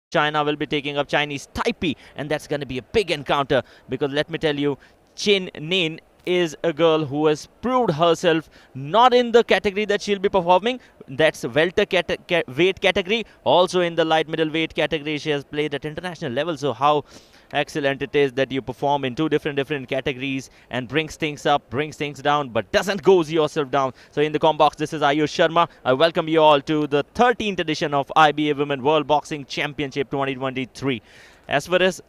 China will be taking up Chinese Taipei, and that's going to be a big encounter because let me tell you, CHIEN-LING is a girl who has proved herself not in the category that she'll be performing, that's welter weight category, also in the light middleweight category she has played at international level. So how excellent it is that you perform in two different categories and brings things up, brings things down, but doesn't goes yourself down. So in the com box, this is Ayush Sharma. I welcome you all to the 13th edition of IBA Women World Boxing Championship 2023. As far as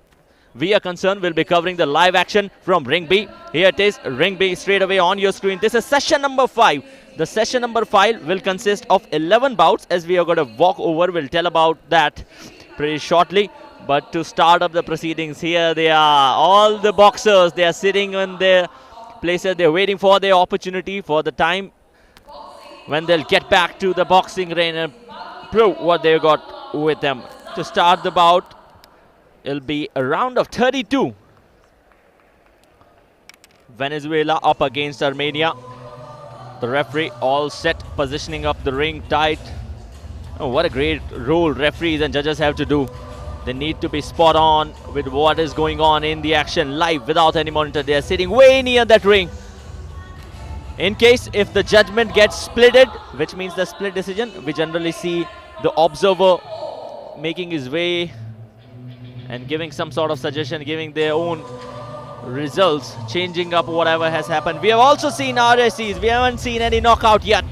we are concerned, we'll be covering the live action from Ring B. Here it is, Ring B straight away on your screen. This is session number 5. The session number 5 will consist of 11 bouts, as we are going to walk over. We'll tell about that pretty shortly. But to start up the proceedings, here they are, all the boxers. They are sitting in their places. They're waiting for their opportunity, for the time when they'll get back to the boxing ring and prove what they got with them. To start the bout, it'll be a round of 32. Venezuela up against Armenia. The referee all set, positioning up the ring tight. Oh, what a great role referees and judges have to do. They need to be spot on with what is going on in the action live without any monitor. They are sitting way near that ring. In case if the judgment gets splitted, which means the split decision, we generally see the observer making his way and giving some sort of suggestion, giving their own results, changing up whatever has happened. We have also seen RSCs. We haven't seen any knockout yet.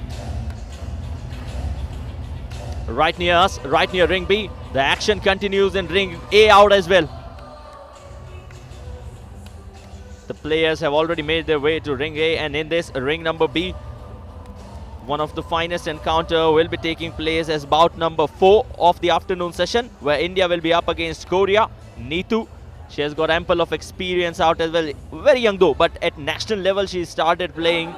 Right near us, right near Ring B. The action continues in Ring A out as well. The players have already made their way to Ring A, and in this Ring number B, one of the finest encounter will be taking place as bout number 4 of the afternoon session, where India will be up against Korea. NITU, she has got ample of experience out as well. Very young though, but at national level she started playing.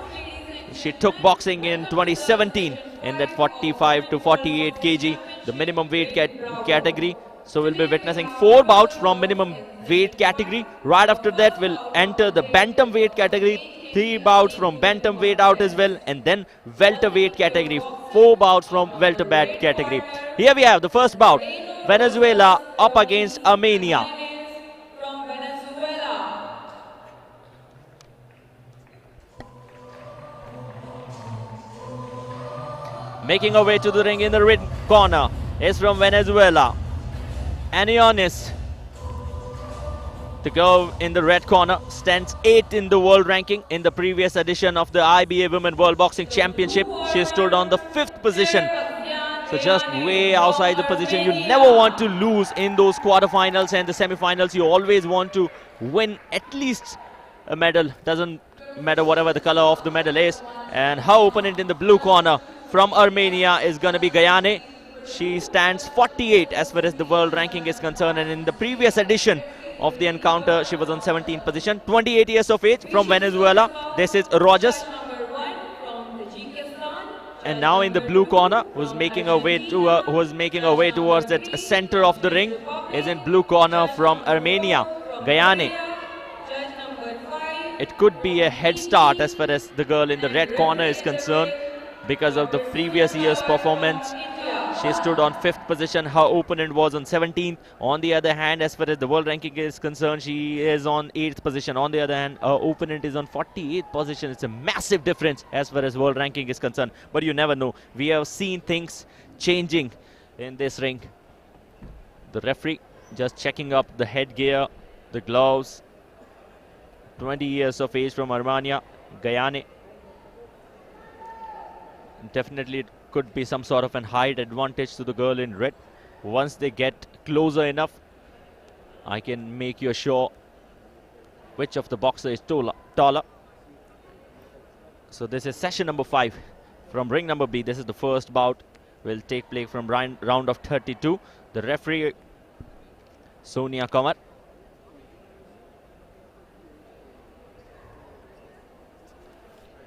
She took boxing in 2017 in that 45 to 48 kg, the minimum weight category. So we'll be witnessing 4 bouts from minimum weight category. Right after that, we'll enter the bantam weight category. 3 bouts from bantam weight out as well, and then welterweight category. 4 bouts from welterweight category. Here we have the first bout. Venezuela up against Armenia. Making her way to the ring in the red corner is from Venezuela, ANAONIS. The girl in the red corner stands 8th in the world ranking. In the previous edition of the IBA Women World Boxing Championship, she stood on the 5th position. So just way outside the position. You never want to lose in those quarterfinals and the semifinals. You always want to win at least a medal. Doesn't matter whatever the color of the medal is. And her opponent in the blue corner from Armenia is going to be GAYANE. She stands 48 as far as the world ranking is concerned, and in the previous edition of the encounter she was on 17th position. 28 years of age from Venezuela. This is ROJAS. And now in the blue corner, who's making her way towards that center of the ring, is in blue corner from Armenia, GAYANE. It could be a head start as far as the girl in the red corner is concerned, because of the previous year's performance. She stood on 5th position. Her opponent was on 17th. On the other hand, as far as the world ranking is concerned, she is on 8th position. On the other hand, her opponent is on 48th position. It's a massive difference as far as world ranking is concerned. But you never know. We have seen things changing in this ring. The referee just checking up the headgear, the gloves. 20 years of age from Armenia, GAYANE. Definitely it could be some sort of an height advantage to the girl in red. Once they get closer enough, I can make you sure which of the boxer is taller. So this is session number 5 from ring number B. This is the first bout. Will take place from round of 32. The referee, Sonia Kamar.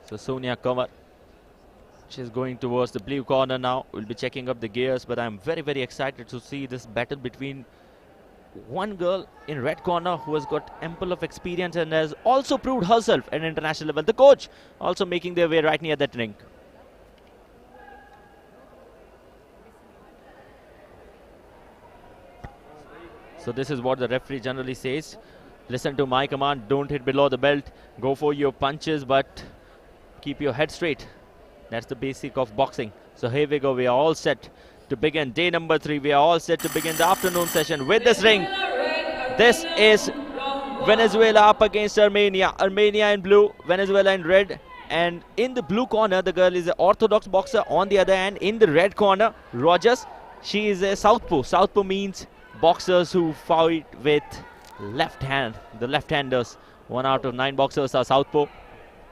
So Sonia Kamar, she's going towards the blue corner now. We'll be checking up the gears, but I'm very, very excited to see this battle between one girl in red corner who has got ample of experience and has also proved herself at international level. The coach also making their way right near that ring. So this is what the referee generally says. Listen to my command, don't hit below the belt. Go for your punches, but keep your head straight. That's the basic of boxing. So here we go, we are all set to begin day number 3. We are all set to begin the afternoon session with this ring. This is Venezuela up against Armenia. Armenia in blue, Venezuela in red. And in the blue corner, the girl is an orthodox boxer. On the other hand, in the red corner, ROJAS, she is a southpaw. Southpaw means boxers who fight with left hand. The left-handers. 1 out of 9 boxers are southpaw.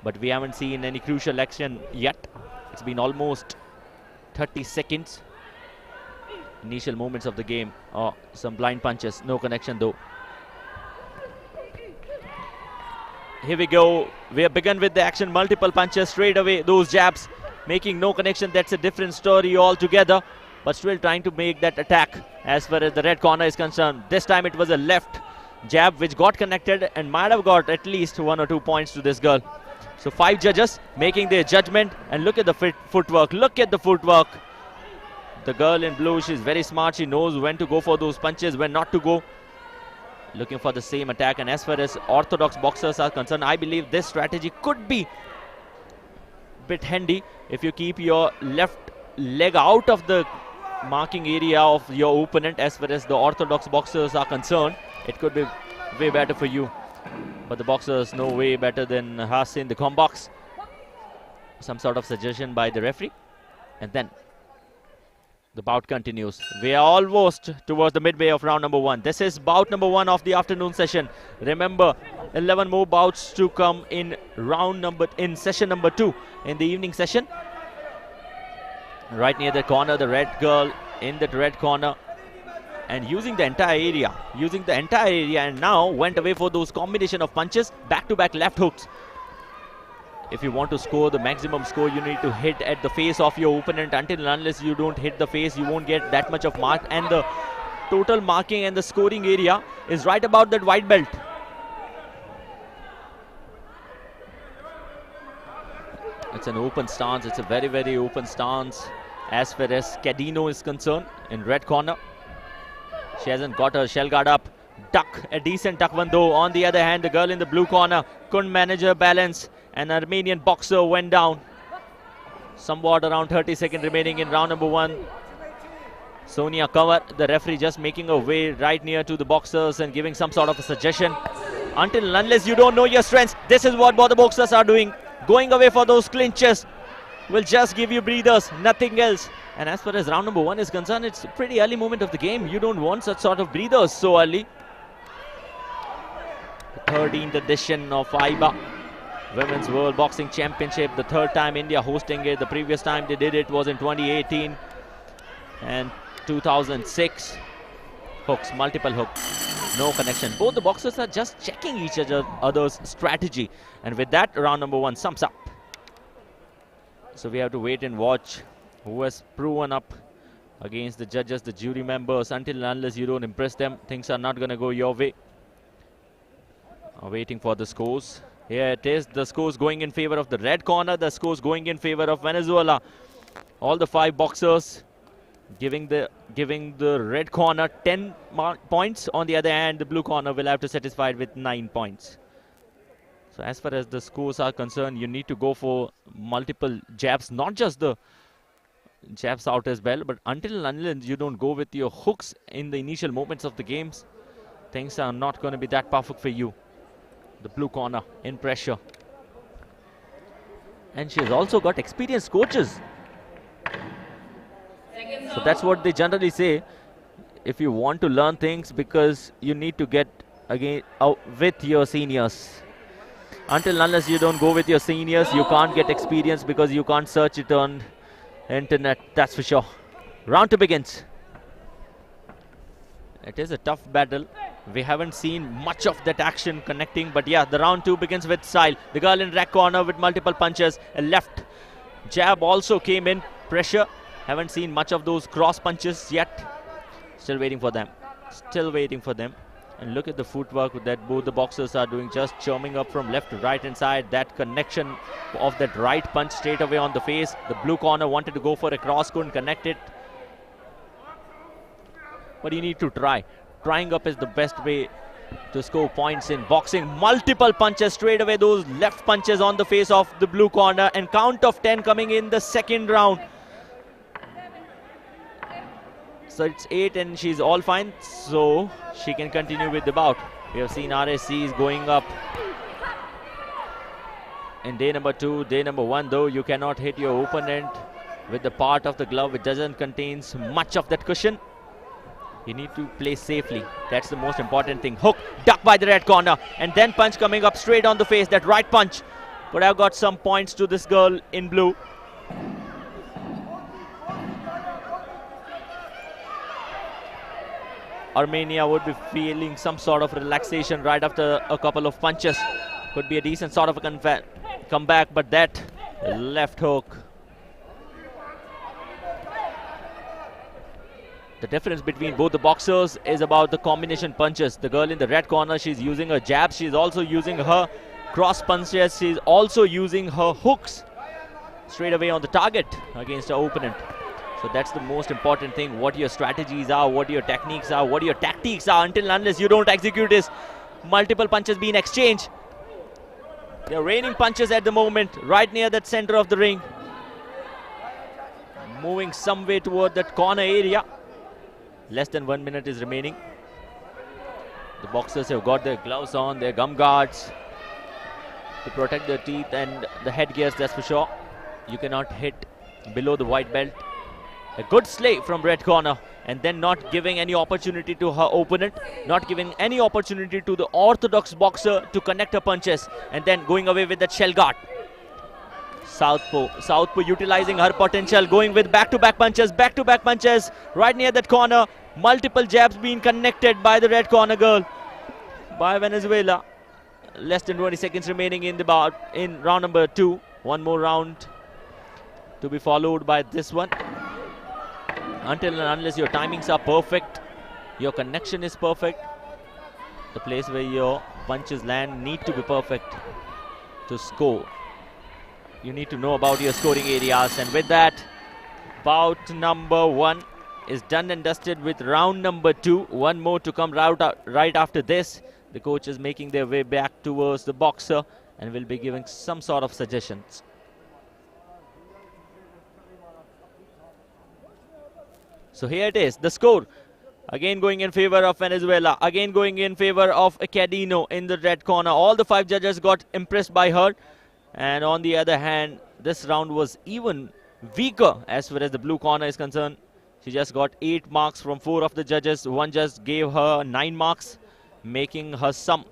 But we haven't seen any crucial action yet. It's been almost 30 seconds. Initial moments of the game. Oh, some blind punches. No connection though. Here we go. We have begun with the action. Multiple punches straight away. Those jabs making no connection. That's a different story altogether. But still trying to make that attack as far as the red corner is concerned. This time it was a left jab which got connected and might have got at least 1 or 2 points to this girl. So 5 judges making their judgment. And look at the footwork. Look at the footwork. The girl in blue, she's very smart. She knows when to go for those punches, when not to go. Looking for the same attack. And as far as orthodox boxers are concerned, I believe this strategy could be a bit handy if you keep your left leg out of the marking area of your opponent. As far as the orthodox boxers are concerned, it could be way better for you. But the boxers know way better than HSIAO in the comp box. Some sort of suggestion by the referee. And then the bout continues. We are almost towards the midway of round number 1. This is bout number 1 of the afternoon session. Remember, 11 more bouts to come in session number 2 in the evening session. Right near the corner, the red girl in that red corner. And using the entire area, and now went away for those combination of punches, back-to-back left hooks. If you want to score the maximum score, you need to hit at the face of your opponent. Until and unless you don't hit the face, you won't get that much of mark. And the total marking and the scoring area is right about that white belt. It's an open stance. It's a very, very open stance as far as CADENO is concerned in red corner. She hasn't got her shell guard up. Duck, a decent duck one though. On the other hand, the girl in the blue corner couldn't manage her balance. An Armenian boxer went down. Somewhat around 30 seconds remaining in round number 1. Sonia Kanwar, the referee, just making her way right near to the boxers and giving some sort of a suggestion. Until and unless you don't know your strengths, this is what both the boxers are doing. Going away for those clinches will just give you breathers, nothing else. And as far as round number 1 is concerned, it's a pretty early moment of the game. You don't want such sort of breathers so early. The 13th edition of IBA Women's World Boxing Championship. The 3rd time India hosting it. The previous time they did it was in 2018 and 2006. Hooks, multiple hooks, no connection. Both the boxers are just checking each other's strategy. And with that, round number 1 sums up. So we have to wait and watch who has proven up against the judges, the jury members. Until and unless you don't impress them, things are not going to go your way. Waiting for the scores. Here it is, the scores going in favor of the red corner, the scores going in favor of Venezuela. All the 5 boxers giving the red corner 10 points. On the other hand, the blue corner will have to satisfy with 9 points. So as far as the scores are concerned, you need to go for multiple jabs, not just the jabs out as well, but until and unless you don't go with your hooks in the initial moments of the games, things are not going to be that perfect for you. The blue corner in pressure. And she's also got experienced coaches. So that's what they generally say. If you want to learn things, because you need to get again out with your seniors. Until unless you don't go with your seniors, you can't get experience because you can't search it on internet, that's for sure. Round 2 begins. It is a tough battle. We haven't seen much of that action connecting, but yeah, the round 2 begins with style. The girl in red corner with multiple punches. A left jab also came in. Pressure. Haven't seen much of those cross punches yet. Still waiting for them. Still waiting for them. And look at the footwork that both the boxers are doing, just churning up from left to right inside. That connection of that right punch straight away on the face. The blue corner wanted to go for a cross, couldn't connect it. But you need to try. trying up is the best way to score points in boxing. Multiple punches straight away, those left punches on the face of the blue corner, and count of 10 coming in the second round. So it's 8 and she's all fine, so she can continue with the bout. We have seen RSCs going up in day number 2. Day number 1 though, you cannot hit your opponent with the part of the glove which doesn't contain much of that cushion. You need to play safely. That's the most important thing. Hook, duck by the red corner, and then punch coming up straight on the face. That right punch could have got some points to this girl in blue. Armenia would be feeling some sort of relaxation right after a couple of punches. Could be a decent sort of a comeback, but that left hook. The difference between both the boxers is about the combination punches. The girl in the red corner, she's using her jabs. She's also using her cross punches. She's also using her hooks straight away on the target against her opponent. So that's the most important thing. What your strategies are, what your techniques are, what your tactics are. Until and unless you don't execute this, multiple punches being exchanged. They're raining punches at the moment, right near that center of the ring. Moving some way toward that corner area. Less than 1 minute is remaining. The boxers have got their gloves on, their gum guards to protect their teeth and the headgears, that's for sure. You cannot hit below the white belt. A good slay from red corner, and then not giving any opportunity to her opponent, not giving any opportunity to the orthodox boxer to connect her punches, and then going away with that shell guard. Southpaw utilizing her potential, going with back-to-back punches right near that corner. Multiple jabs being connected by the red corner girl by Venezuela. Less than 20 seconds remaining in the bout in round number 2. One more round to be followed by this one. Until and unless your timings are perfect, your connection is perfect, the place where your punches land need to be perfect to score. You need to know about your scoring areas, and with that, bout number 1 is done and dusted with round number 2. One more to come right after this. The coach is making their way back towards the boxer and will be giving some sort of suggestions. So here it is, the score. Again going in favor of Venezuela. Again going in favor of CADENO in the red corner. All the 5 judges got impressed by her. And on the other hand, this round was even weaker as far as the blue corner is concerned. She just got 8 marks from 4 of the judges. One judge gave her 9 marks, making her sum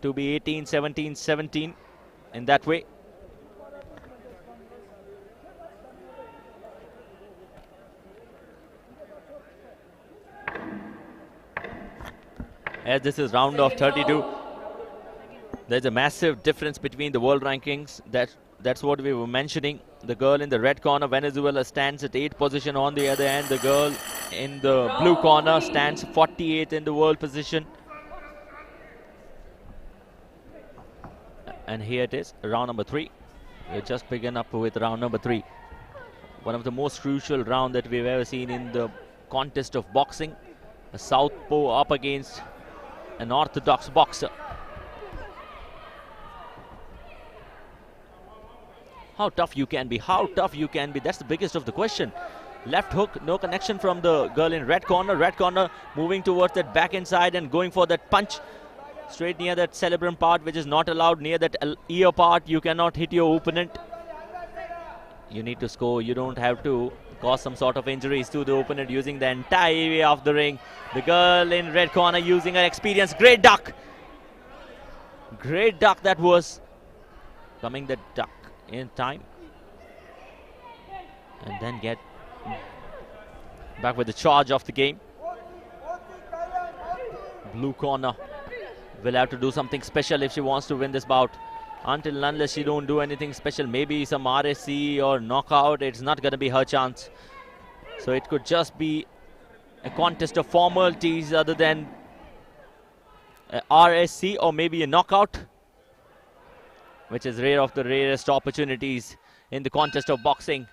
to be 18, 17, 17 in that way. As this is round of 32, there's a massive difference between the world rankings. That's what we were mentioning. The girl in the red corner, Venezuela, stands at 8th position. On the other hand, the girl in the blue corner stands 48th in the world position. And here it is, round number 3. We're just picking up with round number 3. One of the most crucial round that we've ever seen in the contest of boxing. A southpaw up against an orthodox boxer. How tough you can be, how tough you can be. That's the biggest of the question. Left hook, no connection from the girl in red corner. Red corner moving towards that back inside and going for that punch. Straight near that cerebrum part, which is not allowed. Near that ear part, you cannot hit your opponent. You need to score. You don't have to cause some sort of injuries to the opponent using the entire area of the ring. The girl in red corner using her experience. Great duck. Great duck that was. Coming the duck in time. And then get back with the charge of the game. Blue corner will have to do something special if she wants to win this bout. Until and unless she don't do anything special, maybe some RSC or knockout, it's not going to be her chance. So it could just be a contest of formalities other than a RSC or maybe a knockout, which is rare of the rarest opportunities in the contest of boxing.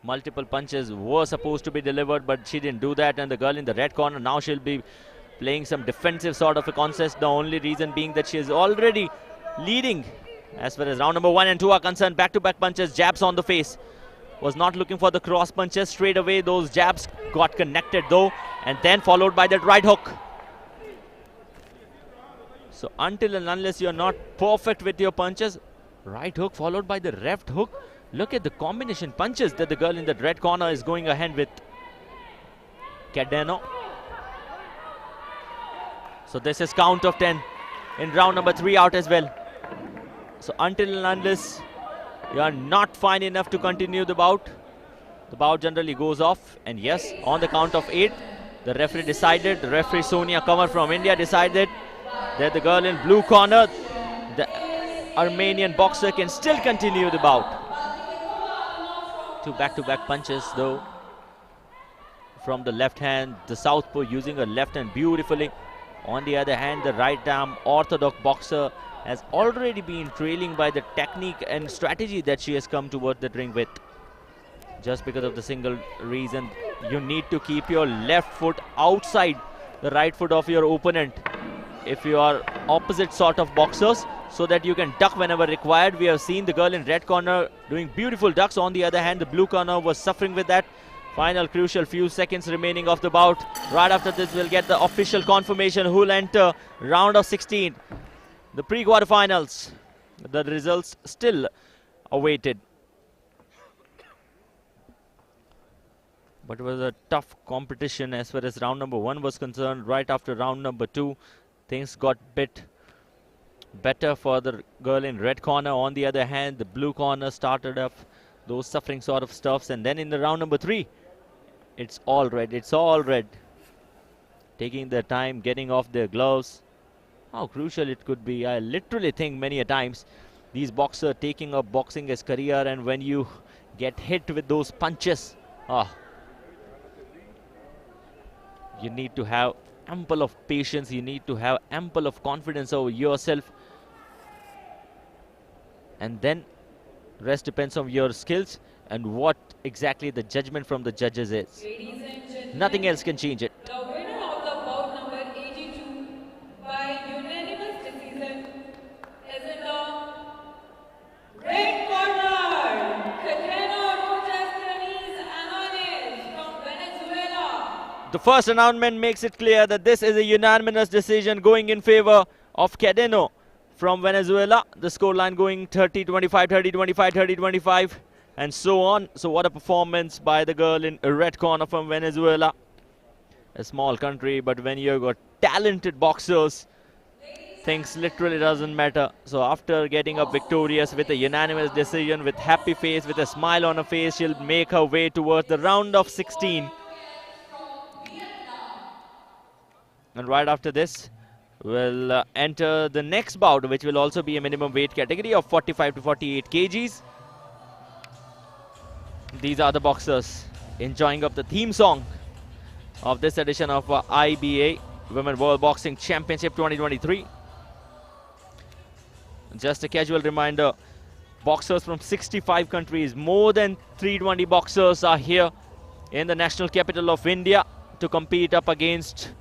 Multiple punches were supposed to be delivered, but she didn't do that. And the girl in the red corner, now she'll be playing some defensive sort of a contest. The only reason being that she is already leading as far as round number 1 and 2 are concerned. Back-to-back punches, jabs on the face. Was not looking for the cross punches straight away. Those jabs got connected though, and then followed by that right hook. So until and unless you're not perfect with your punches, right hook followed by the left hook. Look at the combination punches that the girl in the red corner is going ahead with. CADENO. So this is count of 10 in round number 3 out as well. So until and unless you are not fine enough to continue the bout generally goes off. And yes, on the count of 8, the referee decided, the referee Sonia Kamar from India decided that the girl in blue corner, the Armenian boxer, can still continue the bout. 2 back-to-back punches though from the left hand, the southpaw using her left hand beautifully. On the other hand, the right arm orthodox boxer has already been trailing by the technique and strategy that she has come towards the ring with. Just because of the single reason, you need to keep your left foot outside the right foot of your opponent if you are opposite sort of boxers, so that you can duck whenever required. We have seen the girl in red corner doing beautiful ducks. On the other hand, the blue corner was suffering with that. Final crucial few seconds remaining of the bout. Right after this, we'll get the official confirmation who will enter round of 16. The pre-quarterfinals. The results still awaited. But it was a tough competition as far as round number 1 was concerned. Right after round number 2, things got bit better for the girl in red corner. On the other hand, the blue corner started off those suffering sort of stuffs. And then in the round number 3, it's all red. It's all red. Taking their time, getting off their gloves. How crucial it could be. I literally think many a times these boxers taking up boxing as career, and when you get hit with those punches, you need to have ample of patience. You need to have ample of confidence over yourself. And then rest depends on your skills and what exactly the judgment from the judges is. Nothing else can change it. The winner of the bout number 82 by unanimous decision is in the red corner, CADENO from Venezuela. The first announcement makes it clear that this is a unanimous decision going in favor of CADENO from Venezuela. The scoreline going 30-25, 30-25, 30-25, and so on. So what a performance by the girl in a red corner from Venezuela. A small country, but when you've got talented boxers, things literally doesn't matter. So after getting up victorious with a unanimous decision, with happy face, with a smile on her face, she'll make her way towards the round of 16. And right after this, we'll enter the next bout, which will also be a minimum weight category of 45 to 48 kgs. These are the boxers enjoying up the theme song of this edition of IBA Women World Boxing Championship 2023. Just a casual reminder, boxers from 65 countries, more than 320 boxers are here in the national capital of India to compete up against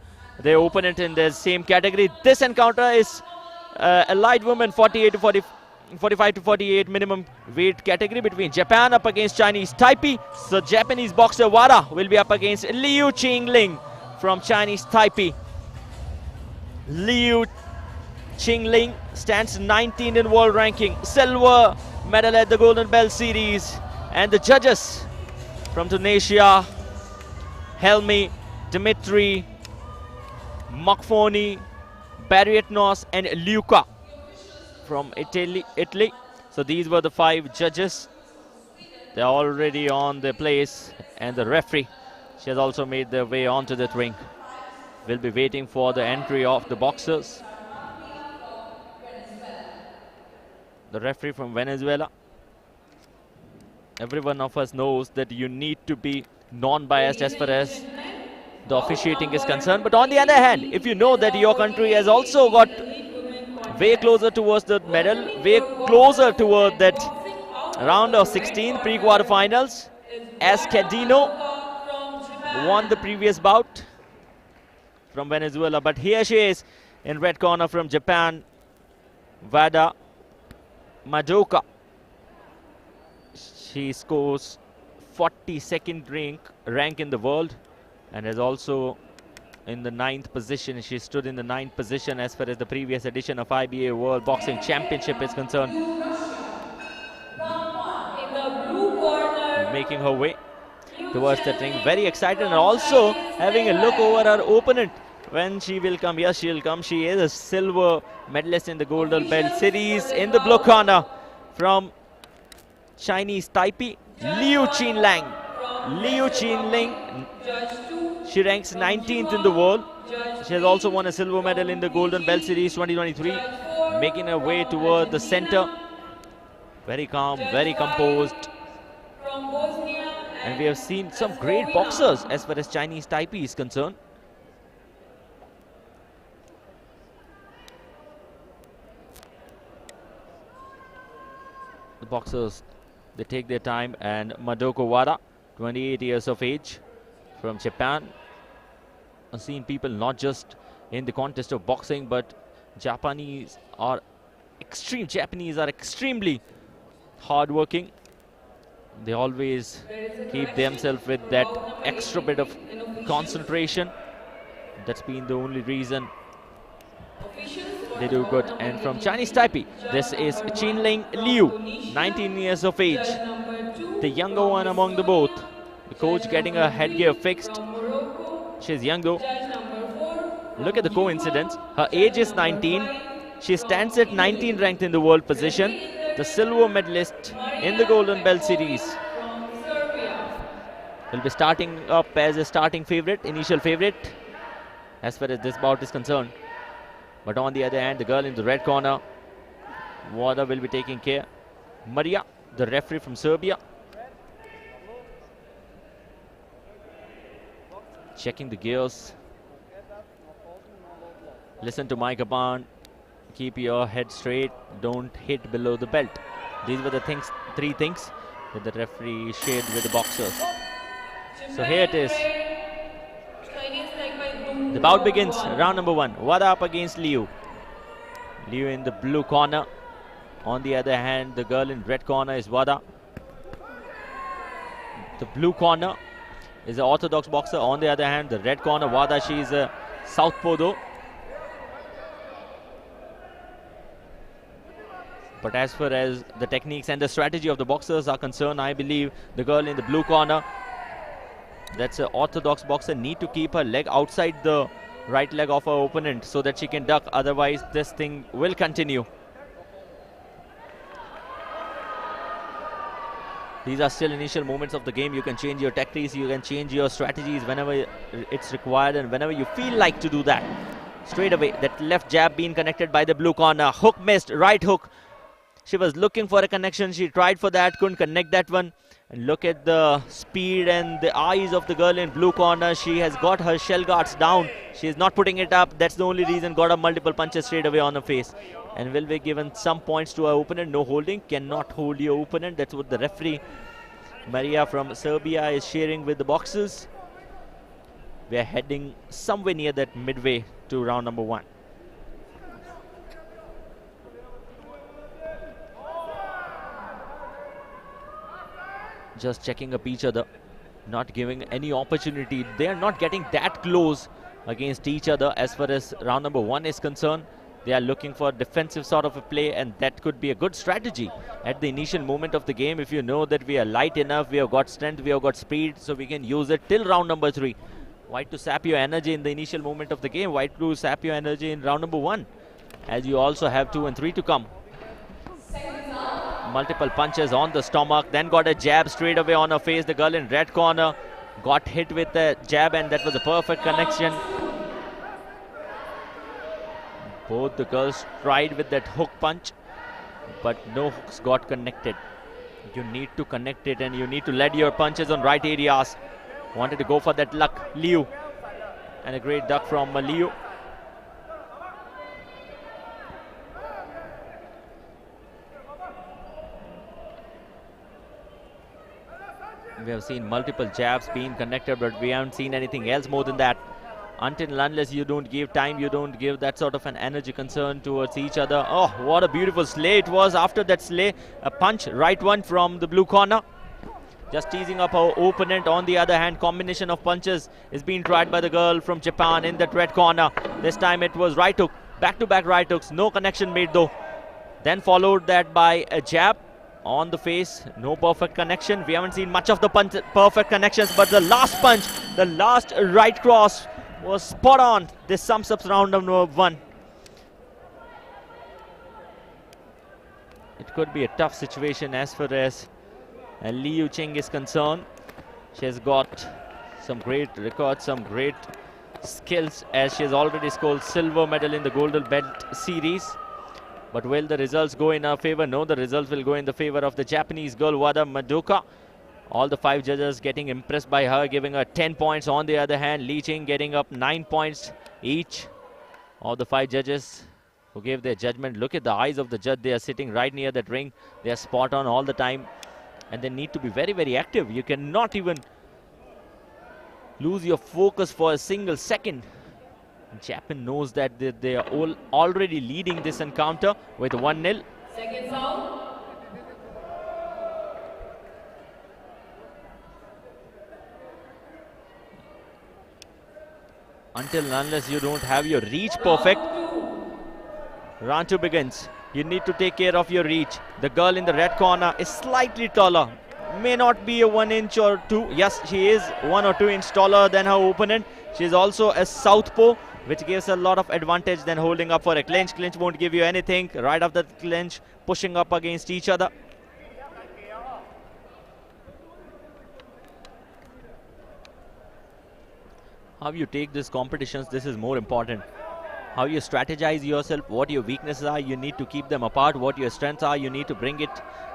their opponent in the same category. This encounter is a light woman 48 to 45 to 48 minimum weight category between Japan up against Chinese Taipei. So Japanese boxer WADA will be up against Liu CHIEN-LING from Chinese Taipei. Liu CHIEN-LING stands 19 in world ranking, silver medal at the Golden Bell Series. And the judges from Tunisia, Helmi, Dimitri, Makfoni, Barrietnos, and Luca from Italy. So these were the 5 judges. They're already on their place, and the referee, she has also made their way onto the ring. We'll be waiting for the entry of the boxers. The referee from Venezuela. Every one of us knows that you need to be non-biased as far as the officiating is concerned. But on the other hand, if you know that your country has also got way closer towards the medal, way closer toward that round of 16 pre-quarterfinals, as CADENO won the previous bout. from Venezuela. But here she is in red corner from Japan, WADA, MADOKA. She scores 42nd rank in the world and is also in the 9th position. She stood in the 9th position as far as the previous edition of IBA World Boxing Championship is concerned. Making her way towards the ring, very excited, and also having a look over her opponent when she will come. Yes, she will come. She is a silver medalist in the Golden Belt Series. In the blue corner from Chinese Taipei, CHIEN-LING. CHIEN-LING, she ranks 19th in the world. She has also won a silver medal in the Golden Belt Series 2023, making her way toward the center. Very calm, very composed. And we have seen some great boxers as far as Chinese Taipei is concerned. The boxers, they take their time, and Madoko WADA, 28 years of age, from Japan. I've seen people not just in the contest of boxing, but Japanese are extremely hardworking. They always keep themselves with that extra bit of concentration. That's been the only reason they do good. And from Chinese Taipei, this is CHIEN-LING Liu, 19 years of age, the younger one among the both. The coach getting her headgear fixed. She's young though. Look at the coincidence. Her age is 19. She stands at 19 ranked in the world position. The silver medalist in the Golden Belt Series. Will be starting up as a starting favorite, initial favorite, as far as this bout is concerned. But on the other hand, the girl in the red corner, WADA, will be taking care. Maria, the referee from Serbia, checking the gears. Listen to my command. Keep your head straight. Don't hit below the belt. These were the three things that the referee shared with the boxers. So here it is. The bout begins. Round number 1. WADA up against Liu. Liu in the blue corner. On the other hand, the girl in red corner is WADA. The blue corner is an orthodox boxer. On the other hand, the red corner, WADA, she is a southpaw though. But as far as the techniques and the strategy of the boxers are concerned, I believe the girl in the blue corner, that's an orthodox boxer, need to keep her leg outside the right leg of her opponent so that she can duck. Otherwise, this thing will continue. These are still initial moments of the game. You can change your tactics, you can change your strategies whenever it's required and whenever you feel like to do that. Straight away, that left jab being connected by the blue corner. Hook missed, right hook. She was looking for a connection. She tried for that, couldn't connect that one. And look at the speed and the eyes of the girl in blue corner. She has got her shell guards down. She is not putting it up. That's the only reason. Got her multiple punches straight away on her face. And will be given some points to her opponent. No holding. Cannot hold your opponent. That's what the referee, Maria from Serbia, is sharing with the boxers. We are heading somewhere near that midway to round number 1. Just checking up each other, not giving any opportunity. They are not getting that close against each other as far as round number 1 is concerned. They are looking for defensive sort of a play, and that could be a good strategy at the initial moment of the game. If you know that we are light enough, we have got strength, we have got speed, so we can use it till round number 3. Why to sap your energy in the initial moment of the game? Why to sap your energy in round number 1? As you also have 2 and 3 to come. Multiple punches on the stomach, then got a jab straight away on her face. The girl in red corner got hit with the jab, and that was a perfect connection. Both the girls tried with that hook punch, but no hooks got connected. You need to connect it, and you need to lead your punches on right areas. Wanted to go for that luck, Liu. And a great duck from Liu. We have seen multiple jabs being connected, but we haven't seen anything else more than that. Until and unless you don't give time, you don't give that sort of an energy concern towards each other. Oh, what a beautiful slay it was. After that slay, a punch, right one from the blue corner. Just teasing up her opponent. On the other hand, combination of punches is being tried by the girl from Japan in that red corner. This time it was right hook, back-to-back right hooks. No connection made though. Then followed that by a jab on the face. No perfect connection. We haven't seen much of the perfect connections, but the last punch, the last right cross was spot on. This sums up round number 1. It could be a tough situation as far as Liu Ching is concerned. She has got some great records, some great skills, as she has already scored silver medal in the Golden Belt series. But will the results go in her favor? No, the results will go in the favor of the Japanese girl WADA MADOKA. All the 5 judges getting impressed by her, giving her 10 points. On the other hand, Li Ching getting up 9 points each. All the 5 judges who gave their judgment. Look at the eyes of the judge. They are sitting right near that ring. They are spot on all the time. And they need to be very, very active. You cannot even lose your focus for a single second. Japan knows that they are all already leading this encounter with 1-0. Second round. Until and unless you don't have your reach perfect, round 2 begins. You need to take care of your reach. The girl in the red corner is slightly taller. May not be a 1 inch or 2. Yes, she is 1 or 2 inch taller than her opponent. She is also a southpaw, which gives a lot of advantage than holding up for a clinch. Clinch won't give you anything. Right after the clinch, pushing up against each other. How you take these competitions, this is more important. How you strategize yourself, what your weaknesses are, you need to keep them apart. What your strengths are, you need to bring it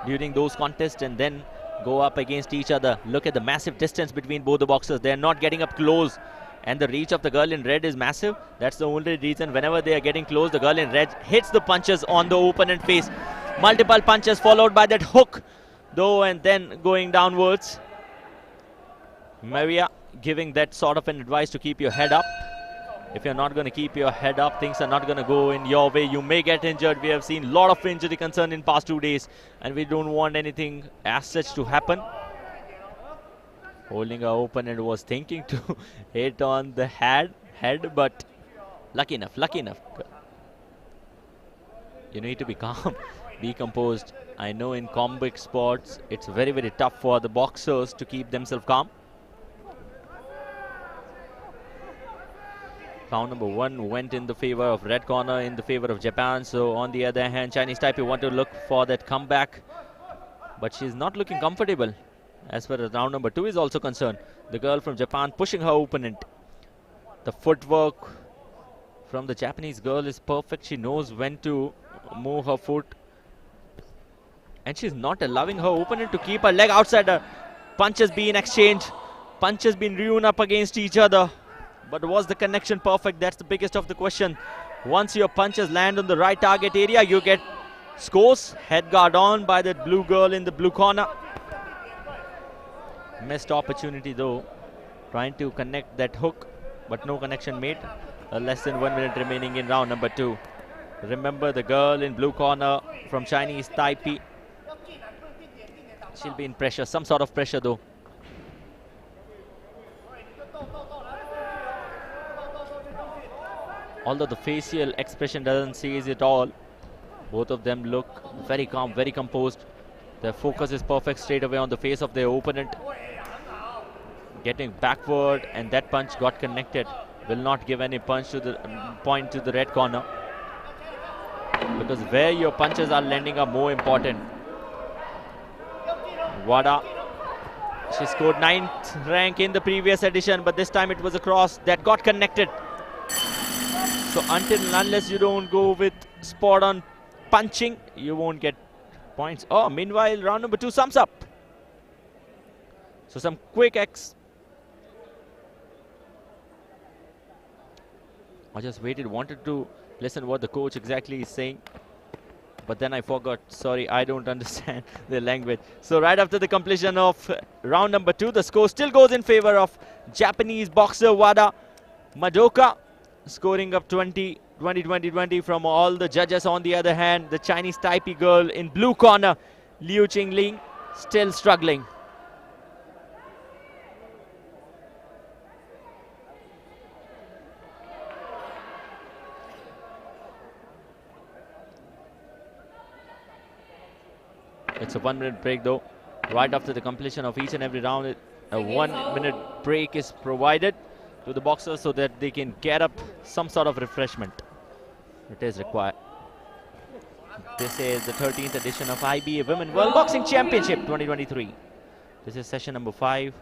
during those contests and then go up against each other. Look at the massive distance between both the boxers. They're not getting up close. And the reach of the girl in red is massive. That's the only reason whenever they are getting close, the girl in red hits the punches on the opponent face. Multiple punches followed by that hook, though, and then going downwards. Maria giving that sort of an advice to keep your head up. If you're not going to keep your head up, things are not going to go in your way. You may get injured. We have seen a lot of injury concern in past 2 days, and we don't want anything as such to happen. Holding our opponent was thinking to hit on the head, but lucky enough. You need to be calm, be composed. I know in combat sports, it's very, very tough for the boxers to keep themselves calm. Round number 1 went in the favor of red corner, in the favor of Japan. So on the other hand, Chinese Taipei want to look for that comeback, but she's not looking comfortable as far as round number 2 is also concerned. The girl from Japan pushing her opponent. The footwork from the Japanese girl is perfect. She knows when to move her foot, and she's not allowing her opponent to keep her leg outside her. Punches being exchanged, punches being ruined up against each other. But was the connection perfect? That's the biggest of the question. Once your punches land on the right target area, you get scores. Head guard on by that blue girl in the blue corner. Missed opportunity though, trying to connect that hook, but no connection made. Less than 1 minute remaining in round number 2. Remember the girl in blue corner from Chinese Taipei. She'll be in pressure, some sort of pressure though. Although the facial expression doesn't say it all, both of them look very calm, very composed. Their focus is perfect straight away on the face of their opponent. Getting backward, and that punch got connected. Will not give any punch to the point to the red corner, because where your punches are landing are more important. WADA, she scored 9th rank in the previous edition, but this time it was a cross that got connected. So until and unless you don't go with spot on punching, you won't get points. Oh, meanwhile, round number 2 sums up. So some quick I just wanted to listen what the coach exactly is saying, but then I forgot. Sorry, I don't understand the language. So right after the completion of round number 2, the score still goes in favor of Japanese boxer WADA. MADOKA scoring up 20, 20, 20, 20 from all the judges. On the other hand, the Chinese Taipei girl in blue corner, Liu Qingling, still struggling. It's a 1 minute break though. Right after the completion of each and every round, a 1 minute break is provided to the boxers so that they can get up some sort of refreshment. It is required. This is the 13th edition of IBA Women World Boxing Championship 2023. This is session number 5.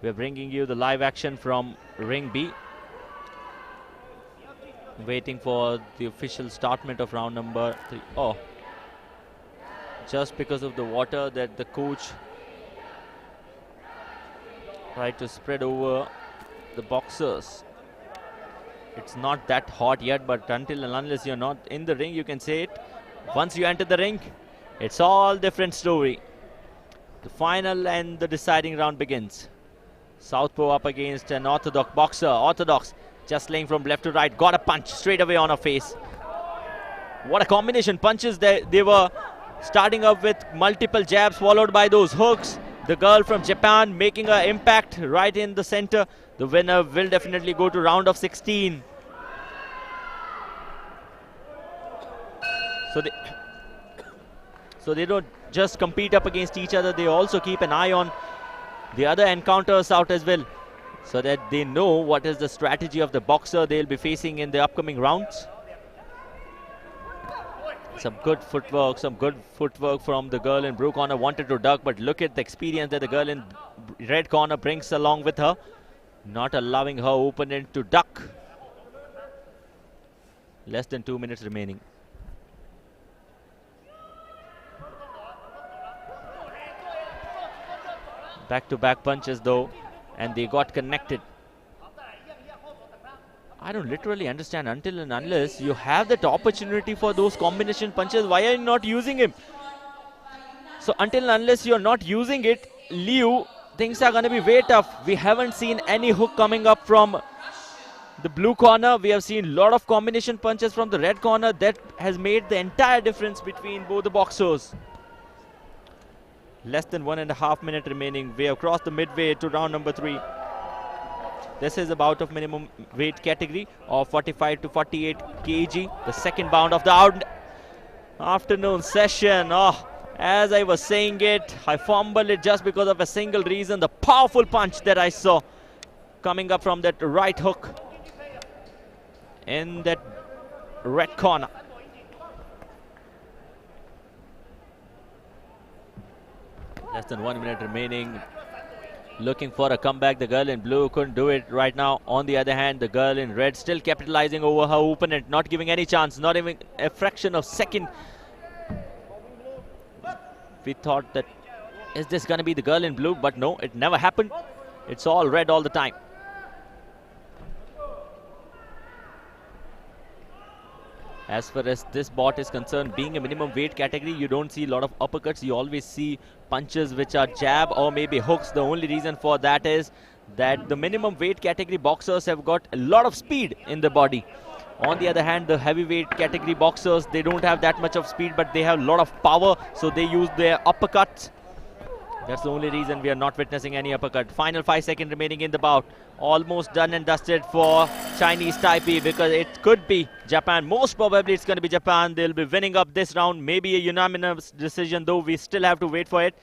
We are bringing you the live action from Ring B. Waiting for the official startment of round number 3. Oh, just because of the water that the coach tried to spread over the boxers. It's not that hot yet, but until and unless you're not in the ring, you can say it. Once you enter the ring, it's all different story. The final and the deciding round begins. Southpaw up against an orthodox boxer. Orthodox just laying from left to right. Got a punch straight away on her face. What a combination punches. They were starting up with multiple jabs followed by those hooks. The girl from Japan making an impact right in the center. The winner will definitely go to round of 16. So they don't just compete up against each other. They also keep an eye on the other encounters out as well, so that they know what is the strategy of the boxer they'll be facing in the upcoming rounds. Some good footwork from the girl in blue corner. Wanted to duck, but look at the experience that the girl in red corner brings along with her, not allowing her opponent to duck. Less than 2 minutes remaining. Back-to-back punches though, and they got connected. I don't literally understand, until and unless you have that opportunity for those combination punches, why are you not using him? So until and unless you're not using it, Liu, things are going to be way tough. We haven't seen any hook coming up from the blue corner. We have seen a lot of combination punches from the red corner. That has made the entire difference between both the boxers. Less than 1.5 minutes remaining. We have crossed the midway to round number 3. This is a bout of minimum weight category of 45 to 48 kg. The second bout of the afternoon session. Oh, as I was saying it, I fumbled it just because of a single reason. The powerful punch that I saw coming up from that right hook in that red corner. Less than 1 minute remaining. Looking for a comeback. The girl in blue couldn't do it right now. On the other hand, the girl in red still capitalizing over her opponent, not giving any chance, not even a fraction of second. We thought that, is this going to be the girl in blue? But no, it never happened. It's all red all the time. As far as this bout is concerned, being a minimum weight category, you don't see a lot of uppercuts. You always see punches which are jab or maybe hooks. The only reason for that is that the minimum weight category boxers have got a lot of speed in the body. On the other hand, the heavyweight category boxers, they don't have that much of speed, but they have a lot of power, so they use their uppercuts. That's the only reason we are not witnessing any uppercut. Final 5 seconds remaining in the bout. Almost done and dusted for Chinese Taipei, because it could be Japan. Most probably it's going to be Japan. They'll be winning up this round. Maybe a unanimous decision, though we still have to wait for it.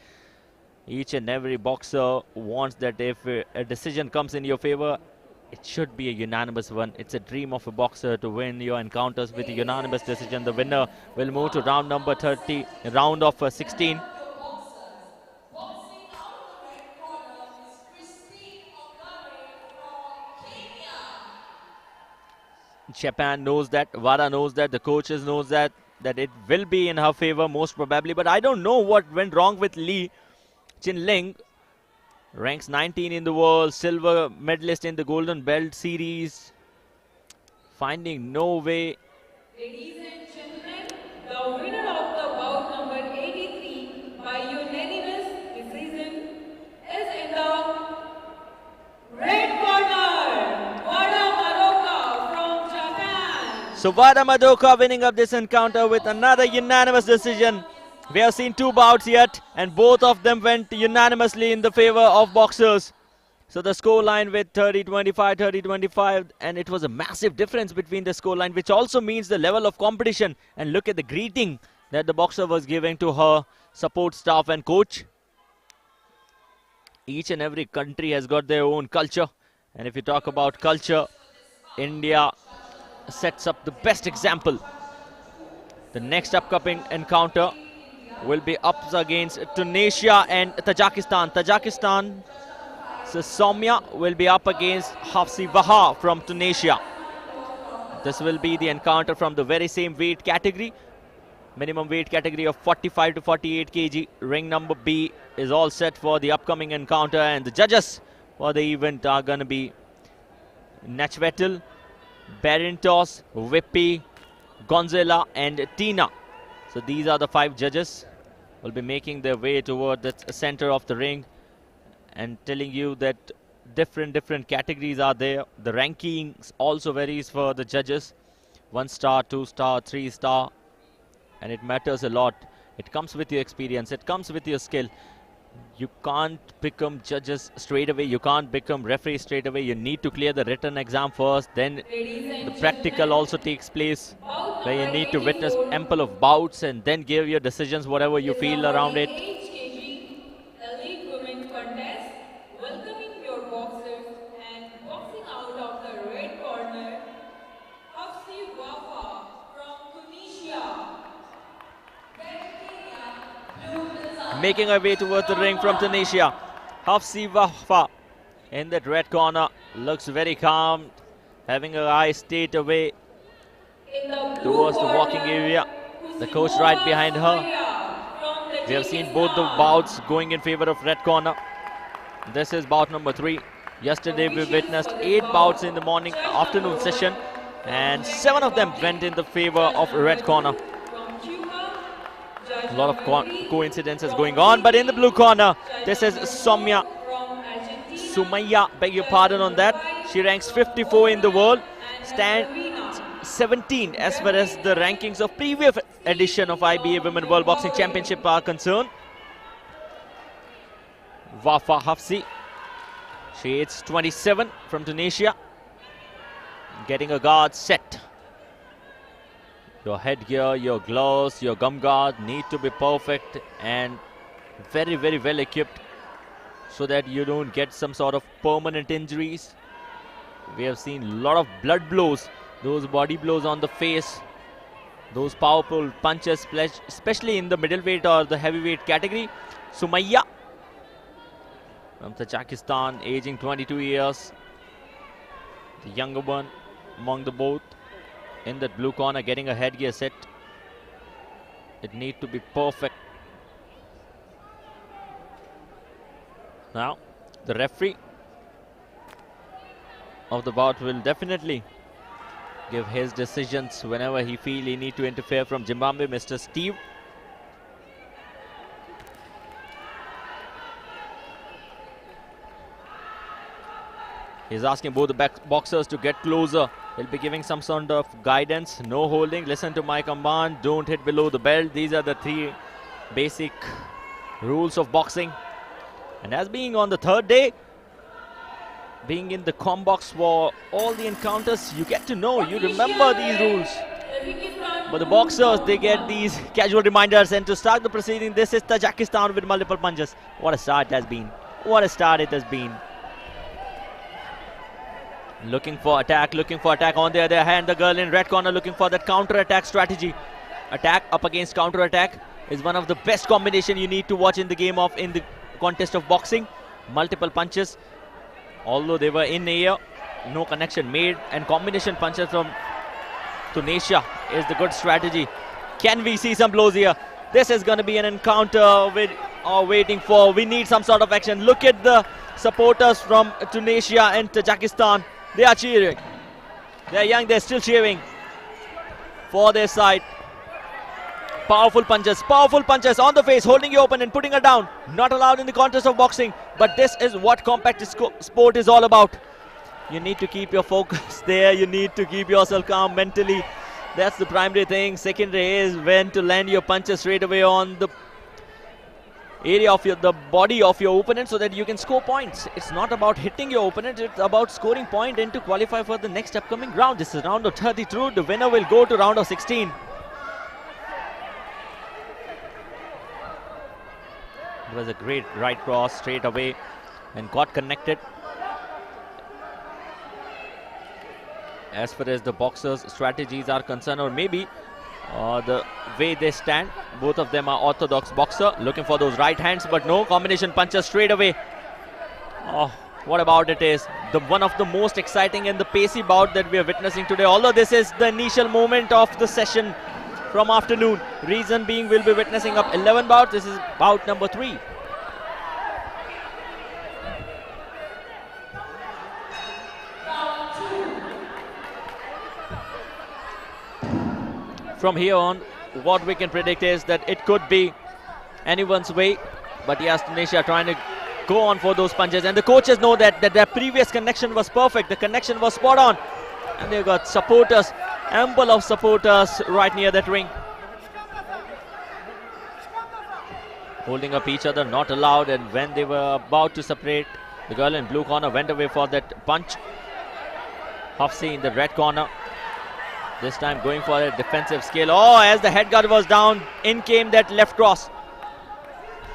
Each and every boxer wants that if a decision comes in your favor, it should be a unanimous one. It's a dream of a boxer to win your encounters with a unanimous decision. The winner will move to round number 30, round of 16. Japan knows that, WADA knows that, the coaches knows that it will be in her favor most probably. But I don't know what went wrong with CHIEN-LING. Ranks 19 in the world, silver medalist in the Golden Belt series. Finding no way. Ladies and gentlemen, the winner of the bout number 83 by unanimous decision is in the red corner, WADA. So WADA MADOKA winning up this encounter with another unanimous decision. We have seen 2 bouts yet, and both of them went unanimously in the favor of boxers. So the score line with 30-25, 30-25, and it was a massive difference between the score line, which also means the level of competition. And look at the greeting that the boxer was giving to her support staff and coach. Each and every country has got their own culture. And if you talk about culture, India sets up the best example. The next upcoming encounter will be up against Tunisia and Tajikistan. Tajikistan, so SUMAIYA will be up against HAFSI from Tunisia. This will be the encounter from the very same weight category. Minimum weight category of 45 to 48 kg. Ring number B is all set for the upcoming encounter, and the judges for the event are going to be Nachvetel, Barintos, Whippy, Gonzala and Tina. So these are the 5 judges who will be making their way toward the center of the ring and telling you that different categories are there. The rankings also varies for the judges. 1 star, 2 star, 3 star, and it matters a lot. It comes with your experience, it comes with your skill. You can't become judges straight away, you can't become referee straight away. You need to clear the written exam first, then the practical also takes place, where you need to witness ample of bouts and then give your decisions whatever you feel around it. Elite women contest, welcoming your boxers and boxing out of the red corner, HAFSI WAFA from Tunisia. Making her way towards the ring from Tunisia, HAFSI WAFA in that red corner, looks very calm, having her eyes straight away towards the walking area. The coach right behind her. We have seen both the bouts going in favor of red corner. This is bout number 3. Yesterday we witnessed 8 bouts in the afternoon session, and 7 of them went in the favor of red corner. A lot of coincidences going on, but in the blue corner, this is Sumaiyya, beg your pardon on that. She ranks 54 in the world, stands 17 as far as the rankings of previous edition of IBA Women World Boxing Championship are concerned. Wafa HAFSI, she is 27 from Tunisia, getting a guard set. Your headgear, your gloves, your gum guard need to be perfect and very well equipped so that you don't get some sort of permanent injuries. We have seen a lot of blood blows, those body blows on the face, those powerful punches, especially in the middleweight or the heavyweight category. Sumaiyya from Tajikistan, aging 22 years, the younger one among the both. In that blue corner, getting a headgear set. It needs to be perfect. Now, the referee of the bout will definitely give his decisions whenever he feels he needs to interfere. From Zimbabwe, Mr. Steve. He's asking both the boxers to get closer. He'll be giving some sort of guidance. No holding, listen to my command, don't hit below the belt. These are the 3 basic rules of boxing. And as being on the 3rd day, being in the com box for all the encounters, you get to know, you remember these rules. But the boxers, they get these casual reminders. And to start the proceeding, this is Tajikistan with multiple punches. What a start it has been. What a start it has been. Looking for attack on the other hand. The girl in red corner looking for that counter-attack strategy. Attack up against counter-attack is one of the best combination you need to watch in the game of, in the contest of boxing. Multiple punches, although they were in the air, no connection made, and combination punches from Tunisia is the good strategy. Can we see some blows here? This is going to be an encounter with waiting for. We need some sort of action. Look at the supporters from Tunisia and Tajikistan. They are cheering. They're young, they're still cheering for their side. Powerful punches on the face, holding your opponent, putting her down. Not allowed in the contest of boxing, but this is what compact sport is all about. You need to keep your focus there. You need to keep yourself calm mentally. That's the primary thing. Secondary is when to land your punches straight away on the area of the body of your opponent so that you can score points. It's not about hitting your opponent, it's about scoring point and to qualify for the next upcoming round. This is round of 32. The winner will go to round of 16. It was a great right cross straight away and got connected. As far as the boxers' strategies are concerned, or maybe the way they stand, both of them are orthodox boxer, looking for those right hands, but no, combination punches straight away. Oh, what about it is one of the most exciting and the pacey bout that we are witnessing today. Although this is the initial moment of the session from afternoon, reason being we'll be witnessing up 11 bouts. This is bout number 3. From here on, what we can predict is that it could be anyone's way. But yes, Tunisia trying to go on for those punches. And the coaches know that their previous connection was perfect. The connection was spot on. And they've got supporters, ample of supporters right near that ring. Holding up each other, not allowed. And when they were about to separate, the girl in blue corner went away for that punch. HAFSI in the red corner. This time going for a defensive skill. Oh, as the head guard was down, in came that left cross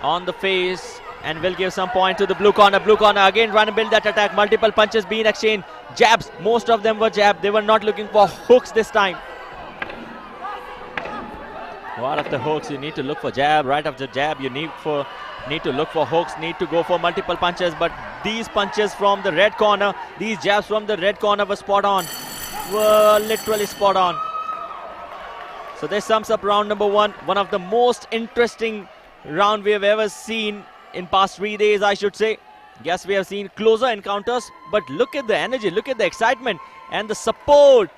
on the face and will give some point to the blue corner. Blue corner again trying to build that attack. Multiple punches being exchanged. Jabs, most of them were jab. They were not looking for hooks this time. Right after hooks, you need to look for jab. Right after jab, you need to look for hooks, need to go for multiple punches. But these punches from the red corner, these jabs from the red corner were spot on. Were literally spot on. So this sums up round number 1. One of the most interesting round we have ever seen in past 3 days, I should say. Yes, we have seen closer encounters, but look at the energy, look at the excitement and the support.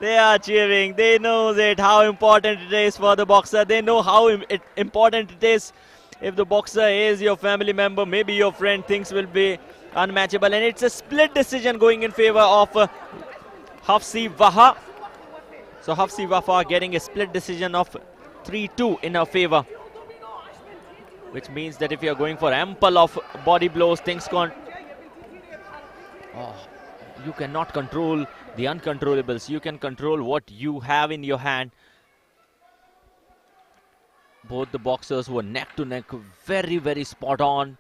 They are cheering. They know that how important it is for the boxer. They know how important it is. If the boxer is your family member, maybe your friend, things will be unmatchable. And it's a split decision going in favor of HAFSI WAFA. So HAFSI WAFA getting a split decision of 3-2 in her favor. Which means that if you are going for ample of body blows, things can't... Oh, you cannot control the uncontrollables. You can control what you have in your hand. Both the boxers were neck to neck, very, very spot on.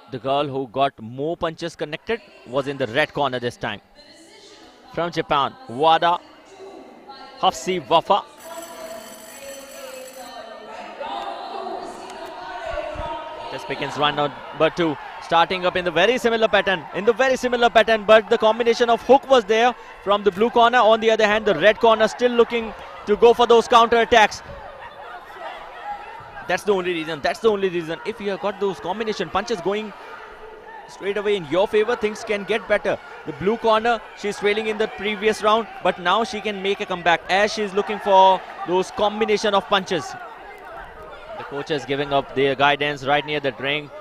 The girl who got more punches connected was in the red corner this time. From Japan, WADA, HAFSI WAFA. This begins round number 2. Starting up in the very similar pattern. But the combination of hook was there from the blue corner. On the other hand, the red corner still looking to go for those counter attacks. That's the only reason. If you have got those combination punches going straight away in your favor, things can get better. The blue corner, she's trailing in the previous round, but now she can make a comeback as she's looking for those combination of punches. The coaches giving up their guidance right near the ring,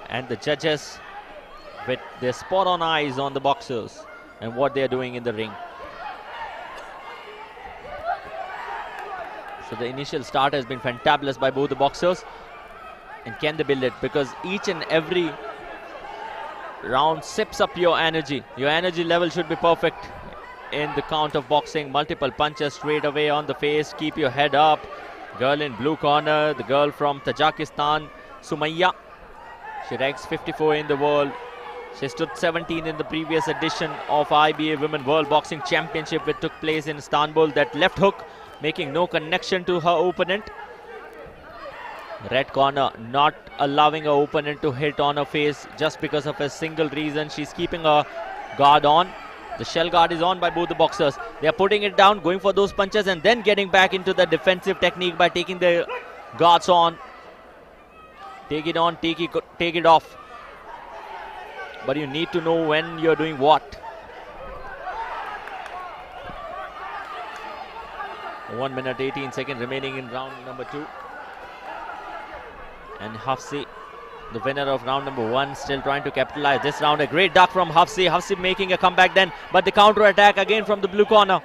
and the judges with their spot on eyes on the boxers and what they're doing in the ring. So the initial start has been fantabulous by both the boxers. And can they build it? Because each and every round sips up your energy. Your energy level should be perfect in the count of boxing. Multiple punches straight away on the face. Keep your head up. Girl in blue corner, the girl from Tajikistan, SUMAIYA. She ranks 54 in the world. She stood 17 in the previous edition of IBA Women World Boxing Championship, which took place in Istanbul. That left hook making no connection to her opponent. Red corner not allowing her opponent to hit on her face just because of a single reason. She's keeping her guard on. The shell guard is on by both the boxers. They are putting it down, going for those punches and then getting back into the defensive technique by taking the guards on. Take it on, take it off. But you need to know when you're doing what. 1 minute 18 seconds remaining in round number 2. And HAFSI, the winner of round number 1, still trying to capitalize this round. A great duck from HAFSI. HAFSI making a comeback then, but the counter attack again from the blue corner.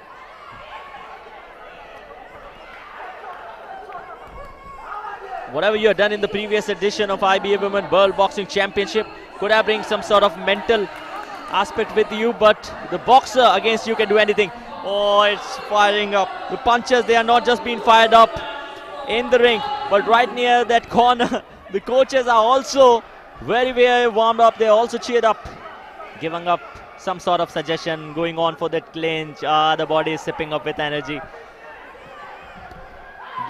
whatever you have done in the previous edition of IBA Women World Boxing Championship could have bring some sort of mental aspect with you, but the boxer against you can do anything. Oh, it's firing up. The punches, they are not just being fired up in the ring, but right near that corner. The coaches are also very, very warmed up. They also cheered up, giving up some sort of suggestion, going on for that clinch. The body is sipping up with energy.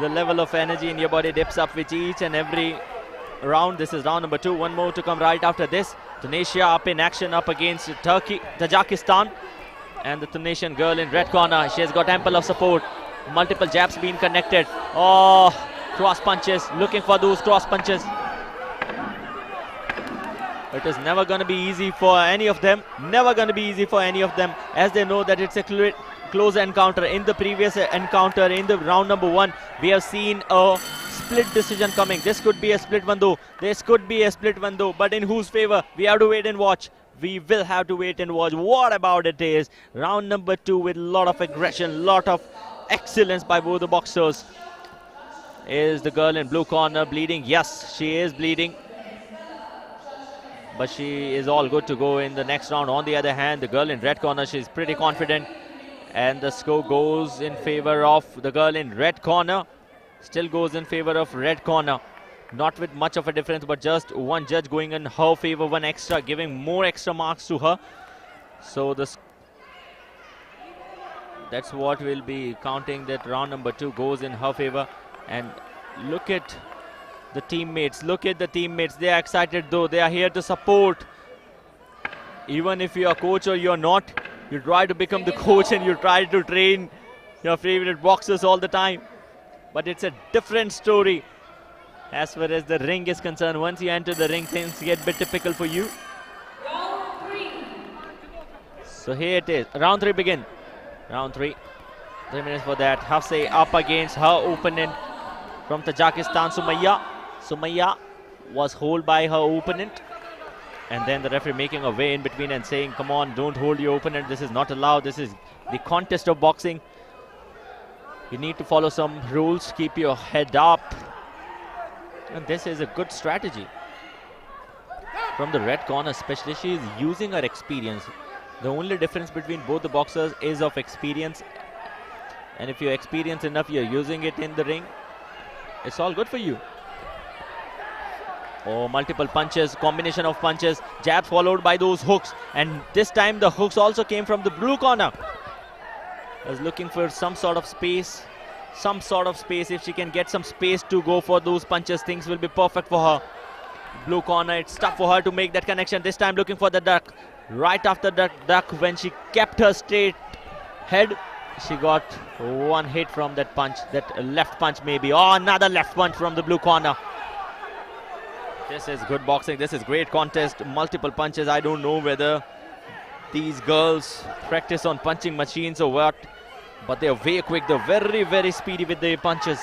The level of energy in your body dips up with each and every round. This is round number 2. One more to come right after this. Tunisia up in action up against Tajikistan. And the Tunisian girl in red corner, she has got ample of support. Multiple jabs being connected. Oh, cross punches, looking for those cross punches. It is never going to be easy for any of them. Never going to be easy for any of them, as they know that it's a close encounter. In the previous encounter, in the round number 1, we have seen a split decision coming. This could be a split one though. This could be a split one though. But in whose favor? We have to wait and watch. We will have to wait and watch. What about it is round number 2 with a lot of aggression, lot of excellence by both the boxers. Is the girl in blue corner bleeding? Yes, she is bleeding, but she is all good to go in the next round. On the other hand, the girl in red corner, she's pretty confident, and the score goes in favor of the girl in red corner. Still goes in favor of red corner, not with much of a difference, but just one judge going in her favor, one extra, giving more extra marks to her. So that's what we'll be counting, that round number 2 goes in her favor. And look at the teammates, look at the teammates. They are excited though. They are here to support. Even if you are coach or you're not, you try to become the coach and you try to train your favorite boxers all the time. But it's a different story as far as the ring is concerned. Once you enter the ring, things get a bit typical for you. Round 3. So here it is. Round 3 begin. Round 3. 3 minutes for that. HAFSI up against her opponent from Tajikistan, SUMAIYA. SUMAIYA was held by her opponent, and then the referee making a way in between and saying, come on, don't hold your opponent. This is not allowed. This is the contest of boxing. You need to follow some rules. Keep your head up. And this is a good strategy from the red corner, especially. She is using her experience. The only difference between both the boxers is of experience. And if you're experienced enough, you're using it in the ring, it's all good for you. Oh, multiple punches, combination of punches, jabs followed by those hooks. And this time the hooks also came from the blue corner. Was looking for some sort of space. If she can get some space to go for those punches, things will be perfect for her. Blue corner, it's tough for her to make that connection. This time looking for the duck. Right after that duck, when she kept her straight head, she got one hit from that punch, that left punch maybe. Oh, another left punch from the blue corner. This is good boxing. This is great contest. Multiple punches. I don't know whether these girls practice on punching machines or what, but they're very quick. They're very, very speedy with their punches.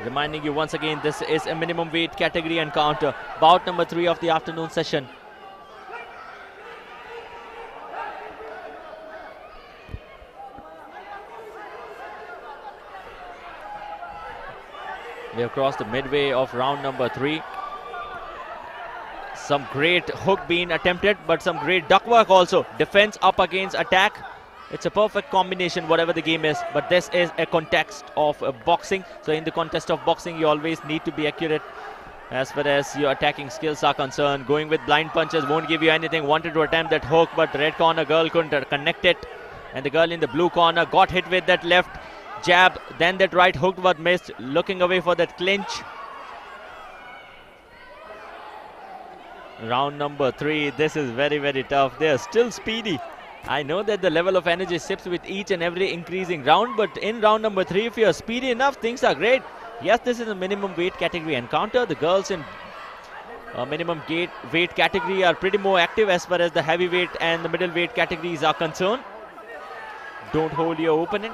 Reminding you once again, this is a minimum weight category encounter. Bout number 3 of the afternoon session. We have crossed the midway of round number 3. Some great hook being attempted, but some great duck work also. Defense up against attack. It's a perfect combination, whatever the game is. But this is a context of boxing. So in the contest of boxing, you always need to be accurate as far as your attacking skills are concerned. Going with blind punches won't give you anything. Wanted to attempt that hook, but red corner girl couldn't connect it. And the girl in the blue corner got hit with that left jab, then that right hook but missed, looking away for that clinch. Round number 3, this is very, very tough. They are still speedy. I know that the level of energy sips with each and every increasing round, but in round number 3, if you are speedy enough, things are great. Yes, this is a minimum weight category encounter. The girls in minimum weight category are pretty more active as far as the heavyweight and the middleweight categories are concerned. Don't hold your opponent.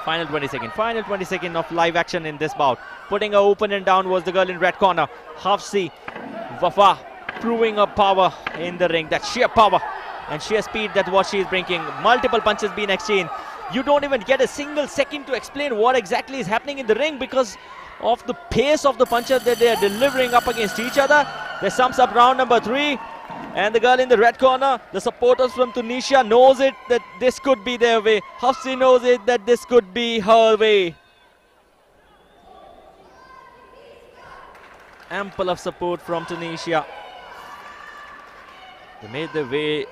Final 20 seconds of live action in this bout. Putting her opponent down was the girl in red corner, HAFSI WAFA, proving her power in the ring, that sheer power and sheer speed, that's what she is bringing. Multiple punches being exchanged. You don't even get a single second to explain what exactly is happening in the ring because of the pace of the punches that they are delivering up against each other. This sums up round number 3. And the girl in the red corner, the supporters from Tunisia, knows it that this could be their way. HAFSI knows it that this could be her way. Ample of support from Tunisia. They made their way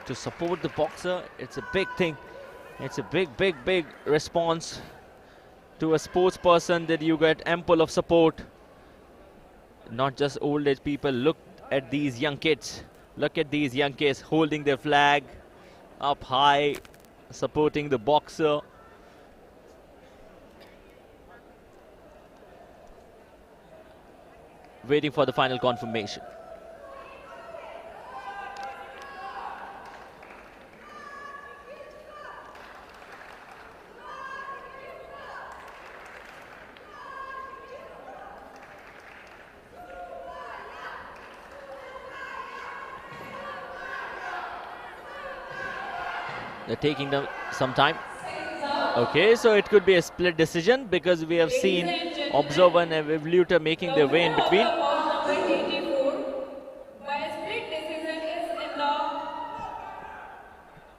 to support the boxer. It's a big thing. It's a big response to a sports person that you get ample of support. Not just old age people. Look at these young kids. Look at these young kids holding their flag up high, supporting the boxer. Waiting for the final confirmation. They're taking them some time. Okay, so it could be a split decision because we have seen observer and evaluator making their way in between. Number 84 by a split decision is in the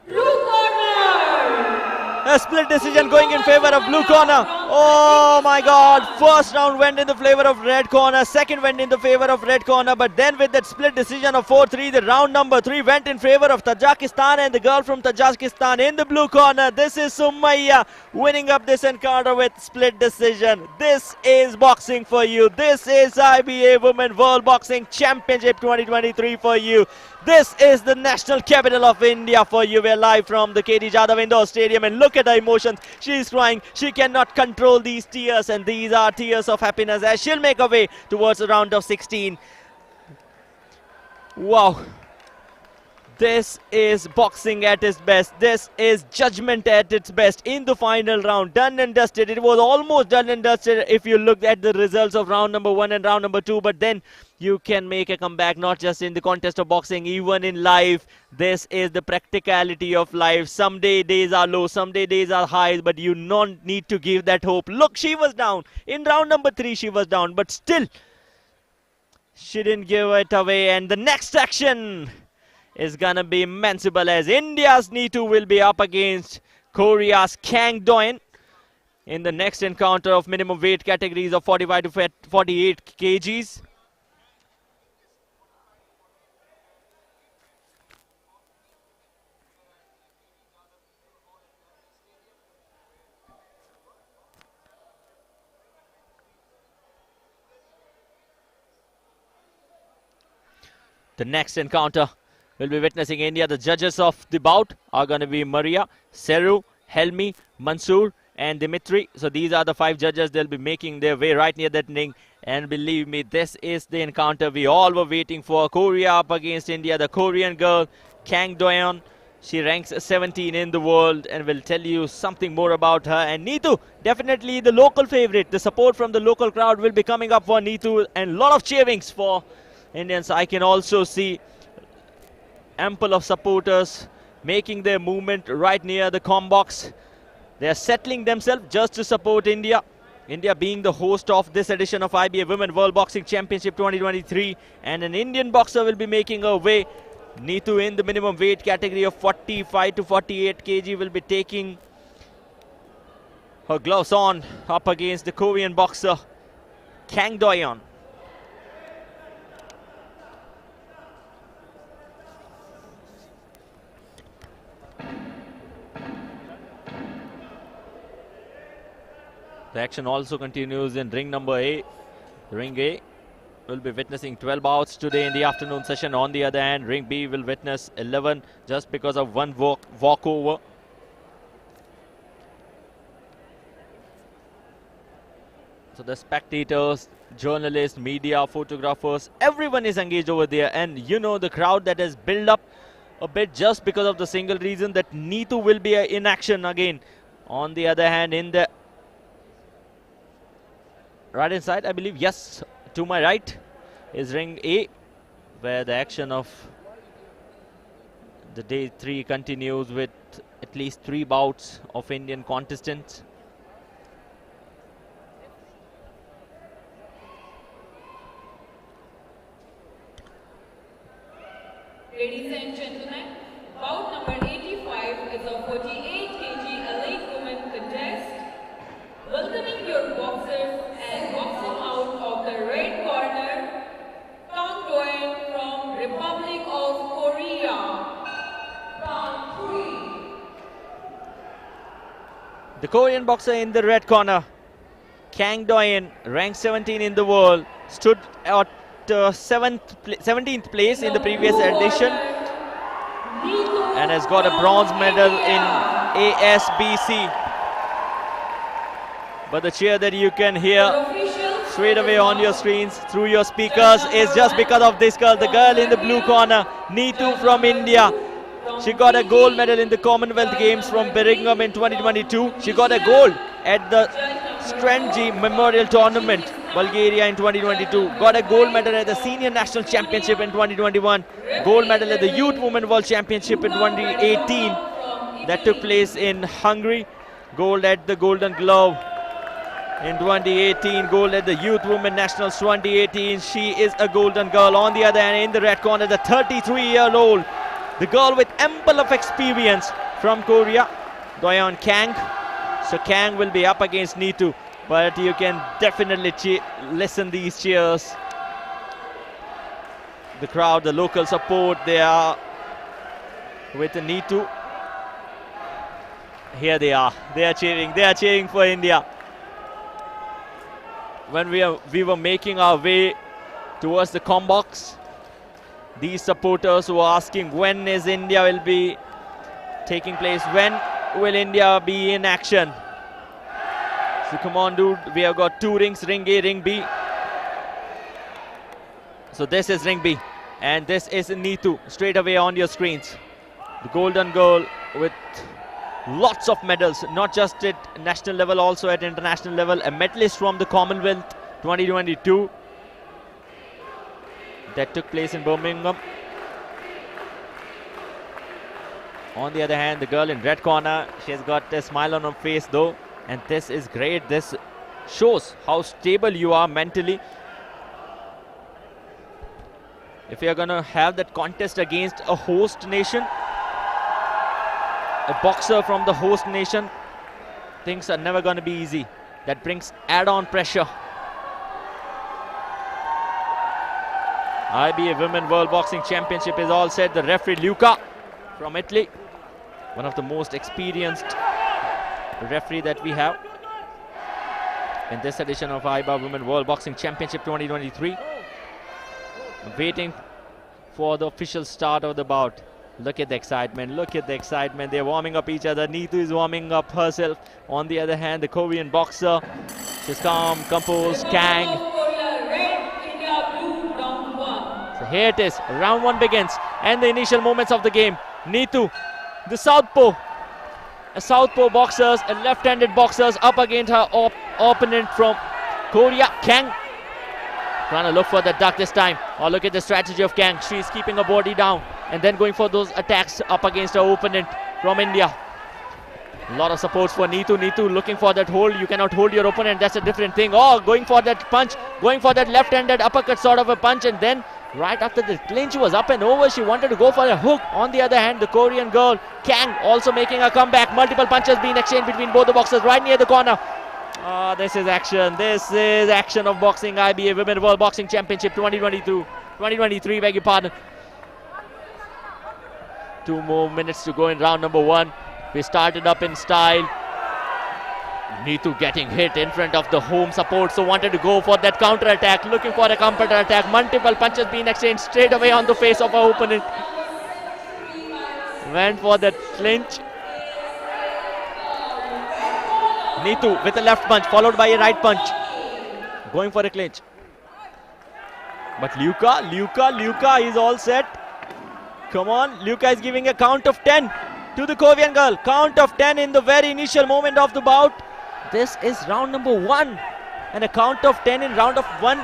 blue corner. A split decision going in favor of blue corner. Oh my God. First round went in the favor of red corner. Second went in the favor of red corner. But then with that split decision of 4-3, the round number 3 went in favor of Tajikistan and the girl from Tajikistan in the blue corner. This is SUMAIYA winning up this encounter with split decision. This is boxing for you. This is IBA Women World Boxing Championship 2023 for you. This is the national capital of India for you. We're live from the KD Jadhav Indoor Stadium and look at her emotions. She's crying. She cannot control these tears and these are tears of happiness as she'll make her way towards the round of 16. Wow. This is boxing at its best. This is judgment at its best in the final round. Done and dusted. It was almost done and dusted if you looked at the results of round number 1 and round number 2. But then you can make a comeback not just in the contest of boxing, even in life. This is the practicality of life. Some days are low, some days are high, but you don't need to give that hope. Look, she was down. In round number 3, she was down, but still, she didn't give it away. And the next action is gonna be immensible as India's NITU will be up against Korea's KANG in the next encounter of minimum weight categories of 45 to 48 kgs. The next encounter will be witnessing India. The judges of the bout are going to be Maria, Seru, Helmi, Mansoor and Dimitri. So these are the 5 judges. They'll be making their way right near that ring. And believe me, this is the encounter we all were waiting for. Korea up against India. The Korean girl, Kang Do-yeon. She ranks 17 in the world and will tell you something more about her. And NITU, definitely the local favorite. The support from the local crowd will be coming up for NITU and a lot of cheerings for Indians. I can also see ample of supporters making their movement right near the comm box. They are settling themselves just to support India. India being the host of this edition of IBA Women World Boxing Championship 2023. And an Indian boxer will be making her way. NITU in the minimum weight category of 45 to 48 kg will be taking her gloves on up against the Korean boxer Kang Do-yeon. The action also continues in ring number A. Ring A will be witnessing 12 bouts today in the afternoon session. On the other hand, ring B will witness 11 just because of one walkover. So the spectators, journalists, media, photographers, everyone is engaged over there. And you know the crowd that has built up a bit just because of the single reason that NITU will be in action again. On the other hand, in the right hand side, I believe, yes, to my right is ring A, where the action of The day 3 continues with at least 3 bouts of Indian contestants. Ladies and gentlemen, bout number 85 is a 48 kg elite women contest. Welcoming your boxers and boxing out of the red corner, KANG from Republic of Korea. Round 3. The Korean boxer in the red corner, Kang Do-yeon, ranked 17 in the world, stood at 17th place in the previous edition and has got a bronze medal in ASBC. But the cheer that you can hear straight away on your screens, through your speakers, is just because of this girl, the girl in the blue corner, NITU from India. She got a gold medal in the Commonwealth Games from Birmingham in 2022. She got a gold at the Strengy Memorial Tournament, Bulgaria in 2022. Got a gold medal at the Senior National Championship in 2021. Gold medal at the Youth Women World Championship in 2018. That took place in Hungary. Gold at the Golden Glove in 2018. Gold at the Youth Women Nationals 2018. She is a golden girl. On the other hand, in the red corner, the 33-year-old, the girl with ample of experience from Korea, DOYEON Kang. So Kang will be up against NITU, but you can definitely listen these cheers. The crowd, the local support, they are with NITU. Here they are cheering for India. When we were making our way towards the combox, these supporters were asking when is India will be taking place, when will India be in action. So come on dude, we have got 2 rings, ring A, ring B. So this is ring B and this is NITU, straight away on your screens. The golden girl with lots of medals, not just at national level, also at international level. A medalist from the Commonwealth 2022 that took place in Birmingham. On the other hand, the girl in red corner, she has got a smile on her face though, and this is great. This shows how stable you are mentally. If you are going to have that contest against a host nation, a boxer from the host nation, things are never going to be easy. That brings add-on pressure. IBA Women World Boxing Championship is all set. The referee Luca from Italy, one of the most experienced referee that we have in this edition of IBA Women World Boxing Championship 2023. Waiting for the official start of the bout. Look at the excitement, look at the excitement. They're warming up each other. NITU is warming up herself. On the other hand, the Korean boxer, she's calm, composed. Kang. So here it is, round 1 begins, and the initial moments of the game. NITU, the southpaw, a southpaw boxers, a left-handed boxers up against her opponent from Korea, Kang. Trying to look for the duck this time. Oh, look at the strategy of Kang. She's keeping her body down and then going for those attacks up against her opponent from India. A lot of supports for NITU. NITU looking for that hold. You cannot hold your opponent. That's a different thing. Oh, going for that punch. Going for that left-handed uppercut sort of a punch. And then right after the clinch, she was up and over. She wanted to go for a hook. On the other hand, the Korean girl, Kang, also making a comeback. Multiple punches being exchanged between both the boxers right near the corner. Oh, this is action. This is action of boxing. IBA Women World Boxing Championship 2023, beg your pardon. 2 more minutes to go in round number 1. We started up in style. NITU getting hit in front of the home support, so wanted to go for that counter attack, looking for a counter attack. Multiple punches being exchanged straight away on the face of our opponent. Went for that clinch. NITU with a left punch followed by a right punch. Going for a clinch. But Luca is all set. Come on, Luca is giving a count of 10 to the Korean girl. Count of 10 in the very initial moment of the bout. This is round number 1. And a count of 10 in round of 1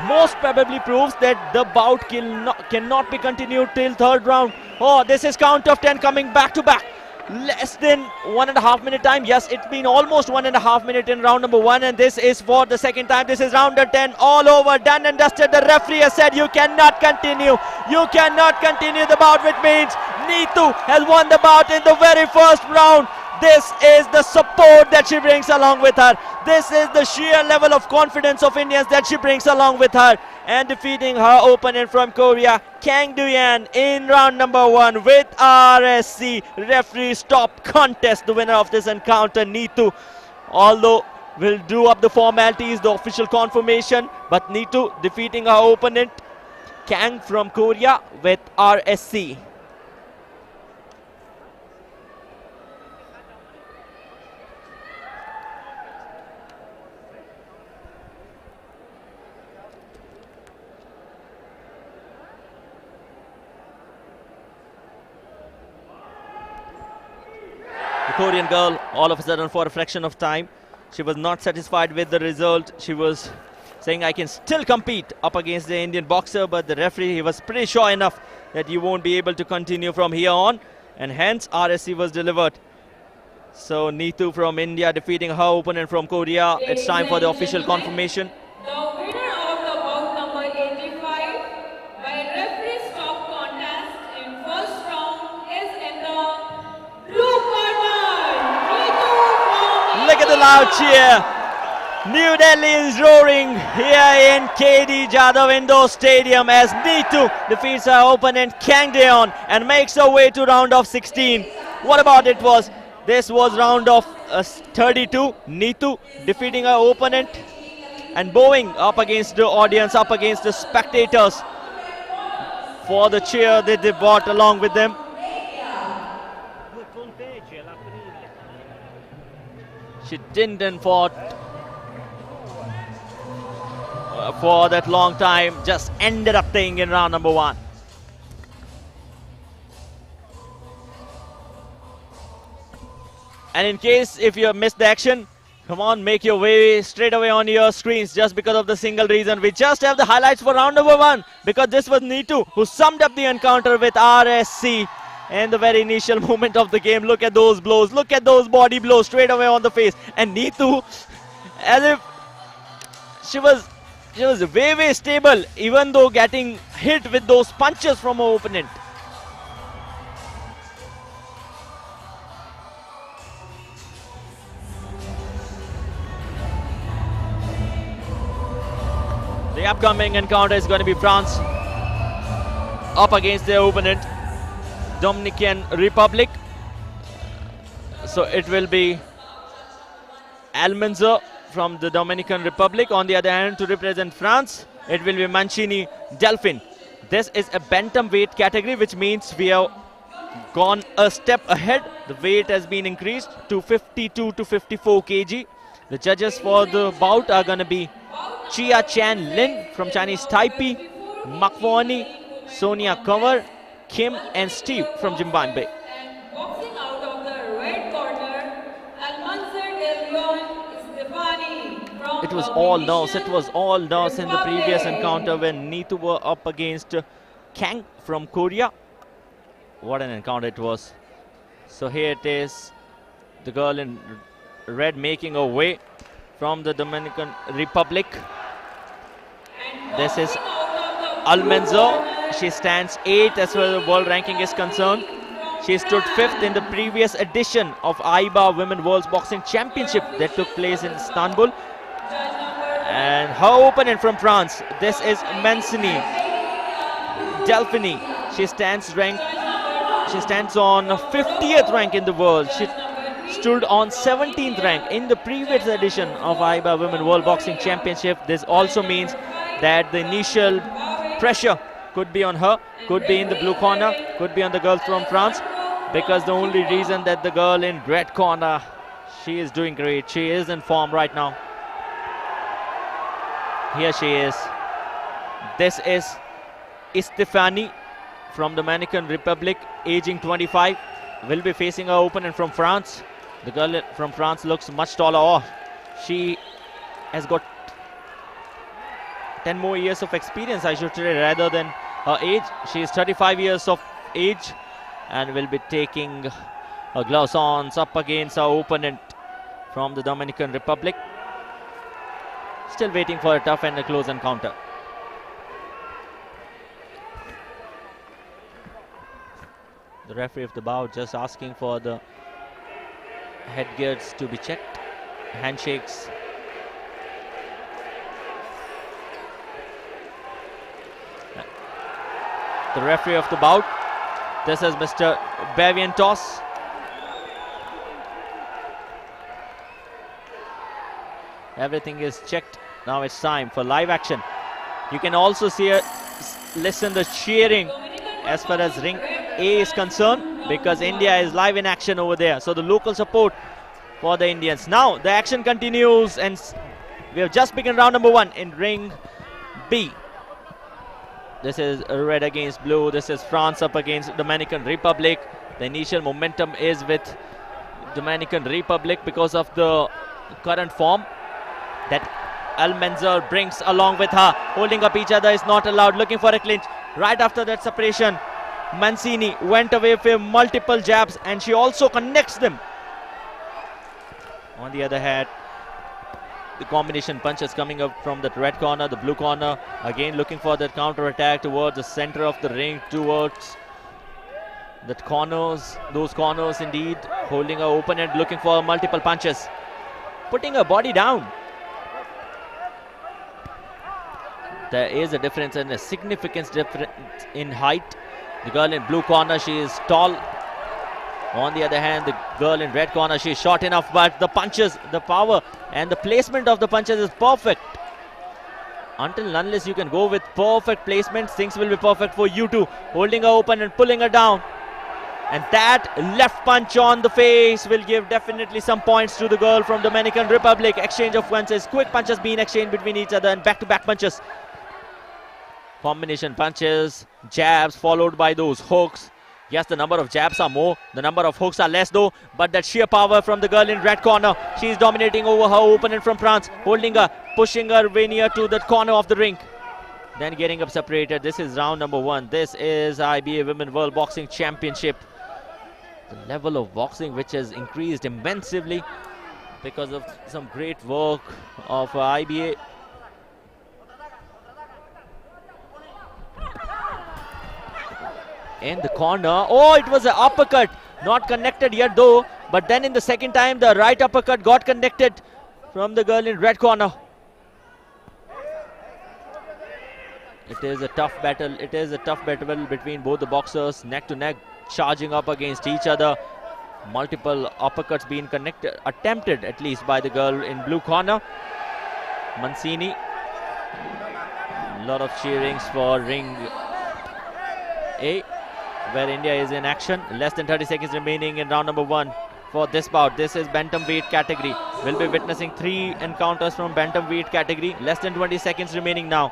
most probably proves that the bout cannot be continued till third round. Oh, this is count of 10 coming back to back. Less than 1.5 minute time. Yes, it's been almost 1.5 minutes in round number 1, and this is for the second time. This is round 10, all over, done and dusted. The referee has said you cannot continue. You cannot continue the bout, which means NITU has won the bout in the very first round. This is the support that she brings along with her. This is the sheer level of confidence of Indians that she brings along with her. And defeating her opponent from Korea, Kang Do-yeon, in round number 1 with RSC. Referee stop contest. The winner of this encounter, NITU. Although will do up the formalities, the official confirmation. But NITU defeating her opponent, Kang from Korea, with RSC. Korean girl, all of a sudden, for a fraction of time, she was not satisfied with the result. She was saying, I can still compete up against the Indian boxer, but the referee, he was pretty sure enough that you won't be able to continue from here on, and hence RSC was delivered. So NITU from India defeating her opponent from Korea. It's time for the official confirmation. The winner of the bout number 85 by referee stop contest in first round is in the blue corner, NITU from Look at the loud cheer. New Delhi is roaring here in KD Jadhav Indoor Stadium as NITU defeats her opponent Kang Do-yeon and makes her way to round of 16. What about it was? This was round of 32. NITU defeating her opponent and bowing up against the audience, up against the spectators for the cheer that they brought along with them. She didn't and fought for that long time, just ended up staying in round number 1. And in case if you missed the action, come on, make your way straight away on your screens just because of the single reason. We just have the highlights for round number 1 because this was NITU who summed up the encounter with RSC in the very initial moment of the game. Look at those blows, look at those body blows straight away on the face. And NITU, as if she was way stable, even though getting hit with those punches from her opponent. The upcoming encounter is going to be France up against their opponent, Dominican Republic. So it will be ALMANZAR from the Dominican Republic. On the other hand, to represent France, it will be MANCINI, DELPHINE. This is a bantam weight category, which means we have gone a step ahead. The weight has been increased to 52 to 54 kg. The judges for the bout are going to be CHIEN-LING from Chinese Taipei, Makvani, Sonia Kanwar, Kim and Steve from Zimbabwe. and boxing out of the red corner, ALMANZAR ESTEFANI from It was the all nerves. Dominican It was all nerves in the previous Republic. encounter when NITU were up against Kang from Korea. What an encounter it was. So here it is, the girl in red making her way from the Dominican Republic. This is ALMANZAR. She stands 8th as far as the world ranking is concerned. She stood 5th in the previous edition of IBA Women World Boxing Championship that took place in Istanbul. And her opponent from France, this is MANCINI, DELPHINE. She stands on 50th rank in the world. She stood on 17th rank in the previous edition of IBA Women World Boxing Championship. This also means that the initial pressure could be on her, could be in the blue corner, could be on the girl from France, because the only reason that the girl in red corner, she is doing great. She is in form right now. Here she is. This is ESTEFANI from the Dominican Republic, aging 25, will be facing her opponent from France. The girl from France looks much taller. Oh, she has got 10 more years of experience, I should say, rather than her age. She is 35 years of age and will be taking her gloves on up against her opponent from the Dominican Republic. Still waiting for a tough and a close encounter. The referee of the bout just asking for the headgears to be checked. Handshakes. The referee of the bout. This is Mr. Barrientos. Everything is checked. Now it's time for live action. You can also see listen the cheering as far as ring A is concerned, because India is live in action over there. So the local support for the Indians. Now the action continues and we have just begun round number 1 in ring B. This is red against blue. This is France up against Dominican Republic. The initial momentum is with Dominican Republic because of the current form that ALMANZAR brings along with her. Holding up each other is not allowed. Looking for a clinch. Right after that separation, MANCINI went away for multiple jabs and she also connects them. On the other hand, the combination punches coming up from the red corner, the blue corner. Again looking for that counter attack towards the center of the ring, towards the corners, those corners indeed. Holding her opponent, looking for multiple punches. Putting her body down. There is a difference and a significant difference in height. The girl in blue corner, she is tall. On the other hand, the girl in red corner, she is short enough, but the punches, the power and the placement of the punches is perfect. Until and unless you can go with perfect placements, things will be perfect for you too. Holding her open and pulling her down. And that left punch on the face will give definitely some points to the girl from Dominican Republic. Exchange of punches, quick punches being exchanged between each other and back-to-back punches. Combination punches, jabs followed by those hooks. Yes, the number of jabs are more, the number of hooks are less though, but that sheer power from the girl in red corner. She is dominating over her opponent from France, holding her, pushing her way near to the corner of the ring. Then getting up separated. This is round number 1. This is IBA Women World Boxing Championship. The level of boxing which has increased immensely because of some great work of IBA. In the corner. Oh, it was an uppercut. Not connected yet though. But then in the second time, the right uppercut got connected from the girl in red corner. It is a tough battle. It is a tough battle between both the boxers. Neck to neck, charging up against each other. Multiple uppercuts being connected, attempted at least by the girl in blue corner. MANCINI. A lot of cheerings for ring A, where India is in action. Less than 30 seconds remaining in round number 1 for this bout. This is bantamweight category. We'll be witnessing 3 encounters from bantamweight category. Less than 20 seconds remaining now.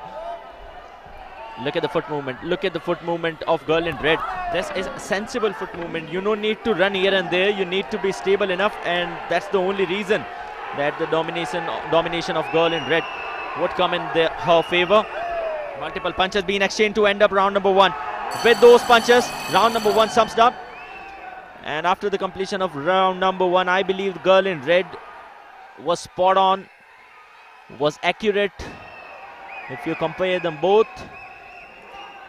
Look at the foot movement. Look at the foot movement of girl in red. This is sensible foot movement. You don't need to run here and there. You need to be stable enough, and that's the only reason that the domination of girl in red would come in her favor. Multiple punches being exchanged to end up round number 1. With those punches, round number 1 sums up. And after the completion of round number 1, I believe the girl in red was spot on, was accurate if you compare them both.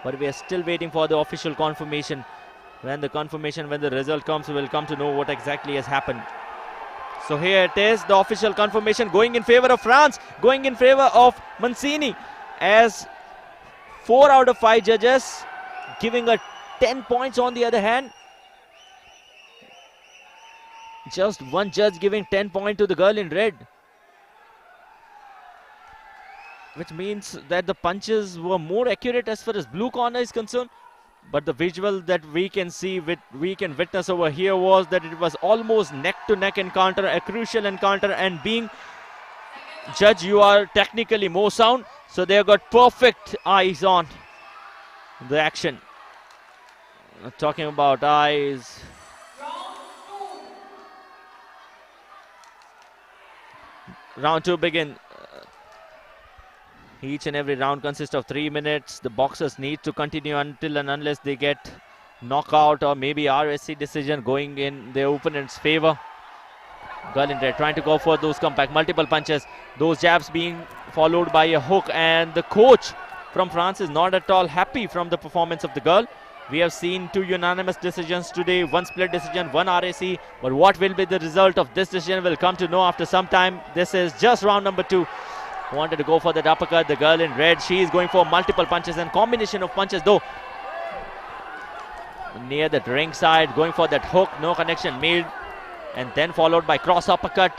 But we are still waiting for the official confirmation. When the result comes, we'll come to know what exactly has happened. So here it is, the official confirmation going in favor of France, going in favor of MANCINI, as 4 out of 5 judges giving her 10 points. On the other hand, just one judge giving 10 points to the girl in red, which means that the punches were more accurate as far as blue corner is concerned. But the visual that we can see, we can witness over here, was that it was almost neck-to-neck encounter, a crucial encounter, and being judge, you are technically more sound, so they have got perfect eyes on the action. Talking about eyes, round 2 begin. Each and every round consists of 3 minutes. The boxers need to continue until and unless they get knockout or maybe RSC decision going in their opponent's favor. Girl in red trying to go for those comeback, multiple punches, those jabs being followed by a hook, and the coach from France is not at all happy from the performance of the girl. We have seen 2 unanimous decisions today, 1 split decision, 1 RAC, but what will be the result of this decision will come to know after some time. This is just round number 2. Wanted to go for that uppercut, the girl in red, she is going for multiple punches and combination of punches though. Near that ring side, going for that hook, no connection made, and then followed by cross uppercut.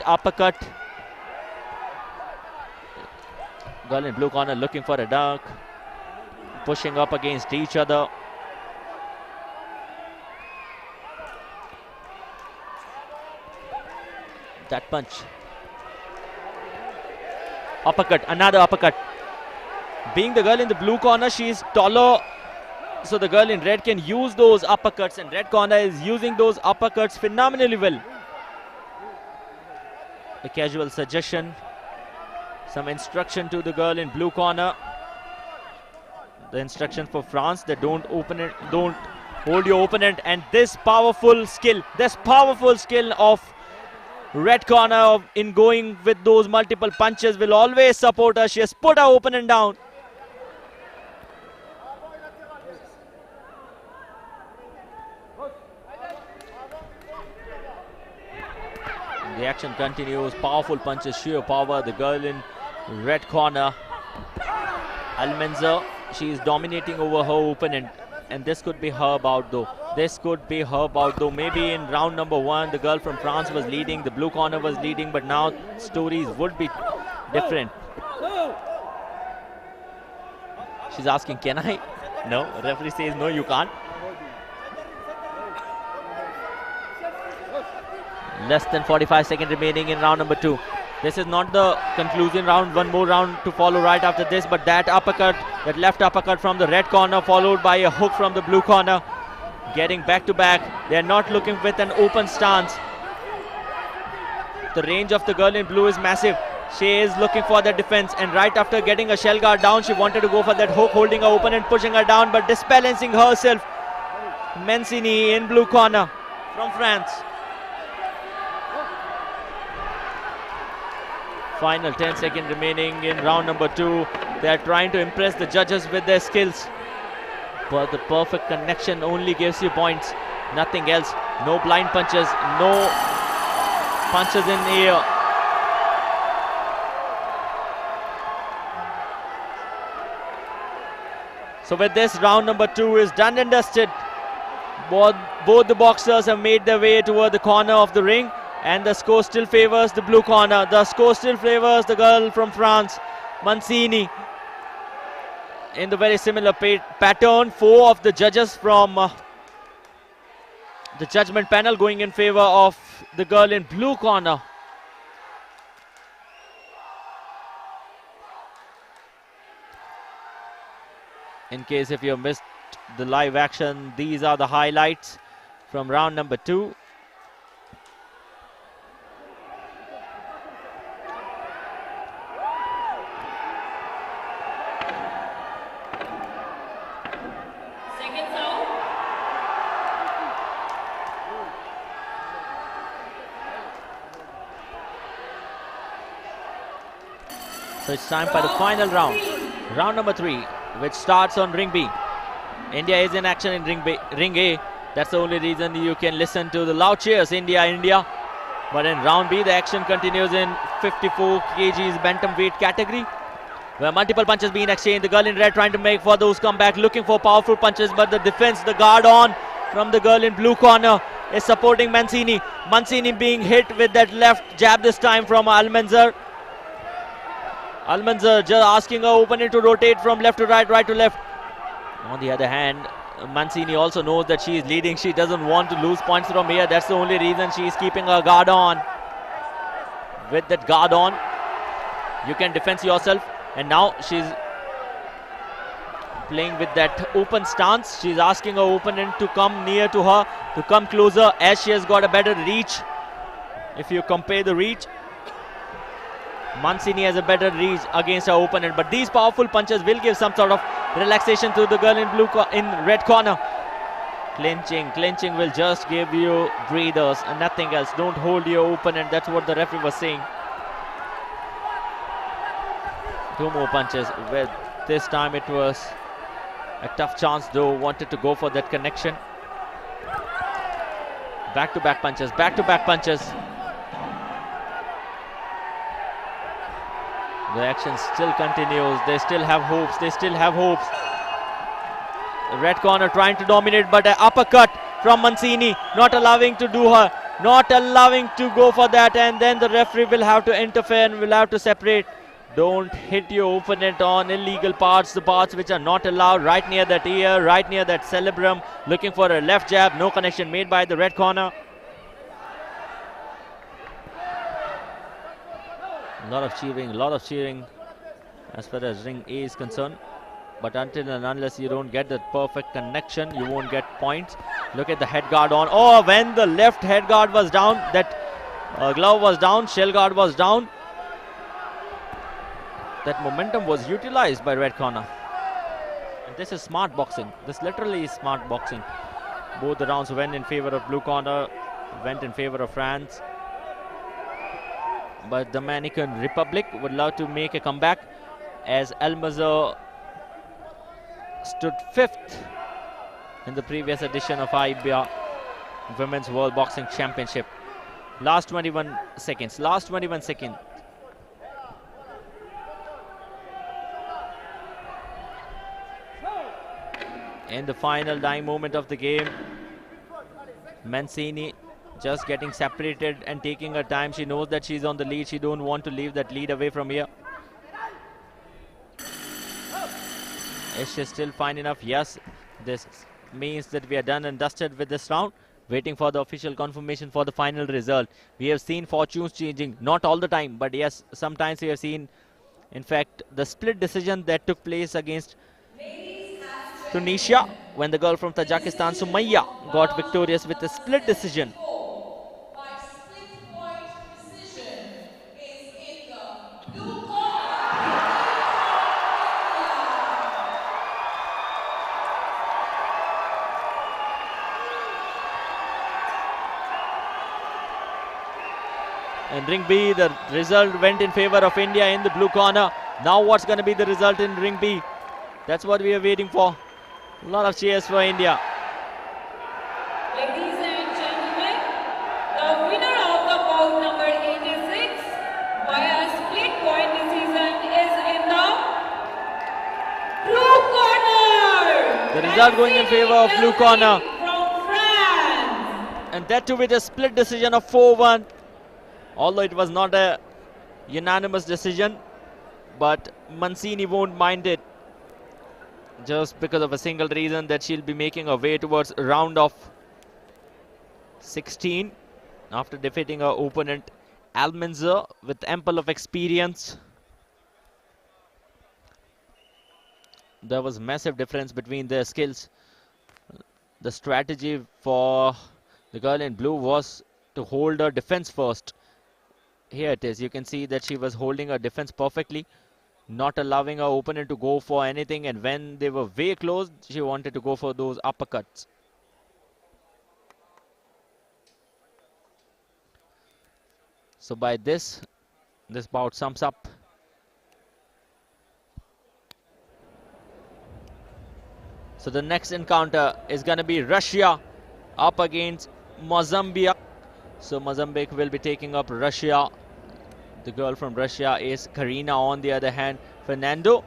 Girl in blue corner looking for a duck, pushing up against each other. That punch. Uppercut, another uppercut. Being the girl in the blue corner, she is taller, so the girl in red can use those uppercuts, and red corner is using those uppercuts phenomenally well. A casual suggestion, some instruction to the girl in blue corner. The instruction for France that don't hold your opponent, and this powerful skill of red corner in going with those multiple punches will always support her. She has put her opponent down. The action continues. Powerful punches, sheer power. The girl in red corner, ALMANZAR, she is dominating over her opponent, and this could be her bout though. Maybe in round number 1, the girl from France was leading, the blue corner was leading, but now stories would be different. She's asking, can I? No, referee says no, you can't. Less than 45 seconds remaining in round number 2. This is not the conclusion round, one more round to follow right after this, but that uppercut, that left uppercut from the red corner followed by a hook from the blue corner. Getting back to back, they are not looking with an open stance. The range of the girl in blue is massive. She is looking for the defense, and right after getting a shell guard down, she wanted to go for that hook, holding her opponent, pushing her down, but disbalancing herself. MANCINI in blue corner from France. Final 10 seconds remaining in round number 2. They are trying to impress the judges with their skills, but the perfect connection only gives you points, nothing else. No blind punches, no punches in the air. So with this, round number 2 is done and dusted. Both the boxers have made their way toward the corner of the ring, and the score still favors the blue corner. The score still favors the girl from France, MANCINI. In the very similar pattern, 4 of the judges from the judgment panel going in favor of the girl in blue corner. In case if you missed the live action, these are the highlights from round number 2. So it's time for the final round, round number 3, which starts on ring B. India is in action in ring A. That's the only reason you can listen to the loud cheers, India, India. But in round B, the action continues in 54 kgs bantamweight category, where multiple punches being exchanged. The girl in red trying to make for those comeback, looking for powerful punches, but the defense, the guard on from the girl in blue corner is supporting MANCINI. MANCINI being hit with that left jab this time from ALMANZAR. ALMANZAR just asking her opponent to rotate from left to right, right to left. On the other hand, MANCINI also knows that she is leading. She doesn't want to lose points from here. That's the only reason she is keeping her guard on. With that guard on, you can defend yourself. And now she's playing with that open stance. She's asking her opponent to come near to her, to come closer, as she has got a better reach. If you compare the reach, Mancini has a better reach against her opponent, but these powerful punches will give some sort of relaxation to the girl in red corner. Clinching will just give you breathers and nothing else. Don't hold your opponent. That's what the referee was saying. 2 more punches. Well, this time it was a tough chance though. Wanted to go for that connection. Back-to-back punches. The action still continues. They still have hopes. Red corner trying to dominate, but an uppercut from Mancini, not allowing to go for that, and then the referee will have to interfere and will have to separate. Don't hit your opponent on illegal parts, the parts which are not allowed, right near that ear, right near that cerebrum, looking for a left jab, no connection made by the red corner. A lot of cheering as far as ring A is concerned. But until and unless you don't get that perfect connection, you won't get points. Look at the head guard on. Oh, when the left head guard was down, that glove was down, shell guard was down. That momentum was utilized by red corner. And this is smart boxing. This literally is smart boxing. Both the rounds went in favor of blue corner, went in favor of France. But the Dominican Republic would love to make a comeback as ALMANZAR stood 5th in the previous edition of IBA Women's World Boxing Championship. Last 21 seconds. In the final dying moment of the game, Mancini just getting separated and taking her time. She knows that she's on the lead. She don't want to leave that lead away from here. Is she still fine enough? Yes. This means that we are done and dusted with this round. Waiting for the official confirmation for the final result. We have seen fortunes changing. Not all the time, but yes, sometimes we have seen, in fact, the split decision that took place against Tunisia when the girl from Tajikistan, SUMAIYA, got victorious with a split decision. In ring B, the result went in favor of India in the blue corner. Now what's going to be the result in ring B? That's what we are waiting for. A lot of cheers for India. Ladies and gentlemen, the winner of the bout number 86 via split point decision is in the blue corner. The result going in favor of blue corner. From France. And that too with a split decision of 4-1. Although it was not a unanimous decision, but Mancini won't mind it. Just because of a single reason that she'll be making her way towards round of 16 after defeating her opponent ALMANZAR with ample of experience. There was massive difference between their skills. The strategy for the girl in blue was to hold her defense first. Here it is. You can see that she was holding her defense perfectly, not allowing her opponent to go for anything, and when they were way close, she wanted to go for those uppercuts. So by this bout sums up. So the next encounter is going to be Russia up against Mozambique. So Mozambique will be taking up Russia. The girl from Russia is KARINA. On the other hand, Fernando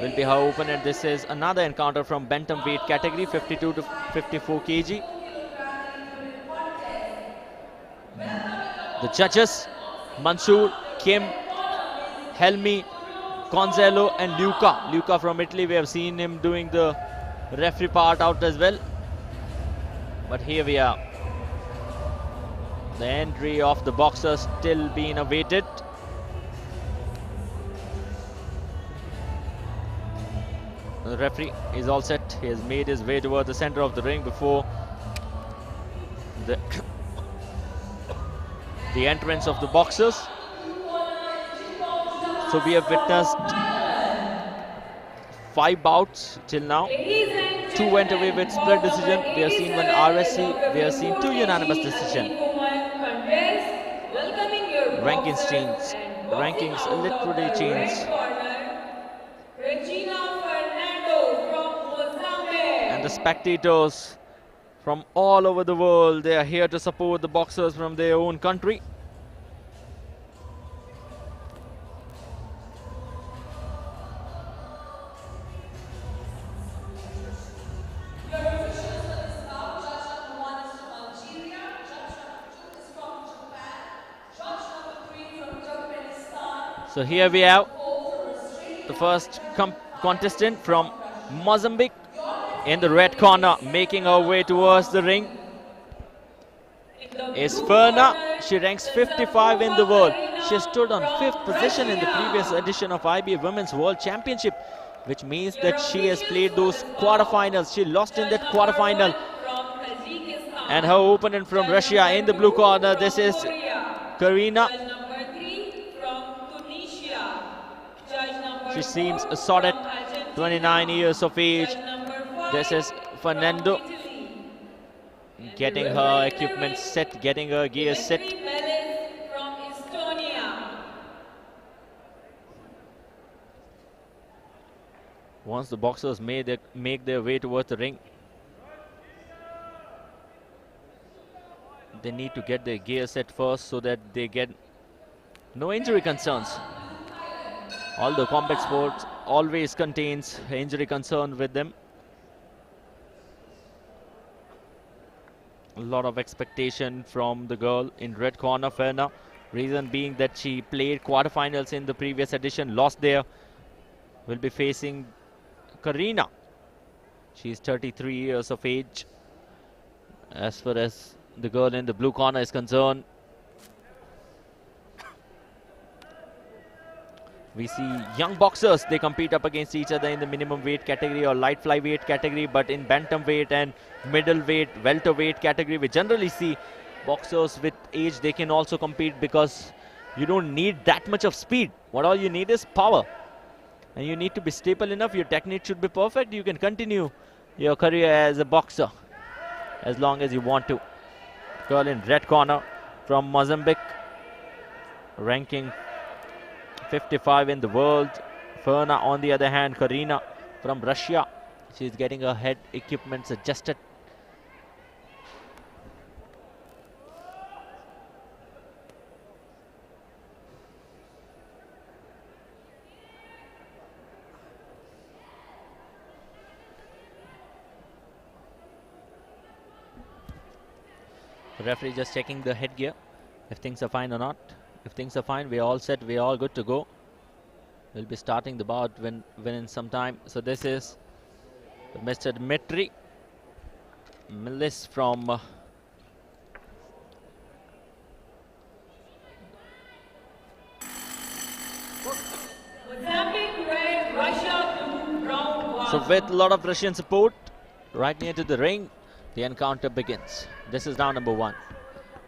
will be her opponent. This is another encounter from bantam weight category, 52 to 54 kg. The judges, Mansoor, Kim, Helmi, Gonzalo and Luca. Luca from Italy, we have seen him doing the referee part out as well. But here we are. The entry of the boxer still being awaited. The referee is all set. He has made his way toward the center of the ring before the entrance of the boxers. So we have witnessed 5 bouts till now. 2 went away with split decision. We have seen one RSC. We have seen 2 unanimous decision. Rankings change. Rankings literally change. And the spectators from all over the world, they are here to support the boxers from their own country. So here we have the first contestant from Mozambique in the red corner, making her way towards the ring is Ferna. She ranks 55 in the world. She stood on 5th position in the previous edition of IBA Women's World Championship, which means that she has played those quarterfinals. She lost in that quarterfinal. And her opponent from Russia in the blue corner, this is KARINA. She seems assorted, 29 years of age. This is Fernando, getting her equipment set, getting her gear set. Once the boxers make their way towards the ring, they need to get their gear set first so that they get no injury concerns. Although combat sports always contains injury concern with them. A lot of expectation from the girl in red corner, Ferna. Reason being that she played quarterfinals in the previous edition, lost there. Will be facing KARINA. She's 33 years of age. As far as the girl in the blue corner is concerned, we see young boxers, they compete up against each other in the minimum weight category or light flyweight category, but in bantamweight and middleweight, welterweight category, we generally see boxers with age, they can also compete because you don't need that much of speed. What all you need is power. And you need to be stable enough, your technique should be perfect, you can continue your career as a boxer as long as you want to. Girl in red corner from Mozambique, ranking 55 in the world. Ferna on the other hand, KARINA from Russia. She's getting her head equipments adjusted. The referee just checking the headgear, if things are fine or not. If things are fine, we're all set, we're all good to go. We'll be starting the bout when in some time. So this is Mr. Dmitry Milis from so with a lot of Russian support right near to the ring, the encounter begins. This is round number 1.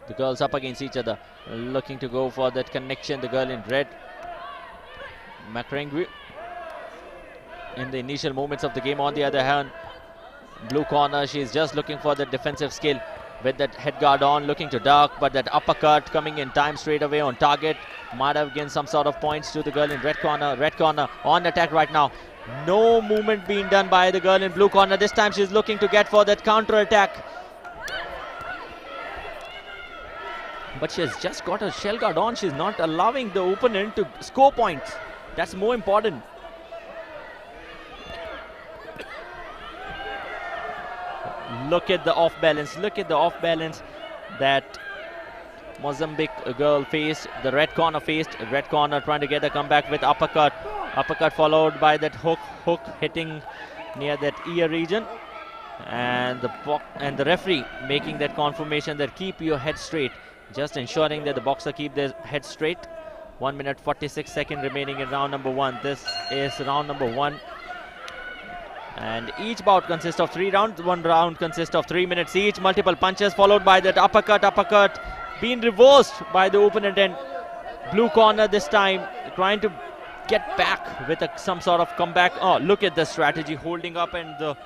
The girls up against each other, looking to go for that connection. The girl in red, MACARINGUE, in the initial moments of the game. On the other hand, blue corner, she's just looking for the defensive skill with that head guard on, looking to duck, but that uppercut coming in time straight away on target. Might have given some sort of points to the girl in red corner. Red corner on attack right now. No movement being done by the girl in blue corner. This time she's looking to get for that counter attack. But she has just got her shell guard on. She's not allowing the opponent to score points. That's more important. Look at the off balance. Look at the off balance that Mozambique girl faced. The red corner faced. Red corner trying to get a comeback with uppercut. Uppercut followed by that hook hitting near that ear region. And the referee making that confirmation that keep your head straight. Just ensuring that the boxer keep their head straight. 1 minute 46 seconds remaining in round number 1. This is round number 1. And each bout consists of 3 rounds. 1 round consists of 3 minutes each. Multiple punches followed by that uppercut being reversed by the opponent. And blue corner this time trying to get back with some sort of comeback. Oh, look at the strategy, holding up, and the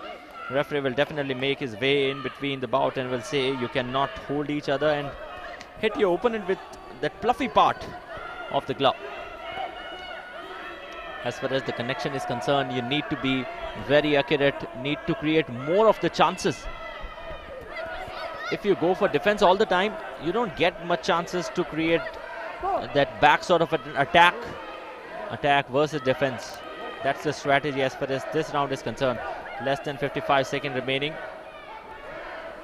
referee will definitely make his way in between the bout and will say you cannot hold each other and hit your opponent with that fluffy part of the glove. As far as the connection is concerned, you need to be very accurate, need to create more of the chances. If you go for defense all the time, you don't get much chances to create that back sort of an attack versus defense. That's the strategy as far as this round is concerned. Less than 55 seconds remaining.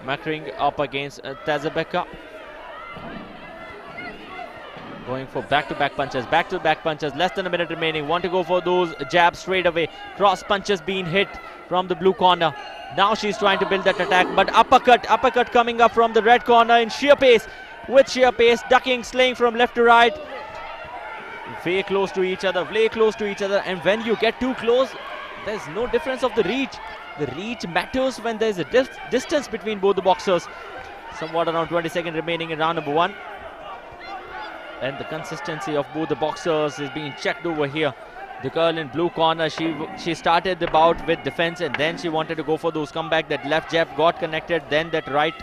MACARINGUE up against TAZABEKOVA. Going for back-to-back punches, less than a minute remaining. Want to go for those jabs straight away. Cross punches being hit from the blue corner. Now she's trying to build that attack, but uppercut coming up from the red corner in sheer pace. With sheer pace, ducking, slaying from left to right. Very close to each other, and when you get too close, there's no difference of the reach. The reach matters when there's a distance between both the boxers. Somewhat around 20 seconds remaining in round number 1. And the consistency of both the boxers is being checked over here. The girl in blue corner, she started the bout with defense, and then she wanted to go for those comeback. That left jab got connected, then that right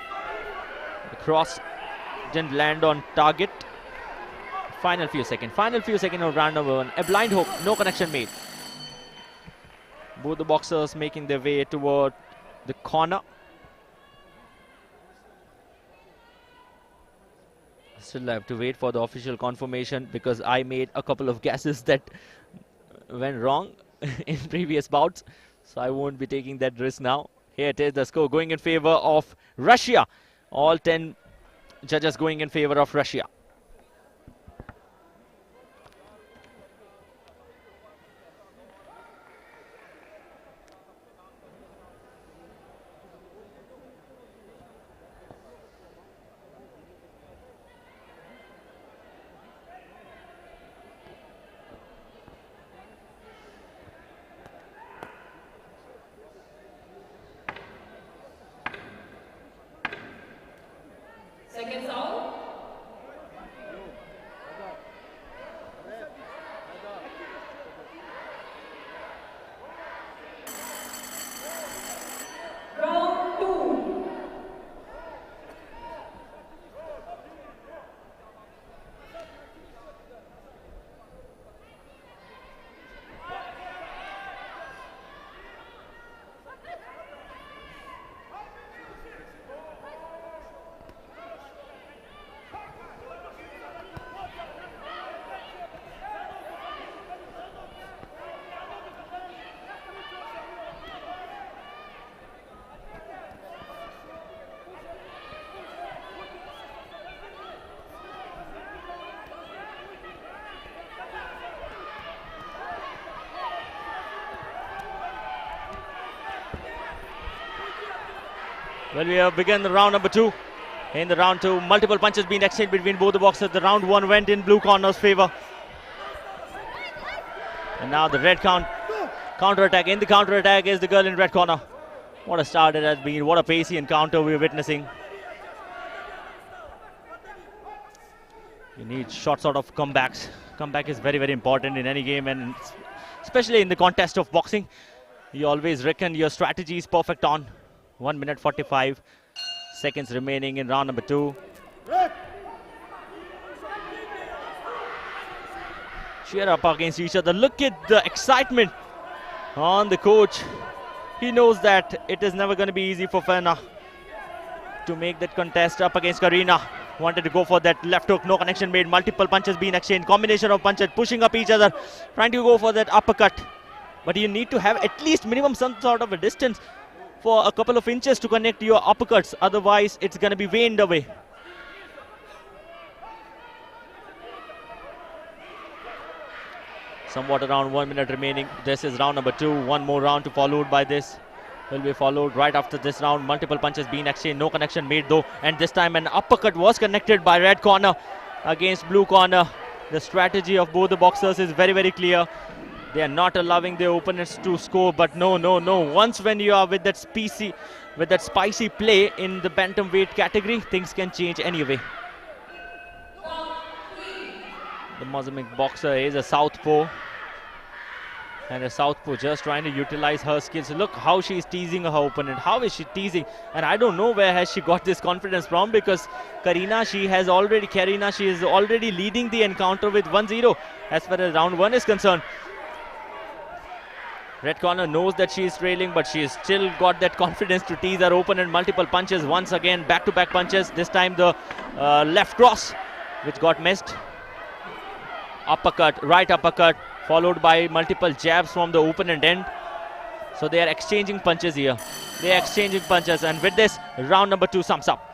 cross didn't land on target. Final few seconds of round number 1. A blind hook, no connection made. Both the boxers making their way toward the corner. Still have to wait for the official confirmation because I made a couple of guesses that went wrong in previous bouts. So I won't be taking that risk now. Here it is, the score going in favor of Russia. All 10 judges going in favor of Russia. Seconds out. Round 2. Well, we have begun the round number 2. In the round 2, multiple punches being exchanged between both the boxers. The round 1 went in blue corner's favor. And now the red counter-attack. In the counter-attack is the girl in red corner. What a start it has been. What a pacey encounter we're witnessing. You need short sort of comebacks. Comeback is very, very important in any game, and especially in the contest of boxing. You always reckon your strategy is perfect on. 1 minute 45 seconds remaining in round number 2. Cheer up against each other. Look at the excitement on the coach. He knows that it is never going to be easy for Fena to make that contest up against Karina. Wanted to go for that left hook, no connection made. Multiple punches being exchanged. Combination of punches pushing up each other. Trying to go for that uppercut. But you need to have at least minimum some sort of a distance for a couple of inches to connect your uppercuts. Otherwise, it's going to be waned away. Somewhat around 1 minute remaining. This is round number 2. One more round to followed by this. Will be followed right after this round. Multiple punches being exchanged. No connection made though. And this time an uppercut was connected by red corner against blue corner. The strategy of both the boxers is very, very clear. They are not allowing their opponents to score, but no. Once when you are with that spicy play in the bantamweight category, things can change anyway. The Mozambique boxer is a southpaw. And a southpaw just trying to utilize her skills. Look how she is teasing her opponent. How is she teasing? And I don't know where has she got this confidence from, because Karina, she is already leading the encounter with 1-0 as far as round 1 is concerned. Red corner knows that she is trailing, but she has still got that confidence to tease her opponent. Multiple punches once again, back-to-back punches. This time the left cross, which got missed. Uppercut, right uppercut, followed by multiple jabs from the opponent end. So they are exchanging punches here. They are exchanging punches, and with this, round number 2 sums up.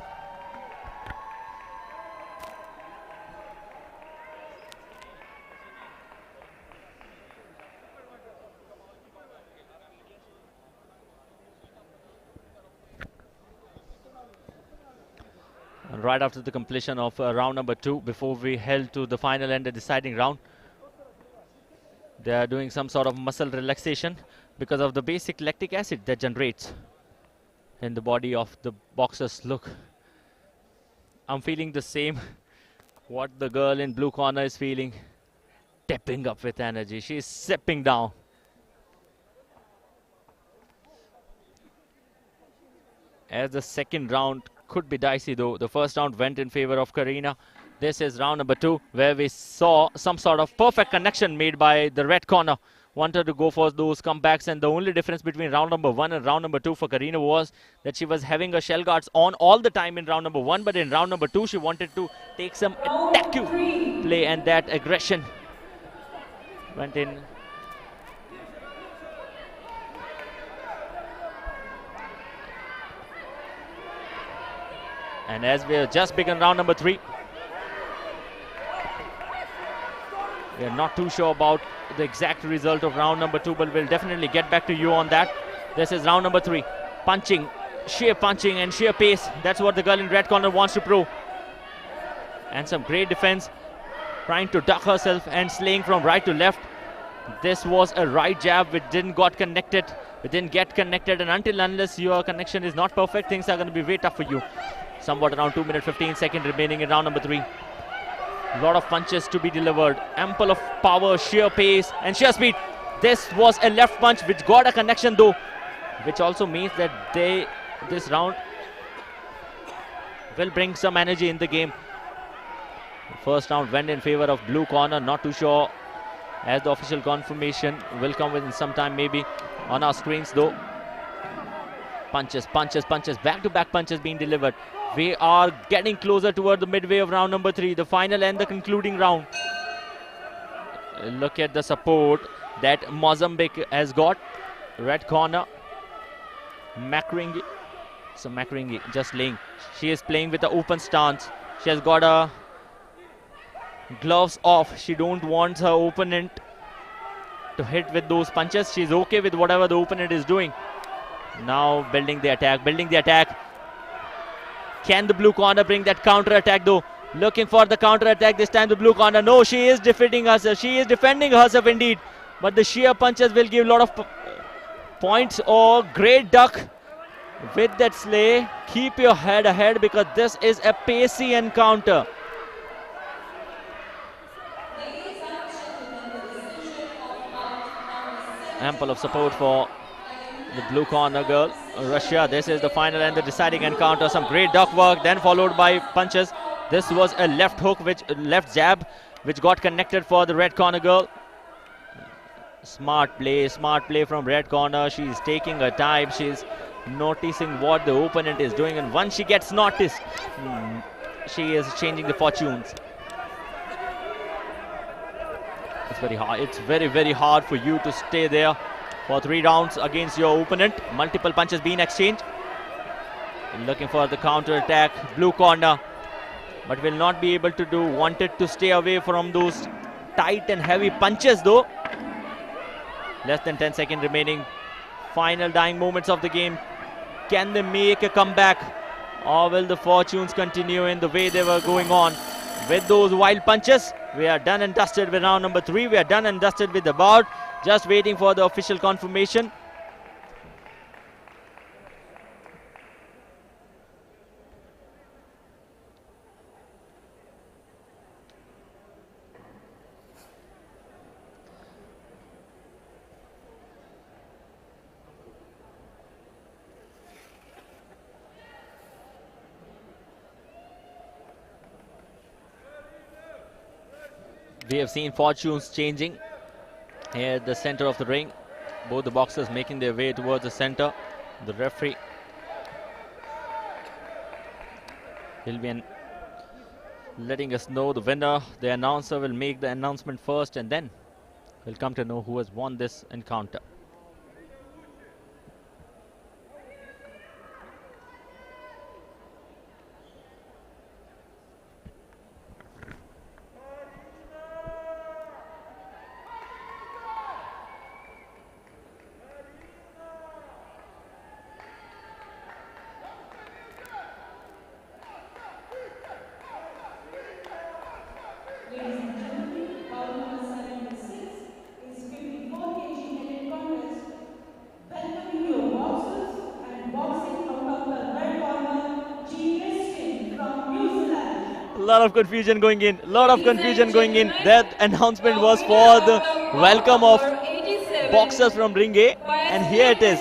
And right after the completion of round number 2, before we head to the final and the deciding round, they are doing some sort of muscle relaxation because of the basic lactic acid that generates in the body of the boxers. Look, I'm feeling the same what the girl in blue corner is feeling. Tipping up with energy. She is sipping down. As the second round could be dicey, though. The first round went in favor of Karina. This is round number 2, where we saw some sort of perfect connection made by the red corner. Wanted to go for those comebacks, and the only difference between round number 1 and round number 2 for Karina was that she was having her shell guards on all the time in round number 1, but in round number 2 she wanted to take some attack play, and that aggression went in. And as we have just begun round number 3, we are not too sure about the exact result of round number 2, but we'll definitely get back to you on that. This is round number 3. Punching, sheer punching and sheer pace. That's what the girl in red corner wants to prove. And some great defense, trying to duck herself and slaying from right to left. This was a right jab which didn't get connected. And until unless your connection is not perfect, things are going to be very tough for you. Somewhat around 2 minutes 15 seconds remaining in round number 3. A lot of punches to be delivered. Ample of power, sheer pace and sheer speed. This was a left punch which got a connection though, which also means that this round will bring some energy in the game. The first round went in favor of blue corner. Not too sure as the official confirmation will come within some time maybe on our screens though. Punches, back-to-back punches being delivered. We are getting closer toward the midway of round number 3, the final and the concluding round. Look at the support that Mozambique has got. Red corner, MACARINGUE. So MACARINGUE just laying. She is playing with the open stance. She has got her gloves off. She don't want her opponent to hit with those punches. She's okay with whatever the opponent is doing. Now building the attack. Can the blue corner bring that counter attack though? Looking for the counter attack this time, the blue corner. No, she is defending herself. She is defending herself indeed. But the sheer punches will give a lot of points. Oh, great duck with that slay. Keep your head ahead because this is a pacey encounter. Ample of support for the blue corner girl, Russia. This is the final and the deciding encounter. Some great duck work, then followed by punches. This was a left hook, left jab, which got connected for the red corner girl. Smart play from red corner. She's taking her time. She's noticing what the opponent is doing, and once she gets noticed, she is changing the fortunes. It's very hard. It's very, very hard for you to stay there for 3 rounds against your opponent. Multiple punches being exchanged. Looking for the counter attack, blue corner, but will not be able to do. Wanted to stay away from those tight and heavy punches though. Less than 10 seconds remaining. Final dying moments of the game. Can they make a comeback, or will the fortunes continue in the way they were going on with those wild punches? We are done and dusted with round number 3. We are done and dusted with the bout. Just waiting for the official confirmation. We have seen fortunes changing here at the center of the ring. Both the boxers making their way towards the center. The referee will be letting us know the winner. The announcer will make the announcement first, and then we'll come to know who has won this encounter. Ladies and gentlemen, bout number 76 is 54 kg headed contest. Welcoming your boxers and boxing out of the red corner, GST from New Zealand. A lot of confusion going in. That announcement was for the welcome of boxers from Ring A, and here it is.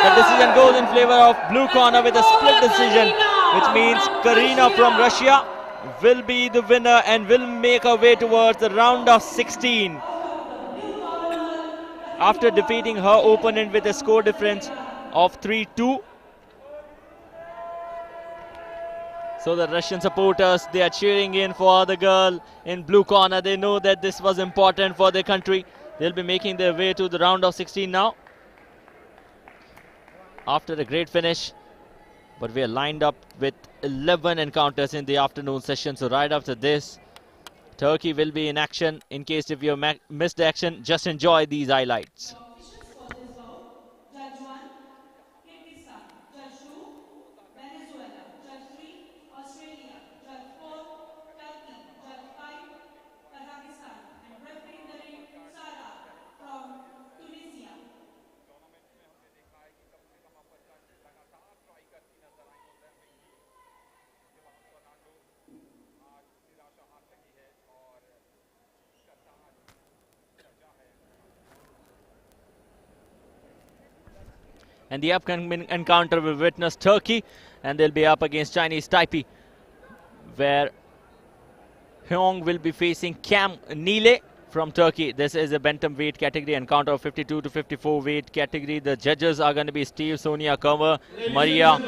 The decision goes in favor of blue corner with a split decision, which means Karina from Russia will be the winner and will make her way towards the round of 16 after defeating her opponent with a score difference of 3-2. So the Russian supporters, they are cheering in for the girl in blue corner. They know that this was important for their country. They'll be making their way to the round of 16 now, after a great finish. But we are lined up with 11 encounters in the afternoon session. So right after this, Turkey will be in action. In case if you missed the action, just enjoy these highlights. Officials for this bout: Judge 1, Kyrgyzstan; Judge 2, Venezuela; Judge 3, Australia; Judge 4, Turkey; Judge 5, Kazakhstan; and referee in the ring, Sarah from Tunisia. And the upcoming encounter will witness Turkey, and they'll be up against Chinese Taipei, where HUANG will be facing NILAY from Turkey. This is a bantamweight category encounter of 52 to 54 weight category. The judges are going to be Steve, Sonia Kurmer, Maria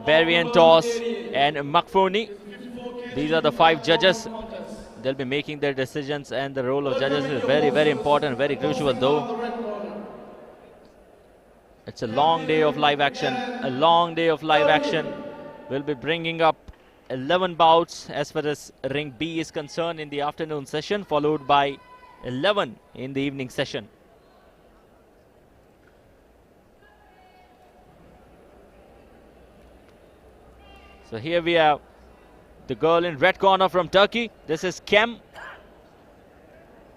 Barrientos, and Makfoni. These are the 5 judges. They'll be making their decisions, and the role of judges is very, very important, very crucial though. It's a long day of live action. We'll be bringing up 11 bouts as far as Ring B is concerned in the afternoon session, followed by 11 in the evening session. So here we have the girl in red corner from Turkey. This is Kem,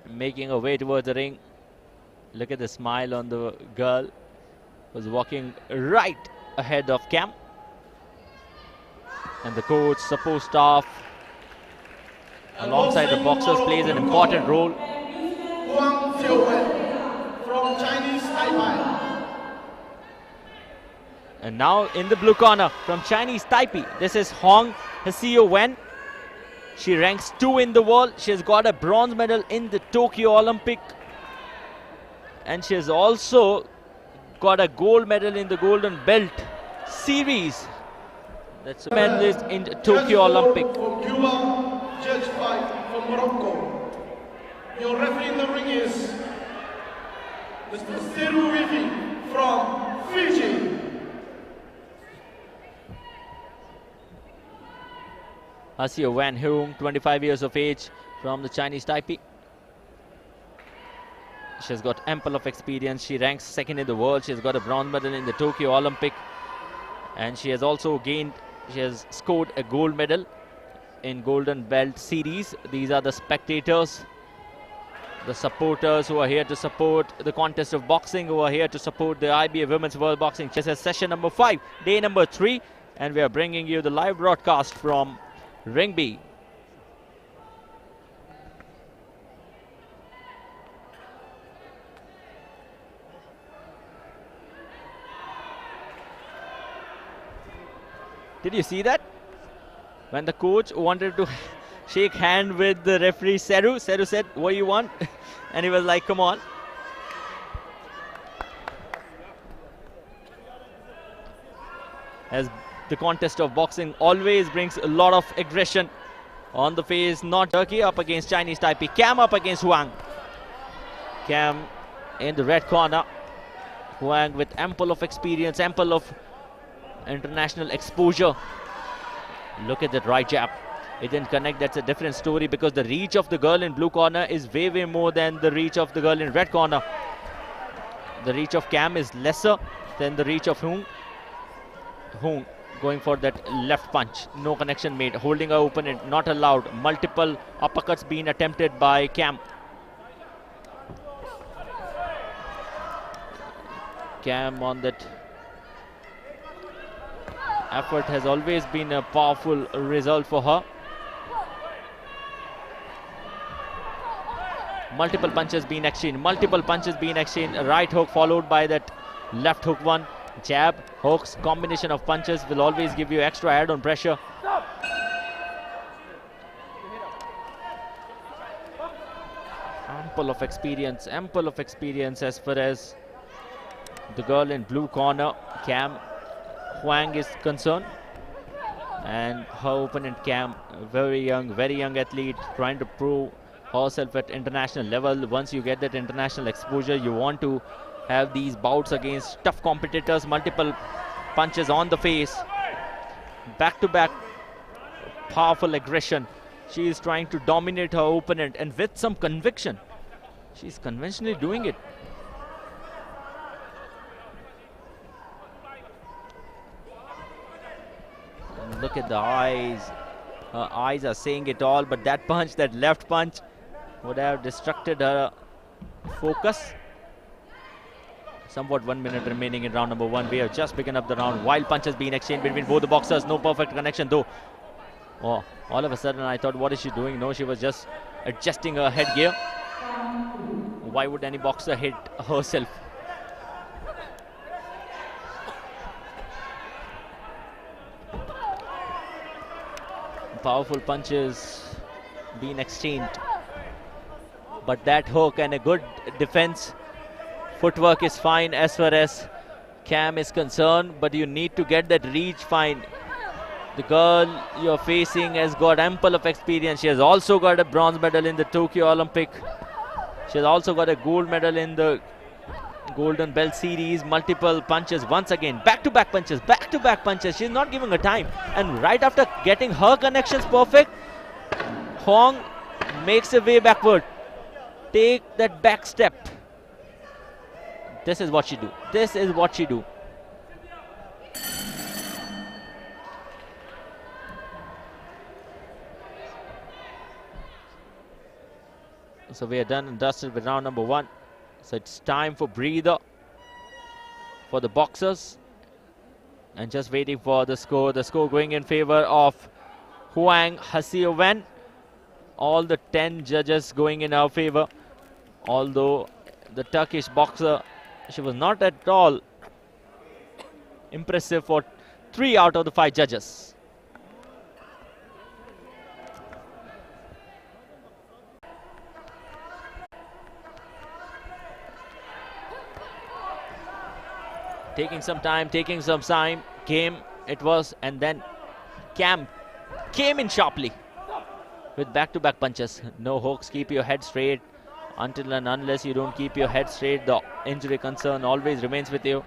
making her way towards the ring. Look at the smile on the girl, who's walking right ahead of Kem. And the coach, support staff, alongside the boxers, plays an important role. From Chinese Taipei. And now in the blue corner from Chinese Taipei, this is HUANG HSIAO-WEN. She ranks 2 in the world. She has got a bronze medal in the Tokyo Olympic, and she has also got a gold medal in the Golden Belt Series. That's a medalist in the Tokyo Olympic. From Cuba, Judge 5 from Morocco. Your referee in the ring is Mr. Siru Vivi from Fiji. HSIAO-WEN HUANG, 25 years of age, from the Chinese Taipei. She has got ample of experience. She ranks 2nd in the world. She has got a bronze medal in the Tokyo Olympic, and she has also scored a gold medal in Golden Belt Series. These are the spectators, the supporters who are here to support the contest of boxing, who are here to support the IBA Women's World Boxing. This is session number 5, day number 3, and we are bringing you the live broadcast from Ring B. Did you see that? When the coach wanted to shake hand with the referee Seru said, "What do you want?" And he was like, "Come on." As the contest of boxing always brings a lot of aggression on the face. Not Turkey up against Chinese Taipei. Cam up against Huang. Cam in the red corner. Huang with ample of experience, ample of international exposure. Look at that right jab. It didn't connect. That's a different story because the reach of the girl in blue corner is way more than the reach of the girl in red corner. The reach of Cam is lesser than the reach of Huang. Huang going for that left punch. No connection made. Holding her opponent. Not allowed. Multiple uppercuts being attempted by Cam. Cam on that effort has always been a powerful result for her. Multiple punches being exchanged. Multiple punches being exchanged. A right hook followed by that left hook one. Jab, hooks, combination of punches will always give you extra add-on pressure. Ample of experience as far as the girl in blue corner, Cam Huang, is concerned. And her opponent Cam, very young athlete, trying to prove herself at international level. Once you get that international exposure, you want to have these bouts against tough competitors. Multiple punches on the face. Back-to-back powerful aggression. She is trying to dominate her opponent and with some conviction. She's conventionally doing it. And look at the eyes. Her eyes are saying it all, but that punch, that left punch, would have distracted her focus. Somewhat 1 minute remaining in round number 1. We have just begun up the round. Wild punches being exchanged between both the boxers. No perfect connection though. Oh, all of a sudden I thought, what is she doing? No, she was just adjusting her headgear. Why would any boxer hit herself? Powerful punches being exchanged. But that hook and a good defense. Footwork is fine as far as Cam is concerned, but you need to get that reach fine. The girl you're facing has got ample of experience. She has also got a bronze medal in the Tokyo Olympic. She has also got a gold medal in the Golden Belt Series. Multiple punches once again. Back-to-back punches, back-to-back punches. She's not giving her time. And right after getting her connections perfect, Huang makes a way backward. Take that back step. This is what she do. This is what she do. So we are done and dusted with round number 1. So it's time for breather for the boxers. And just waiting for the score. The score going in favor of HUANG HSIAO-WEN. All the 10 judges going in our favor. Although the Turkish boxer, she was not at all impressive for 3 out of the 5 judges. Taking some time, game it was, and then Cam came in sharply with back-to-back punches. No hooks, keep your head straight. Until and unless you don't keep your head straight, the injury concern always remains with you.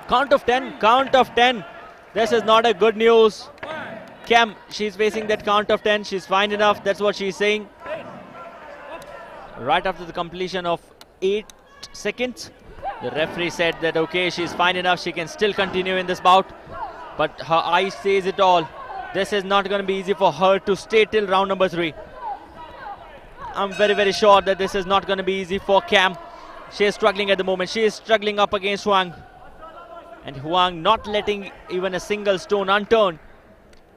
Count of 10, count of 10. This is not a good news. Cam, she's facing that count of 10. She's fine enough. That's what she's saying. Right after the completion of 8 seconds, the referee said that okay, she's fine enough. She can still continue in this bout. But her eye says it all. This is not going to be easy for her to stay till round number 3. I'm very sure that this is not going to be easy for Cam. She is struggling at the moment. She is struggling up against Huang. And Huang not letting even a single stone unturned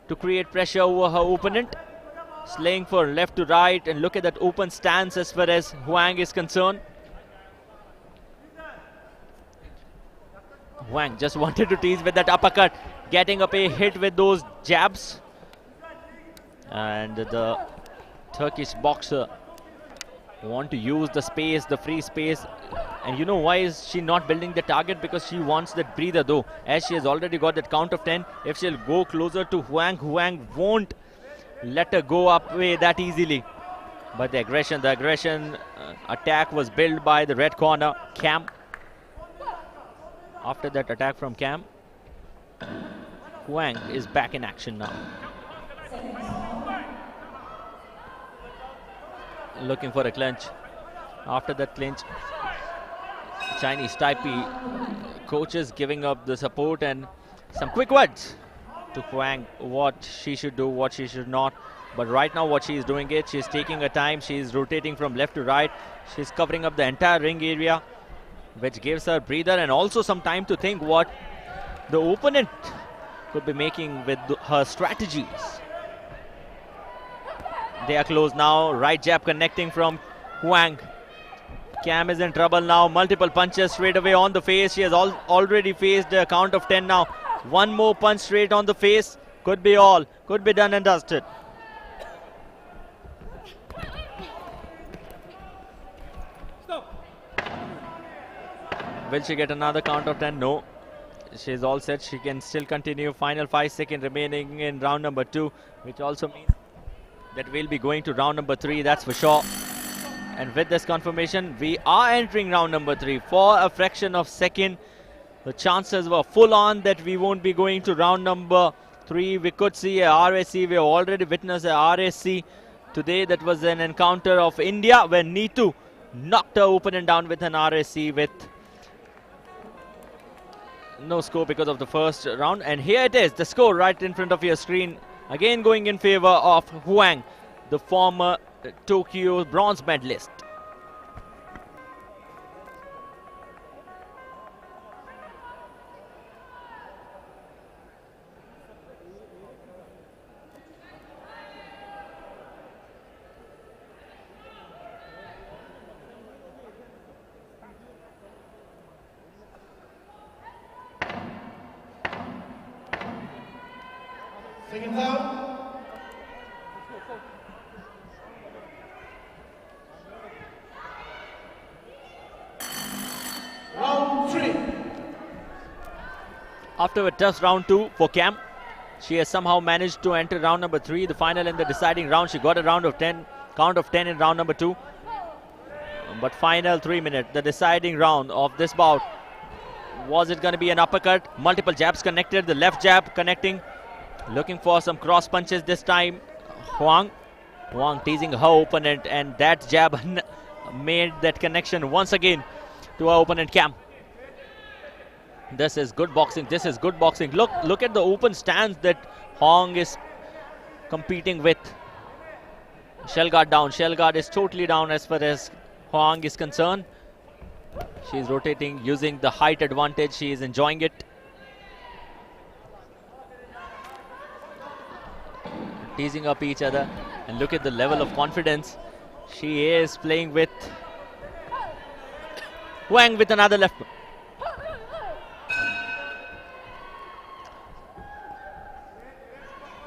to create pressure over her opponent. Slaying for left to right, and look at that open stance as far as Huang is concerned. Huang just wanted to tease with that uppercut, getting up a hit with those jabs. And the Turkish boxer want to use the space, the free space. And you know why is she not building the target? Because she wants that breather though. As she has already got that count of 10, if she'll go closer to Huang, Huang won't let her go up way that easily. But the aggression attack was built by the red corner, Cam. After that attack from Cam, Huang is back in action now. Looking for a clinch. After that clinch, Chinese Taipei coaches giving up the support and some quick words to Huang, what she should do, what she should not. But right now what she is doing it, she's taking her time, she's rotating from left to right, she's covering up the entire ring area, which gives her breather and also some time to think what the opponent could be making with her strategies. They are close now, right jab connecting from Huang. Cam is in trouble now, multiple punches straight away on the face. She has already faced a count of 10 now. One more punch straight on the face, could be all, could be done and dusted. Will she get another count of 10? No. She's all set. She can still continue. Final 5 seconds remaining in round number 2, which also means that we'll be going to round number 3, that's for sure. And with this confirmation, we are entering round number 3 for a fraction of second. The chances were full on that we won't be going to round number 3. We could see a RSC. We have already witnessed a RSC today. That was an encounter of India where NITU knocked her opponent down with an RSC with no score because of the first round. And here it is, the score right in front of your screen. Again going in favor of Huang, the former Tokyo bronze medalist. Second out. Round 3. After a tough round 2 for Cam, she has somehow managed to enter round number 3, the final and the deciding round. She got a count of 10 in round number 2. But final 3 minutes, the deciding round of this bout. Was it going to be an uppercut? Multiple jabs connected, the left jab connecting. Looking for some cross punches this time. Huang teasing her opponent, and that jab made that connection once again to her opponent Cam. This is good boxing. This is good boxing. Look at the open stance that Huang is competing with. Shell guard down. Shell guard is totally down as far as Huang is concerned. She's rotating using the height advantage. She is enjoying it. Teasing up each other, and look at the level of confidence she is playing with. Huang with another left.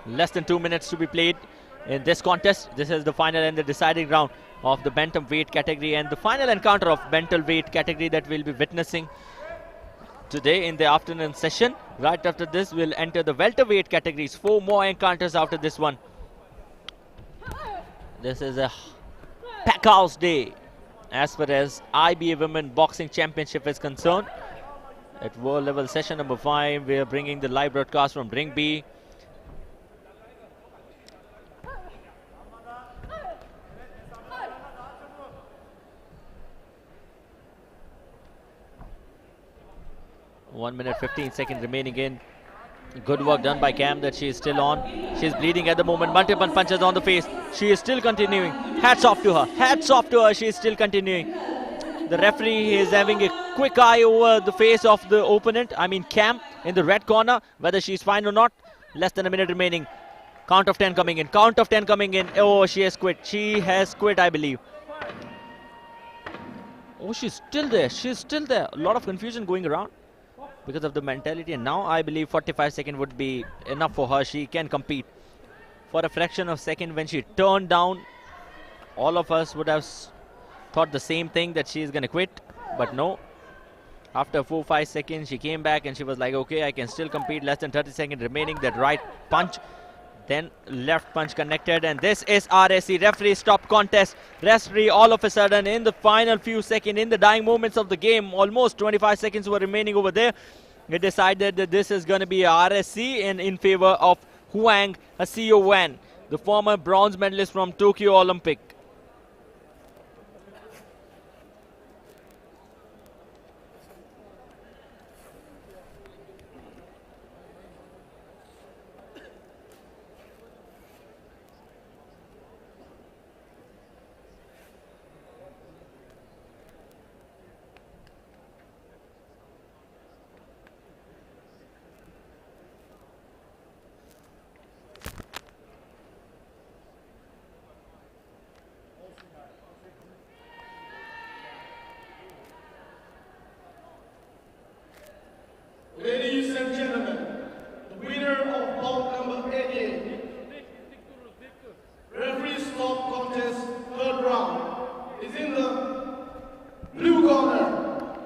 Less than 2 minutes to be played in this contest. This is the final and the deciding round of the bantam weight category, and the final encounter of bantam weight category that we'll be witnessing today in the afternoon session. Right after this, we'll enter the welterweight categories. 4 more encounters after this one. This is a pack house day as far as IBA Women Boxing Championship is concerned. At world level session number 5, we are bringing the live broadcast from Ring B. One minute 15 seconds remaining in. Good work done by Cam that she is still on. She's bleeding at the moment. Multiple punches on the face. She is still continuing. Hats off to her. Hats off to her. She is still continuing. The referee is having a quick eye over the face of the opponent. I mean Cam in the red corner. Whether she's fine or not. Less than a minute remaining. Count of 10 coming in. Count of 10 coming in. Oh, she has quit. She has quit, I believe. Oh, she's still there. She's still there. A lot of confusion going around. because of the mentality. And now I believe 45 seconds would be enough for her. She can compete. For a fraction of a second when she turned down, all of us would have thought the same thing, that she is going to quit. But no. After 4-5 seconds, she came back and she was like, okay, I can still compete. Less than 30 seconds remaining. That right punch, then left punch connected. And this is RSC. Referee stop contest. Referee all of a sudden in the final few seconds, in the dying moments of the game, almost 25 seconds were remaining over there. It decided that this is going to be a RSC in favor of HUANG HSIAO-WEN, the former bronze medalist from Tokyo Olympic. Ladies and gentlemen, the winner of bout number 88, referee stop contest third round, is in the blue corner,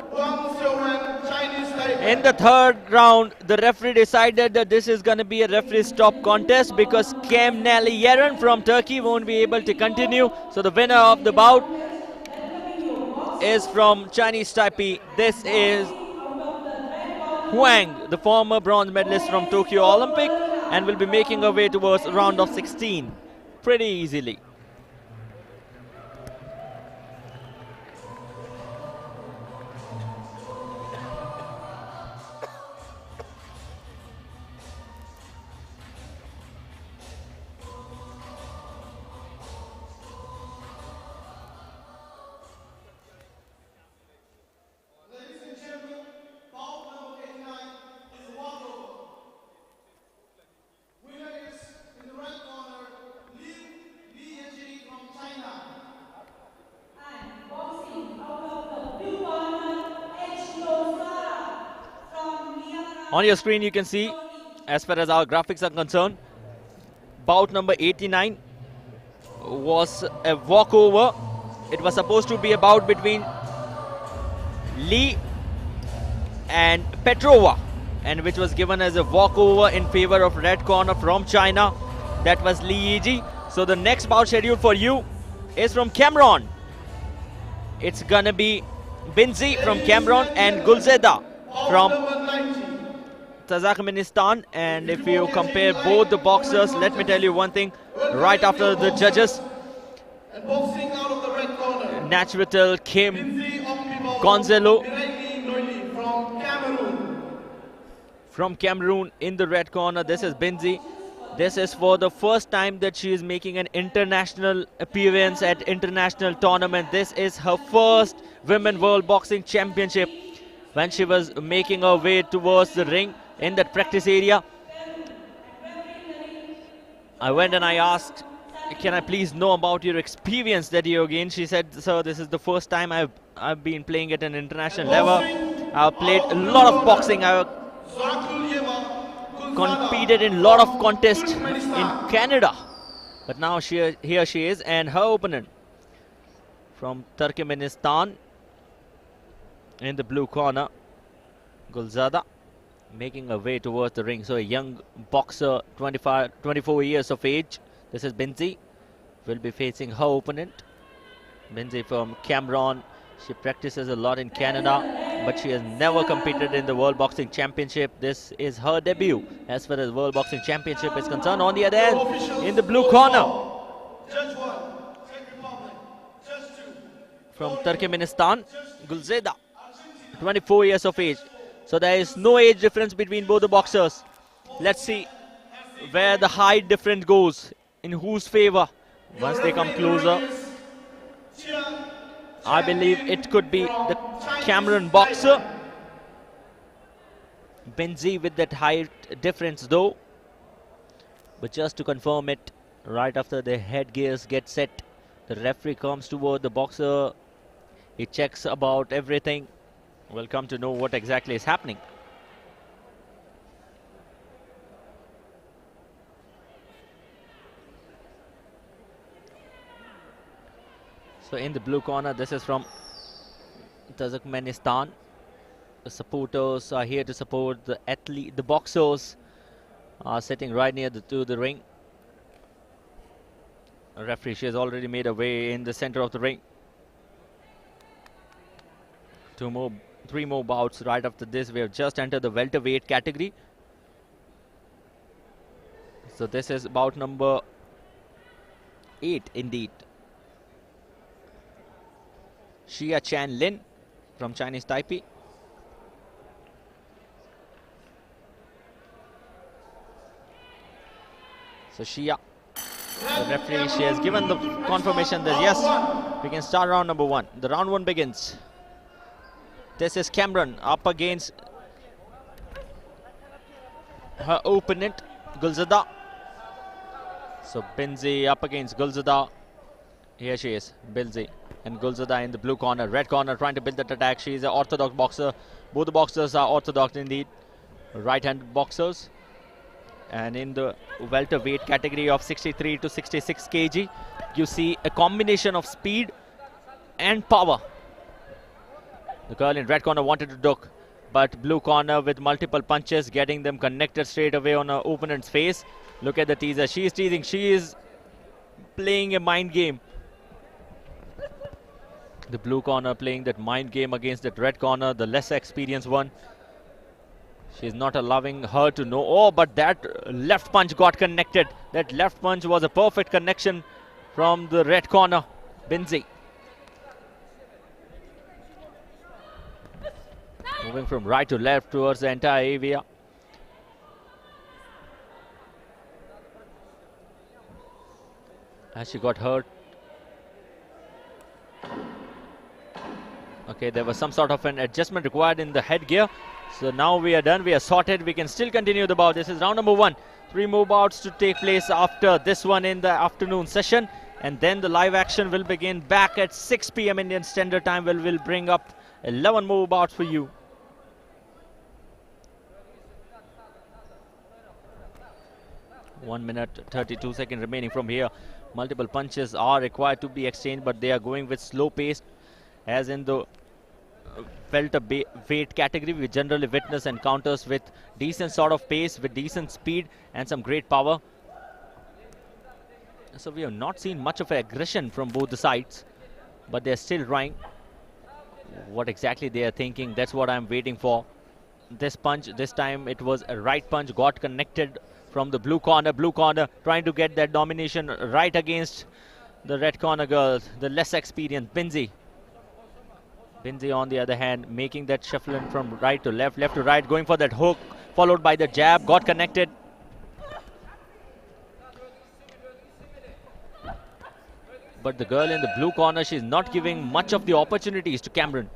Huang Xiaowen, Chinese Taipei. In the third round, the referee decided that this is going to be a referee stop contest because YAREN from Turkey won't be able to continue. So the winner of the bout is from Chinese Taipei. This is HUANG, the former bronze medalist from Tokyo Olympic, and will be making her way towards round of 16 pretty easily. On your screen you can see, as far as our graphics are concerned, bout number 89 was a walkover. It was supposed to be a bout between Lee and Petrova, and which was given as a walkover in favor of red corner from China. That was Li Yiji. So the next bout scheduled for you is from Cameroon. It's gonna be Binzi from Cameroon and Gulzeda from Tajikistan. And if you compare both the boxers, let me tell you one thing. Right after the judges, Natural Kim Gonzalo from Cameroon in the red corner. This is Binzi. This is for the first time that she is making an international appearance at international tournament. This is her first Women World Boxing Championship. When she was making her way towards the ring in that practice area, I went and I asked, can I please know about your experience that you gained? She said, sir, this is the first time I've been playing at an international level. I've played a lot of boxing. I've competed in a lot of contests in Canada. But now here she is, and her opponent from Turkmenistan in the blue corner, Gulzada, making her way towards the ring. So a young boxer, 24 years of age. This is Binzi, will be facing her opponent. Binzi from Cameroon. She practices a lot in Canada, but she has never competed in the World Boxing Championship. This is her debut as far as World Boxing Championship is concerned. On the other hand, in the blue corner, from Turkmenistan, Gulzeda, 24 years of age. So there is no age difference between both the boxers. Let's see where the height difference goes, in whose favor once they come closer. I believe it could be the Cameroon boxer. Binzi with that height difference though. But just to confirm it, right after the headgears get set, the referee comes toward the boxer. He checks about everything. We'll come to know what exactly is happening. So in the blue corner, this is from Turkmenistan. The supporters are here to support the athlete. The boxers are sitting right near to the ring. A referee, she has already made her way in the center of the ring. Three more bouts right after this. We have just entered the welterweight category. So this is bout number 8 indeed. CHIEN-LING from Chinese Taipei. So Shia, the referee, she has given the confirmation that yes, we can start round number 1. The round 1 begins. This is Cameron up against her opponent, Gulzada. So Binzi up against Gulzada. Here she is, Binzi and Gulzada in the blue corner. Red corner trying to build that attack. She is an orthodox boxer. Both the boxers are orthodox indeed. Right-handed boxers. And in the welterweight category of 63 to 66 kg, you see a combination of speed and power. The girl in red corner wanted to duck, but blue corner with multiple punches, getting them connected straight away on her opponent's face. Look at the teaser. She is teasing. She is playing a mind game. The blue corner playing that mind game against that red corner, the less experienced one. She's not allowing her to know. Oh, but that left punch got connected. That left punch was a perfect connection from the red corner, Binzi. Moving from right to left towards the entire area. As she got hurt. Okay, there was some sort of an adjustment required in the headgear. So now we are done, we are sorted, we can still continue the bout. This is round number 1. 3 more bouts to take place after this one in the afternoon session. And then the live action will begin back at 6 p.m. Indian Standard Time. We'll bring up 11 more bouts for you. One minute, 32 seconds remaining from here. Multiple punches are required to be exchanged, but they are going with slow pace. As in the welterweight category, we generally witness encounters with decent sort of pace, with decent speed and some great power. So we have not seen much of aggression from both the sides, but they're still trying. What exactly they are thinking, that's what I'm waiting for. This punch, this time it was a right punch, got connected from the blue corner. Blue corner trying to get that domination right against the red corner girl, the less experienced Binzi. Binzi on the other hand making that shuffling from right to left, left to right, going for that hook, followed by the jab, got connected. But the girl in the blue corner, she's not giving much of the opportunities to Cameron.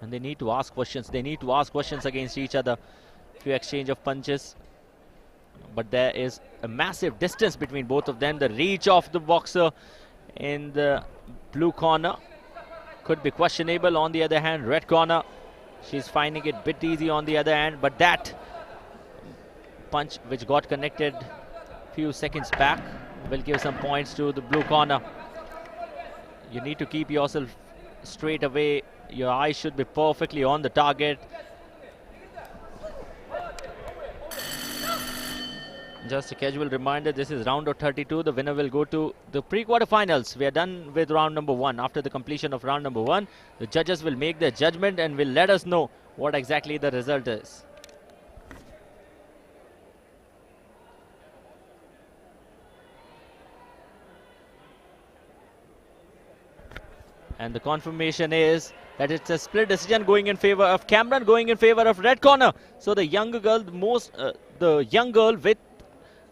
And they need to ask questions. They need to ask questions against each other. Few exchange of punches. But there is a massive distance between both of them. The reach of the boxer in the blue corner could be questionable. On the other hand, red corner, she's finding it a bit easy on the other hand. But that punch which got connected few seconds back will give some points to the blue corner. You need to keep yourself straight away. Your eyes should be perfectly on the target. Just a casual reminder, this is round of 32. The winner will go to the pre-quarterfinals. We are done with round number 1. After the completion of round number 1, the judges will make their judgment and will let us know what exactly the result is. And the confirmation is that it's a split decision going in favor of Cameron, going in favor of red corner. So the younger girl, the young girl with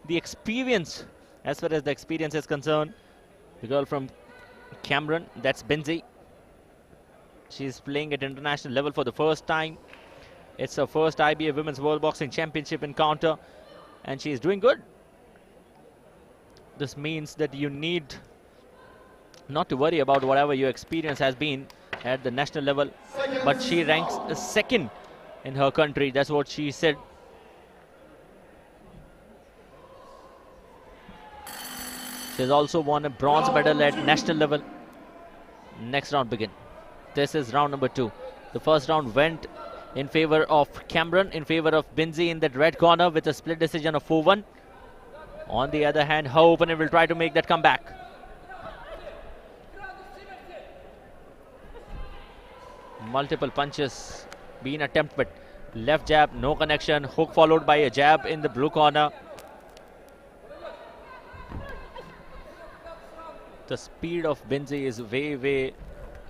the experience, as far as the experience is concerned, the girl from Cameron, that's Binzi. She's playing at international level for the first time. It's her first IBA Women's World Boxing Championship encounter, and she's doing good. This means that you need not to worry about whatever your experience has been at the national level, but she ranks second in her country. That's what she said. She has also won a bronze medal at national level. Next round begin. This is round number 2. The first round went in favor of Cameron, in favor of Binzi in that red corner with a split decision of 4-1. On the other hand, her opponent will try to make that comeback. Multiple punches being attempted, but left jab, no connection. Hook followed by a jab in the blue corner. The speed of Binzi is way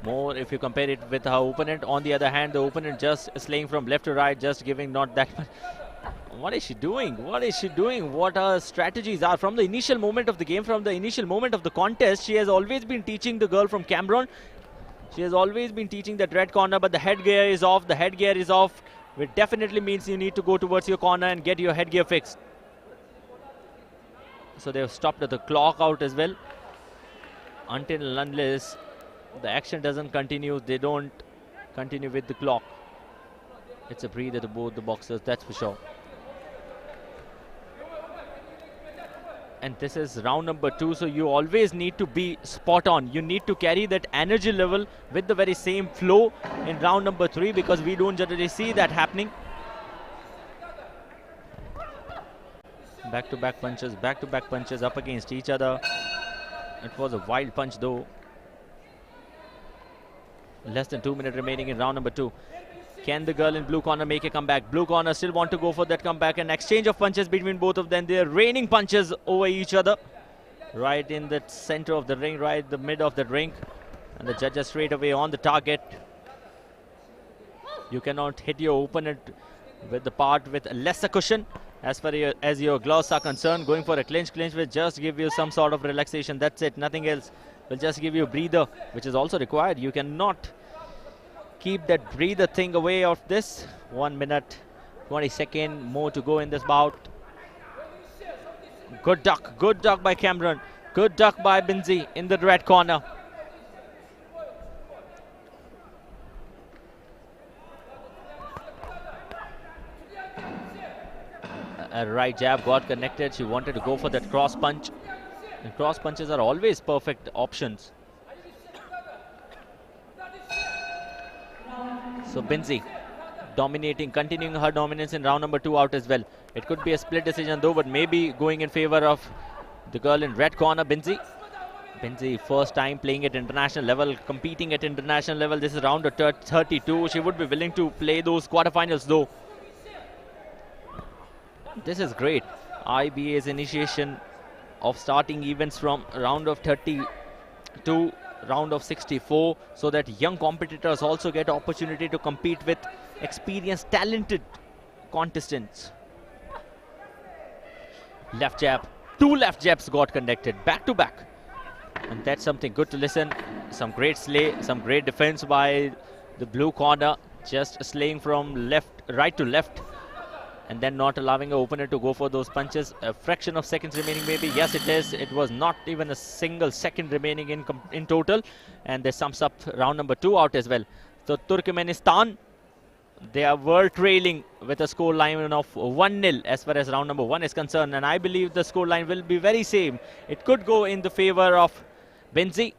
more if you compare it with her opponent. On the other hand, the opponent just slaying from left to right, just giving not that much. What is she doing? What is she doing? What her strategies are? From the initial moment of the game, from the initial moment of the contest, she has always been teaching the girl from Cameron. She has always been teaching that red corner, but the headgear is off. The headgear is off, which definitely means you need to go towards your corner and get your headgear fixed. So they have stopped the clock out as well. Until and unless the action doesn't continue, they don't continue with the clock. It's a breather to both the boxers, that's for sure. And this is round number 2, so you always need to be spot on. You need to carry that energy level with the very same flow in round number 3, because we don't generally see that happening. Back-to-back punches up against each other. It was a wild punch though. Less than 2 minutes remaining in round number 2. Can the girl in blue corner make a comeback? Blue corner still want to go for that comeback. An exchange of punches between both of them. They're raining punches over each other. Right in the center of the ring, right in the mid of the ring. And the judges straight away on the target. You cannot hit your opponent with the part with lesser cushion. As far as your gloves are concerned, going for a clinch will just give you some sort of relaxation. That's it, nothing else. Will just give you a breather, which is also required. You cannot keep that breather thing away of this. 1 minute, 20 seconds more to go in this bout. Good duck by Cameron. Good duck by Binzi in the red corner. A right jab got connected. She wanted to go for that cross punch. And cross punches are always perfect options. So Binzi dominating, continuing her dominance in round number 2 out as well. It could be a split decision though, but maybe going in favor of the girl in red corner, Binzi. Binzi first time playing at international level, competing at international level. This is round 32. She would be willing to play those quarterfinals though. This is great. IBA's initiation of starting events from round of 30 to round of 64, so that young competitors also get opportunity to compete with experienced, talented contestants. Left jab. 2 left jabs got connected back to back. And that's something good to listen. Some great slay, some great defense by the blue corner. Just slaying from right to left. And then not allowing an opponent to go for those punches. A fraction of seconds remaining maybe. Yes, it is. It was not even a single second remaining in total. And this sums up round number 2 out as well. So Turkmenistan, they were trailing with a score line of 1-0 as far as round number 1 is concerned. And I believe the score line will be very same. It could go in the favor of Binzi.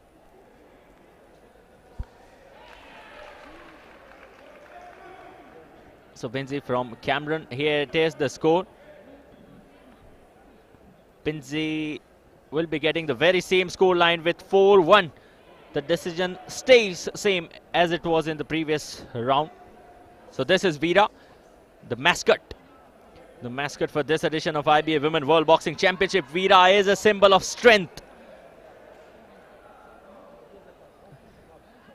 So Binzi from Cameron. Here it is, the score. Binzi will be getting the very same score line with 4-1. The decision stays same as it was in the previous round. So this is Veera, the mascot. The mascot for this edition of IBA Women World Boxing Championship. Veera is a symbol of strength.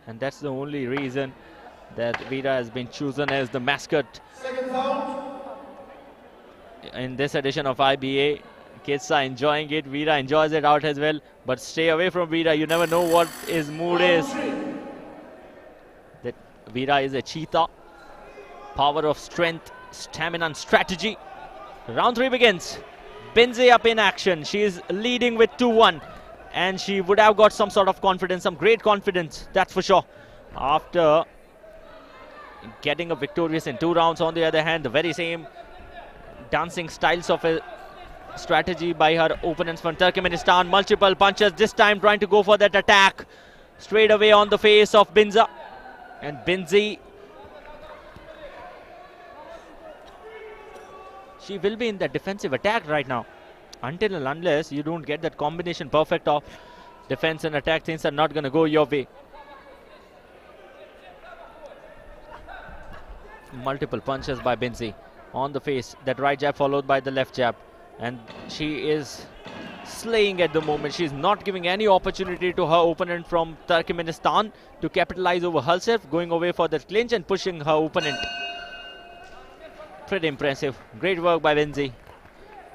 And that's the only reason that Veera has been chosen as the mascot in this edition of IBA. Kids are enjoying it. Veera enjoys it out as well. But stay away from Veera. You never know what his mood is. That Veera is a cheetah. Power of strength, stamina and strategy. Round 3 begins. Binzi up in action. She is leading with 2-1. And she would have got some sort of confidence, some great confidence, that's for sure. After getting a victorious in 2 rounds. On the other hand, the very same dancing styles of strategy by her opponents from Turkmenistan. Multiple punches, this time trying to go for that attack straight away on the face of Binza. And Binzi, she will be in the defensive attack right now. Until and unless you don't get that combination perfect of defense and attack, things are not going to go your way. Multiple punches by Binzi on the face. That right jab followed by the left jab. And she is slaying at the moment. She's not giving any opportunity to her opponent from Turkmenistan to capitalize over herself, going away for the clinch and pushing her opponent. Pretty impressive. Great work by Binzi.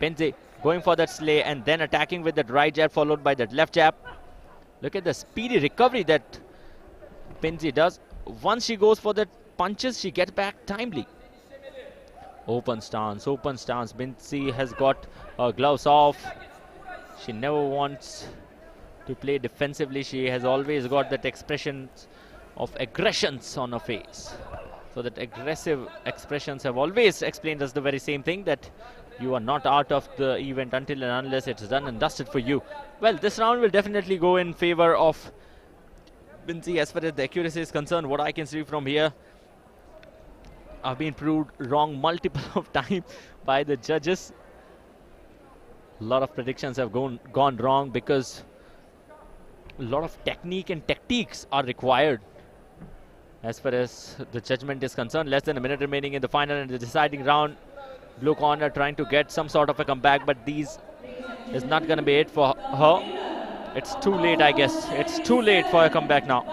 Binzi going for that slay and then attacking with that right jab followed by that left jab. Look at the speedy recovery that Binzi does. Once she goes for the punches, she gets back timely. Open stance, open stance. Binzi has got her gloves off. She never wants to play defensively. She has always got that expression of aggressions on her face. So that aggressive expressions have always explained us the very same thing, that you are not out of the event until and unless it's done and dusted for you. Well, this round will definitely go in favor of Binzi as far as the accuracy is concerned. What I can see from here, I've been proved wrong multiple of times by the judges. A lot of predictions have gone wrong because a lot of technique and tactics are required as far as the judgment is concerned. Less than a minute remaining in the final and the deciding round. Blue corner trying to get some sort of a comeback, but these is not going to be it for her. It's too late, I guess. It's too late for a comeback now.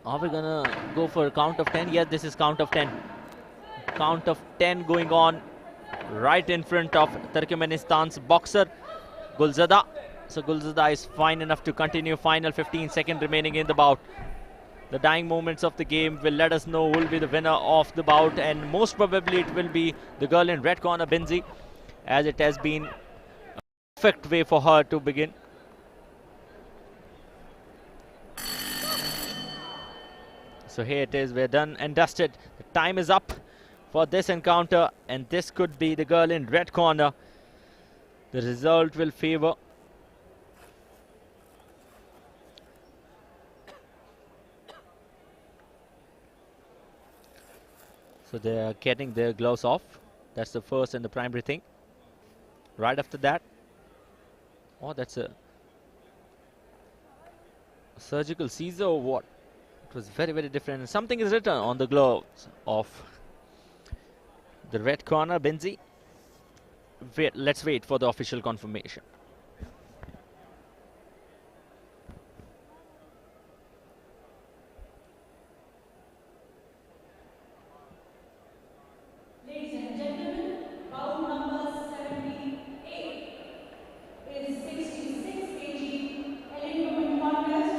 Are we gonna go for a count of 10? Yes, this is count of 10. Count of 10 going on right in front of Turkmenistan's boxer Gulzada. So Gulzada is fine enough to continue. Final 15 seconds remaining in the bout. The dying moments of the game will let us know who will be the winner of the bout, and most probably it will be the girl in red corner, Binzi, as it has been a perfect way for her to begin. So here it is, we're done and dusted. The time is up for this encounter, and this could be the girl in red corner. The result will favor so they are getting their gloves off. That's the first and the primary thing. Right after that, oh, that's a surgical seizure or what? It was very, very different. Something is written on the gloves of the red corner, Binzi. Let's wait for the official confirmation. Ladies and gentlemen, bout number 78 is 66 kg elite women contest.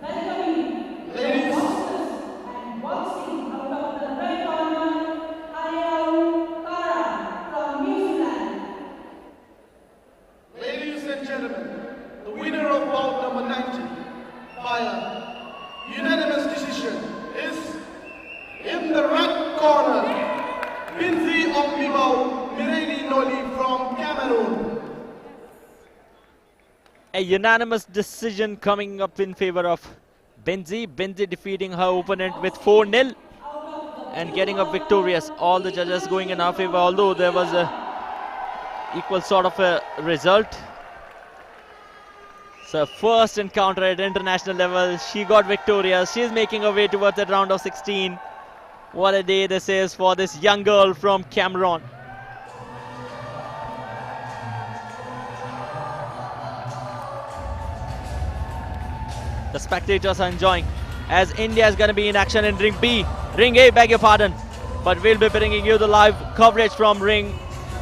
Welcoming Ladies. boxers and boxing out of the red corner, HSIAO-WEN from New Zealand. Ladies and gentlemen, the winner of bout number 90 by a unanimous decision is in the red corner, Binzi Ombibao Mireni Noli from Cameroon. A unanimous decision coming up in favor of Binzi. Binzi defeating her opponent with 4-0 and getting up victorious. All the judges going in our favor, although there was a equal sort of a result. So first encounter at international level, she got victorious. She's making her way towards that round of 16. What a day this is for this young girl from Cameroon. The spectators are enjoying as India is going to be in action in Ring B. Ring A, beg your pardon. But we'll be bringing you the live coverage from Ring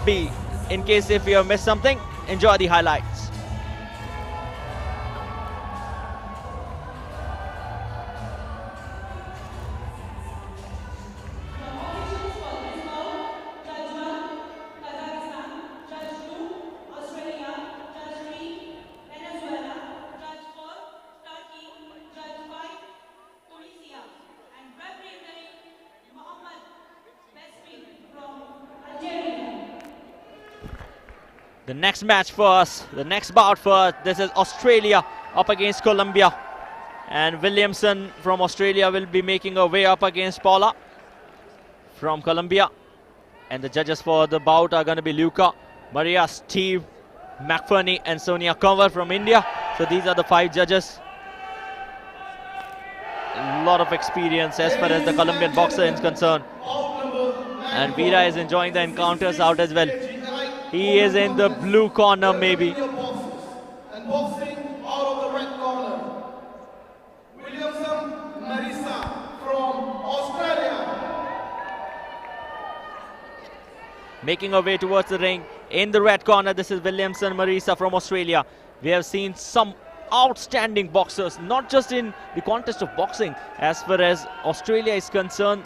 B. In case if you have missed something, enjoy the highlights. The officials for this bout, Judge 1, The next match for us, the next bout for us, this is Australia up against Colombia. And Williamson from Australia will be making her way up against Paula from Colombia. And the judges for the bout are going to be Luca, Maria, Steve, McFerney and Sonia Kanwar from India. So these are the 5 judges. A lot of experience as far as the Colombian boxer is concerned. And Veera is enjoying the encounters out as well. He is in the blue corner maybe. And boxing out of the red corner, Williamson Marisa from Australia. Making her way towards the ring in the red corner, this is Williamson Marisa from Australia. We have seen some outstanding boxers, not just in the contest of boxing. As far as Australia is concerned,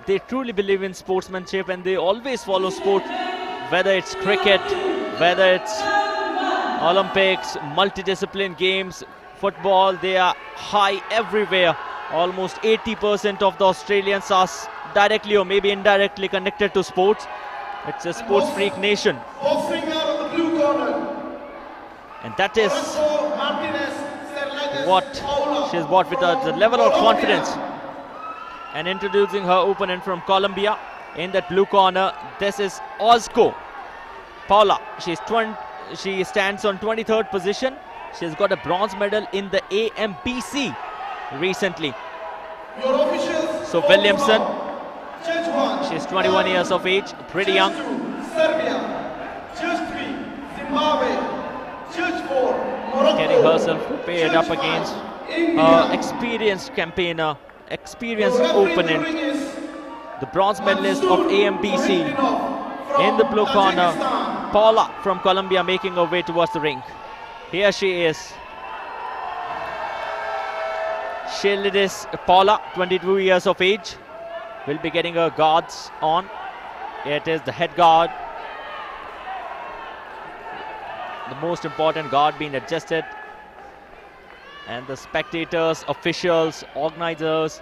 they truly believe in sportsmanship and they always follow sport, whether it's cricket, whether it's Olympics, multidiscipline games, football. They are high everywhere. Almost 80% of the Australians are directly or maybe indirectly connected to sports. It's a sports freak nation. Boxing out of the blue corner. And that is what she's brought with her, the level of confidence. And introducing her opponent from Colombia in that blue corner, this is Ozco Paula. She stands on 23rd position. She's got a bronze medal in the AMBC recently. So Williamson, she's 21 years of age, pretty young. Serbia, Judge 3, Zimbabwe, Judge 4, Morocco. Getting herself prepared up against her experienced campaigner, experienced opponent, the bronze medalist of AMBC in the blue corner, Paula from Colombia, making her way towards the ring. Here she is. Shieldis Paula, 22 years of age, will be getting her guards on. It is the head guard, the most important guard being adjusted, and the spectators, officials, organizers,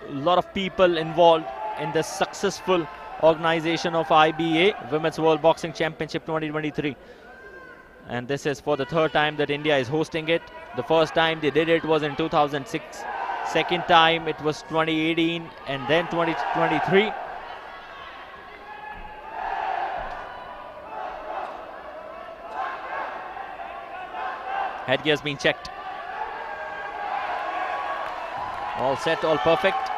a lot of people involved in the successful organization of IBA Women's World Boxing Championship 2023. And this is for the 3rd time that India is hosting it. The first time they did it was in 2006. Second time it was 2018 and then 2023. Headgear's been checked. All set, all perfect.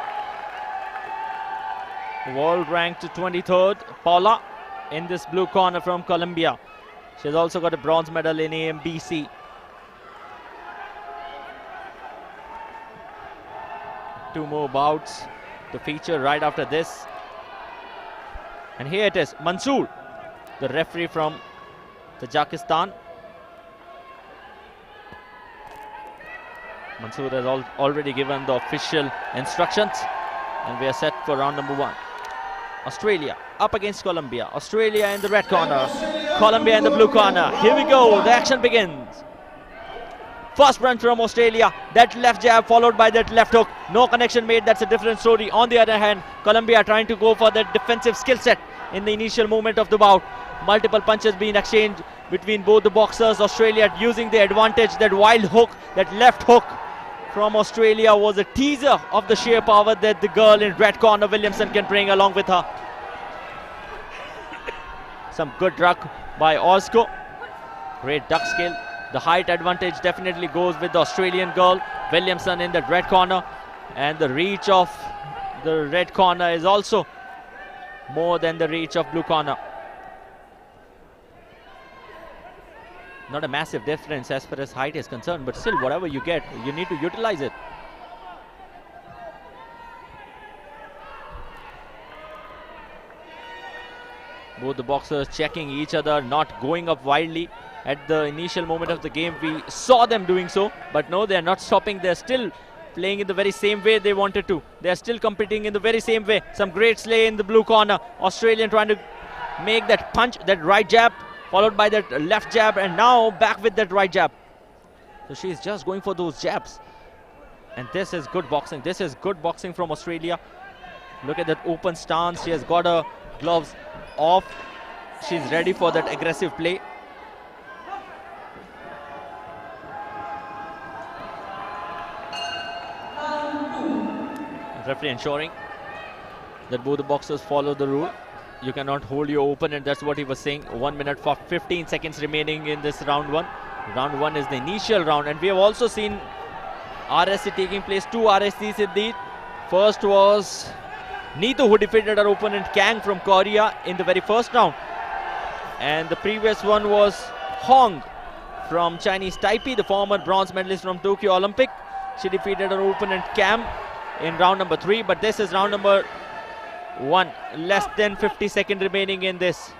World ranked 23rd, Paula in this blue corner from Colombia. She's also got a bronze medal in AMBC. Two more bouts to feature right after this. And here it is, Mansoor, the referee from Tajikistan. Mansoor has already given the official instructions, and we are set for round number 1. Australia up against Colombia. Australia in the red corner, Colombia in the blue corner. Here we go, the action begins. First punch from Australia, that left jab followed by that left hook. No connection made, that's a different story. On the other hand, Colombia trying to go for that defensive skill set in the initial moment of the bout. Multiple punches being exchanged between both the boxers. Australia using the advantage, that wild hook, that left hook from Australia was a teaser of the sheer power that the girl in red corner, Williamson, can bring along with her. Some good duck by Ozco. Great duck skill. The height advantage definitely goes with the Australian girl, Williamson, in the red corner. And the reach of the red corner is also more than the reach of blue corner. Not a massive difference as far as height is concerned, but still, whatever you get, you need to utilize it. Both the boxers checking each other, not going up wildly. At the initial moment of the game, we saw them doing so, but no, they're not stopping. They're still playing in the very same way they wanted to. They're still competing in the very same way. Some great slay in the blue corner. Australian trying to make that punch, that right jab, followed by that left jab, and now back with that right jab. So she's just going for those jabs. And this is good boxing. This is good boxing from Australia. Look at that open stance. She has got her gloves off. she's ready for that aggressive play. Referee ensuring that both the boxers follow the rule. You cannot hold your opponent, that's what he was saying. 1 minute for 15 seconds remaining in this round 1. Round 1 is the initial round, and we have also seen RSC taking place, 2 RSCs indeed. First was NITU, who defeated her opponent KANG from Korea in the very first round. And the previous one was HUANG from Chinese Taipei, the former bronze medalist from Tokyo Olympic. She defeated her opponent KAM in round number 3, but this is round number 1. Less than 50 seconds remaining in this.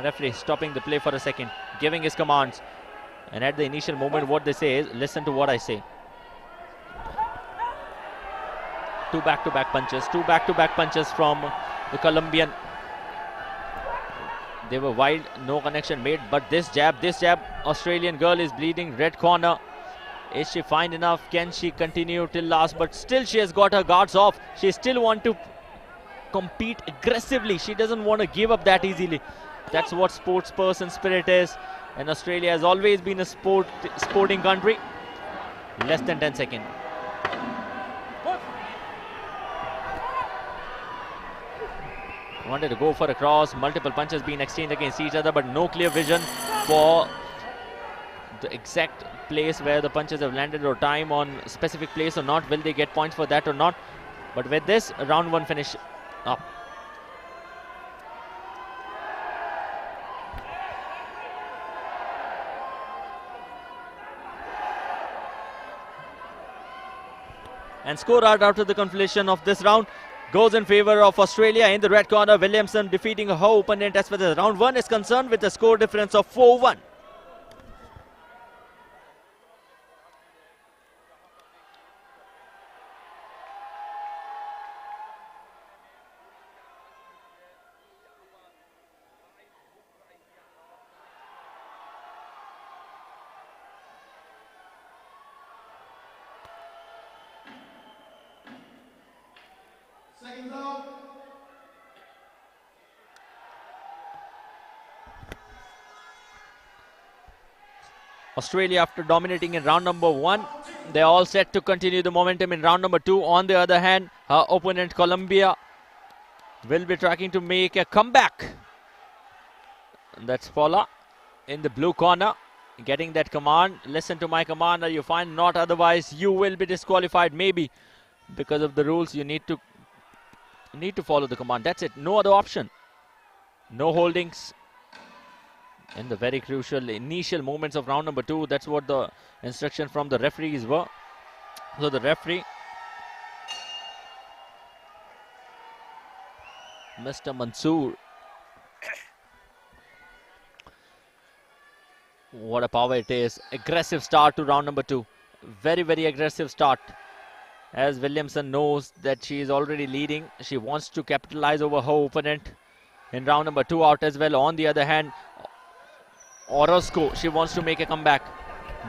Referee stopping the play for a second, giving his commands. And at the initial moment, what they say is, listen to what I say. 2 back-to-back punches, 2 back-to-back punches from the Colombian. They were wide, no connection made, but this jab, Australian girl is bleeding, red corner. Is she fine enough? Can she continue till last? But still she has got her guards off. She still wants to compete aggressively. She doesn't want to give up that easily. That's what sports person spirit is. And Australia has always been a sporting country. Less than 10 seconds. Wanted to go for a cross. Multiple punches being exchanged against each other, but no clear vision for the exact place where the punches have landed or time on specific place or not. Will they get points for that or not? But with this, round 1 finish up. And scorecard after the completion of this round goes in favor of Australia. In the red corner, Williamson defeating her opponent as far as round 1 is concerned with a score difference of 4-1. Second round. Australia, after dominating in round number 1, they are all set to continue the momentum in round number 2. On the other hand, her opponent Colombia will be trying to make a comeback. That's Paula in the blue corner, getting that command. Listen to my command, or you find not, otherwise you will be disqualified. Maybe because of the rules, you need to follow the command. That's it, no other option. No holdings in the very crucial initial moments of round number 2. That's what the instruction from the referees were. So the referee, Mr. Mansoor, what a power it is. Aggressive start to round number 2. Very, very aggressive start. As Williamson knows that she is already leading, she wants to capitalize over her opponent in round number 2 out as well. On the other hand, Orozco, she wants to make a comeback.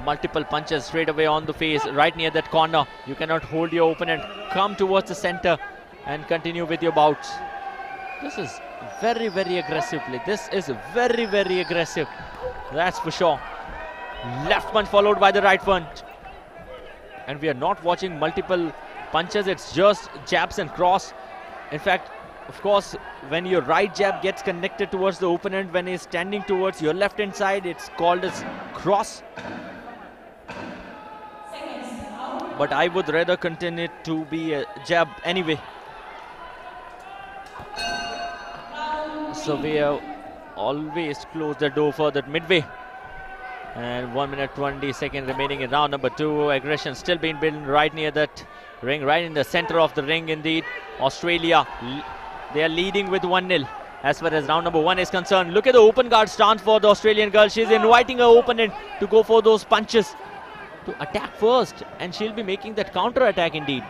Multiple punches straight away on the face, right near that corner. You cannot hold your opponent. Come towards the center and continue with your bouts. This is very, very aggressive play. This is very, very aggressive. That's for sure. Left punch followed by the right punch. And we are not watching multiple punches. It's just jabs and cross. In fact, of course, when your right jab gets connected towards the opponent, when he's standing towards your left hand side, it's called as cross. But I would rather continue to be a jab anyway. So we have always closed the door for that midway. And 1 minute 20 seconds remaining in round number 2. Aggression still being built right near that ring, right in the center of the ring indeed. Australia, they are leading with 1-0 as far as round number 1 is concerned. Look at the open guard stance for the Australian girl. She's inviting her opponent to go for those punches, to attack first, and she'll be making that counter attack indeed.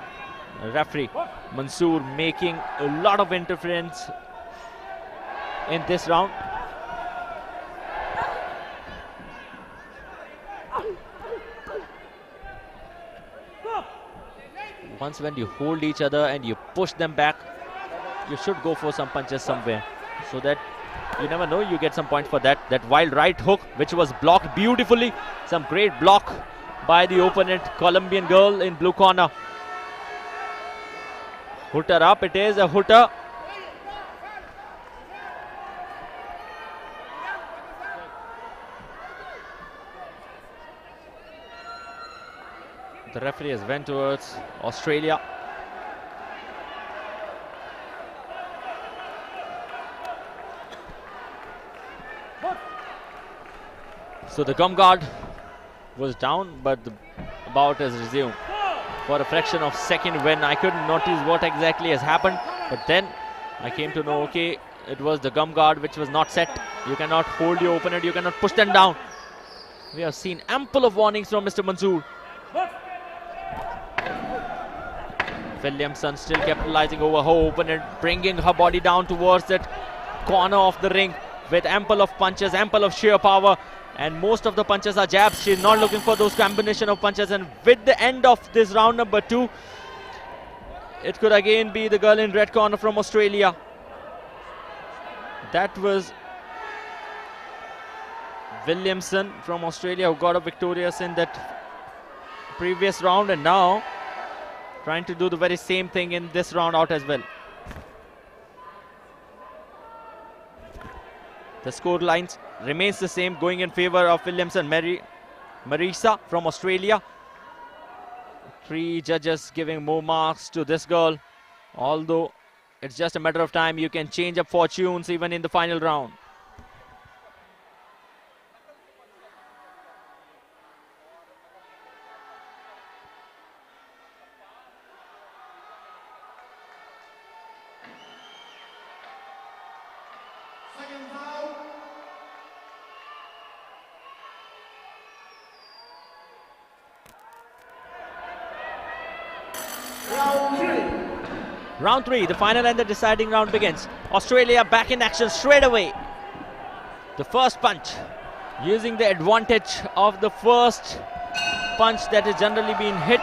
Referee Mansoor making a lot of interference in this round. Once when you hold each other and you push them back, you should go for some punches somewhere, so that You never know, you get some points for that. That wild right hook, which was blocked beautifully. Some great block by the opponent, Colombian girl in blue corner. Hooter up, it is a hooter. The referee has went towards Australia. So the gum guard was down, but the bout has resumed. For a fraction of a second when I couldn't notice what exactly has happened, but then I came to know, okay, it was the gum guard which was not set. You cannot hold your opponent, you cannot push them down. We have seen ample of warnings from Mr. Mansoor. Williamson still capitalizing over her opponent, bringing her body down towards that corner of the ring with ample of punches, ample of sheer power, and most of the punches are jabs. She's not looking for those combination of punches, and with the end of this round number 2, it could again be the girl in red corner from Australia. That was Williamson from Australia, who got a victorious in that previous round, and now trying to do the very same thing in this round out as well. The score lines remains the same, going in favor of Williamson. Marisa from Australia. 3 judges giving more marks to this girl. Although it's just a matter of time, you can change up fortunes even in the final round. Round 3, the final and the deciding round begins. Australia back in action straight away. The first punch, using the advantage of the first punch that has generally been hit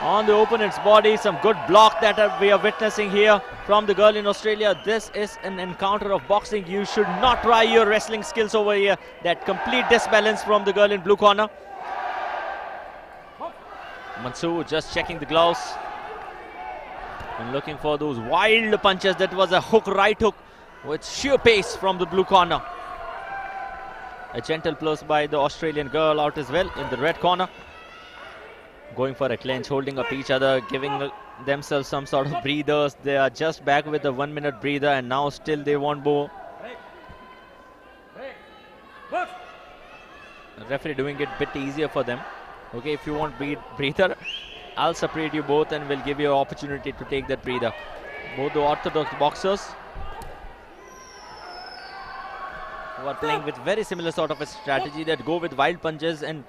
on the opponent's body. Some good block that we are witnessing here from the girl in Australia. This is an encounter of boxing. You should not try your wrestling skills over here. That complete disbalance from the girl in blue corner. Mansoor just checking the gloves and looking for those wild punches. That was a hook, right hook with sheer pace from the blue corner. A gentle plus by the Australian girl out as well in the red corner. Going for a clinch, holding up each other, giving themselves some sort of breathers. They are just back with a 1-minute breather, and now still they want more. The referee doing it a bit easier for them. Okay, if you want breather, I'll separate you both and will give you an opportunity to take that breather. Both the orthodox boxers who are playing with very similar sort of a strategy that go with wild punches, and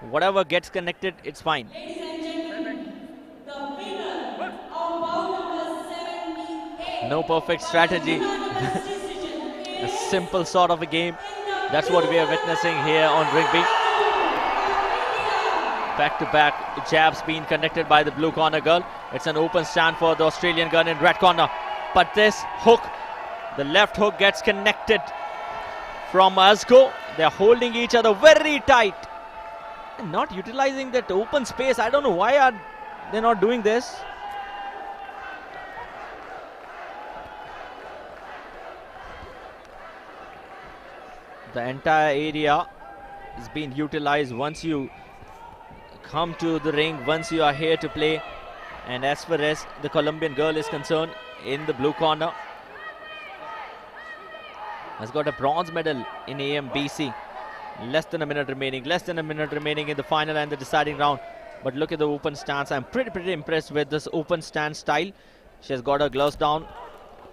whatever gets connected, it's fine. Ladies and gentlemen, the winner of bout number 78. No perfect strategy. A simple sort of a game. That's what we are witnessing here on Rigby. Back-to-back jabs being connected by the blue corner girl. It's an open stand for the Australian girl in red corner. But this hook, the left hook, gets connected from Azko. They're holding each other very tight. And not utilizing that open space. I don't know why are they not doing this. The entire area is being utilized once you come to the ring, once you are here to play. And as far as the Colombian girl is concerned, in the blue corner, has got a bronze medal in AMBC. Less than a minute remaining in the final and the deciding round. But look at the open stance. I'm pretty impressed with this open stance style. She has got her gloves down.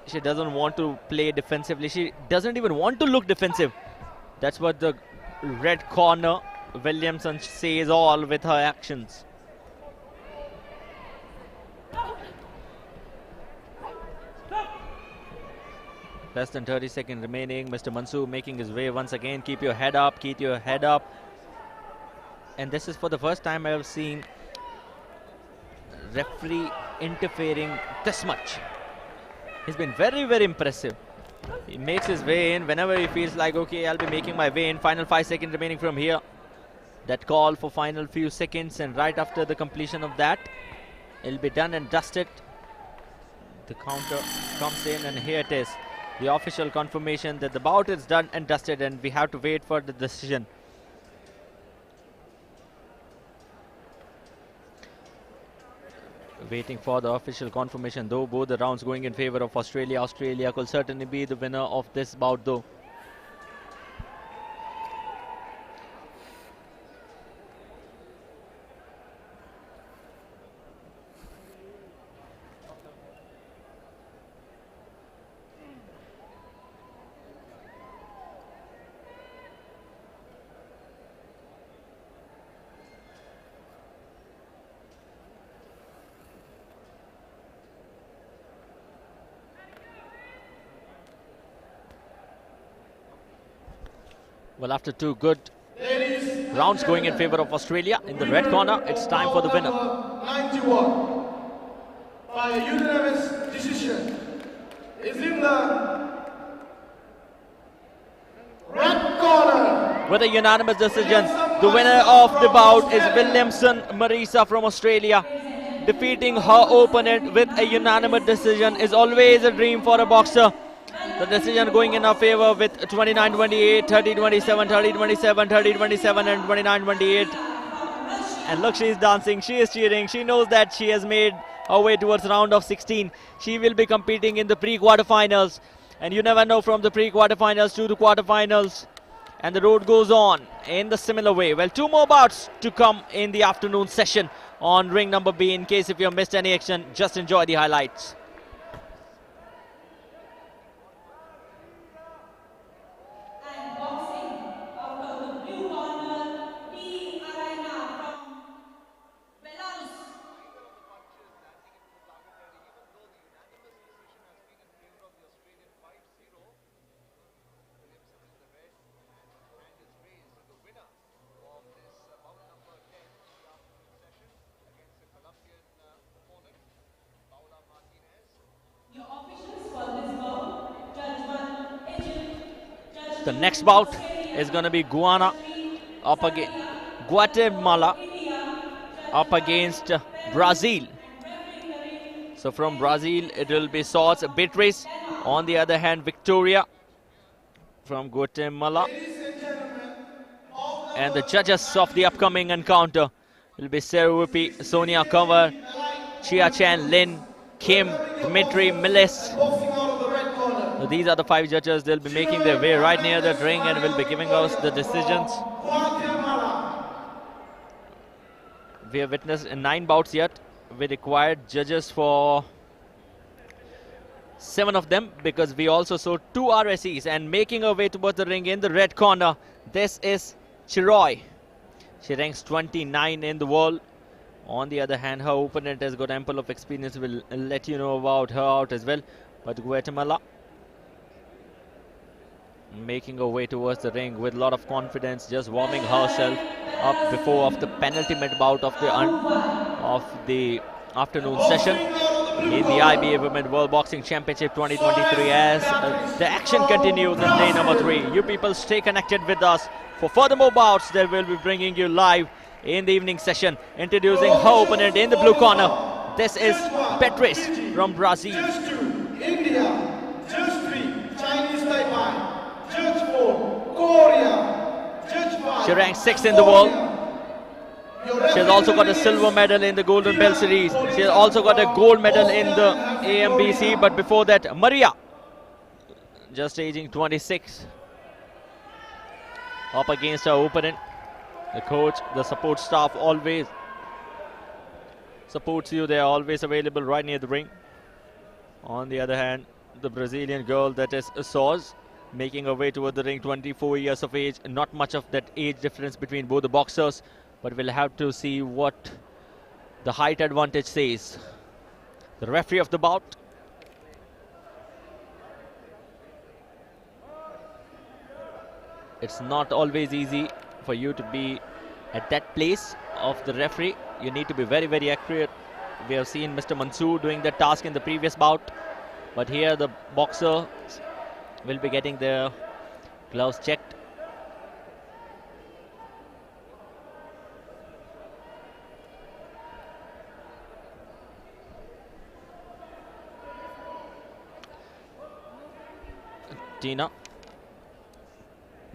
She doesn't want to play defensively. She doesn't even want to look defensive. That's what the red corner Williamson says all with her actions. Less than 30 seconds remaining. Mr. Mansoor making his way once again. Keep your head up, keep your head up. And this is for the first time I have seen referee interfering this much. He's been very impressive. He makes his way in whenever he feels like, okay, I'll be making my way in. Final 5 seconds remaining from here. That call for final few seconds, and right after the completion of that, it'll be done and dusted. The counter comes in, and here it is. The official confirmation that the bout is done and dusted, and we have to wait for the decision. Waiting for the official confirmation, though both the rounds going in favor of Australia. Australia could certainly be the winner of this bout, though. Well, after two good rounds going in favor of Australia, in the red corner, it's time for the winner. 91 by a unanimous decision is in the red corner. With a unanimous decision, the winner of the bout is Williamson Marisa from Australia. Defeating her opponent with a unanimous decision is always a dream for a boxer. The decision going in her favor with 29-28, 30-27, 30-27, 30-27 and 29-28. And look, she is dancing, she is cheering. She knows that she has made her way towards round of 16. She will be competing in the pre-quarterfinals. And you never know, from the pre-quarterfinals to the quarterfinals. And the road goes on in the similar way. Well, two more bouts to come in the afternoon session on ring number B. In case if you have missed any action, just enjoy the highlights. The next bout is going to be Guatemala up against Brazil. So from Brazil, it will be Swords Beatriz. On the other hand, Victoria from Guatemala. And the judges of the upcoming encounter will be Serupi, Sonia Cover, Chia-Chen-Lin, Kim, Dmitry Miles. So these are the 5 judges. They'll be making their way right near that ring and will be giving us the decisions. We have witnessed 9 bouts yet. We required judges for 7 of them, because we also saw 2 RSEs. And making her way towards the ring in the red corner, this is Chiroy. She ranks 29 in the world. On the other hand, her opponent has got ample of experience. We'll let you know about her out as well. But Guatemala making her way towards the ring with a lot of confidence, just warming herself up before of the penultimate bout of the afternoon session in the IBA Women World Boxing Championship 2023. As the action continues in day number 3, you people stay connected with us for further more bouts that we'll be bringing you live in the evening session. Introducing her opponent in the blue corner, this is Beatriz from Brazil. Judge 2, India. Judge 3, Chinese Taipei. Judge 4, Korea. Judge 5. She ranks 6th in the world. She has also got a silver medal in the Golden Bell Series. She has also got a gold medal in the AMBC. But before that, Maria, just aging 26, up against her opponent. The coach, the support staff always supports you. They are always available right near the ring. On the other hand, the Brazilian girl, that is Soz, making her way toward the ring, 24 years of age. Not much of that age difference between both the boxers, but we'll have to see what the height advantage says. The referee of the bout. It's not always easy for you to be at that place of the referee. You need to be very, very accurate. We have seen Mr. Mansoor doing that task in the previous bout, but here the boxer will be getting their gloves checked. Tina,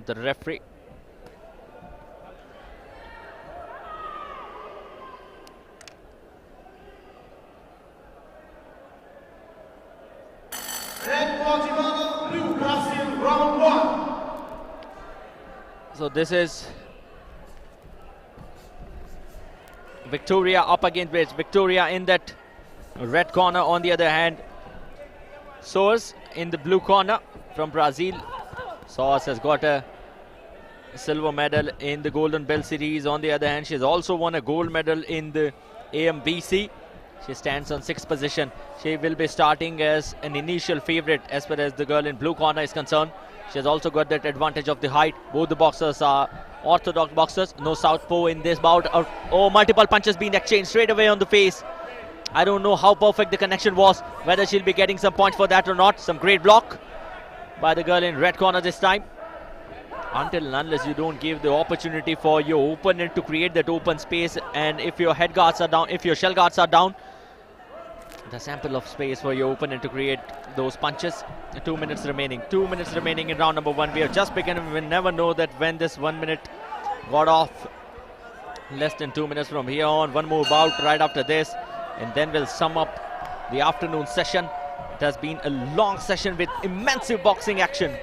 the referee. Red Guatemala, blue Brazil, round 1. So this is Victoria up against Brits. Victoria in that red corner. On the other hand, Soares in the blue corner from Brazil. Soares has got a silver medal in the Golden Bell Series. On the other hand, she has also won a gold medal in the AMBC. She stands on 6th position. She will be starting as an initial favorite as far as the girl in blue corner is concerned. She has also got that advantage of the height. Both the boxers are orthodox boxers. No southpaw in this bout. Oh, multiple punches being exchanged straight away on the face. I don't know how perfect the connection was, whether she'll be getting some points for that or not. Some great block by the girl in red corner this time. Until and unless you don't give the opportunity for your opponent to create that open space, and if your head guards are down, if your shell guards are down, there's ample of space for your opponent to create those punches. 2 minutes remaining. 2 minutes remaining in round number 1. We have just begun. We never know that when this 1 minute got off. Less than 2 minutes from here on. One more bout right after this, and then we'll sum up the afternoon session. It has been a long session with immense boxing action.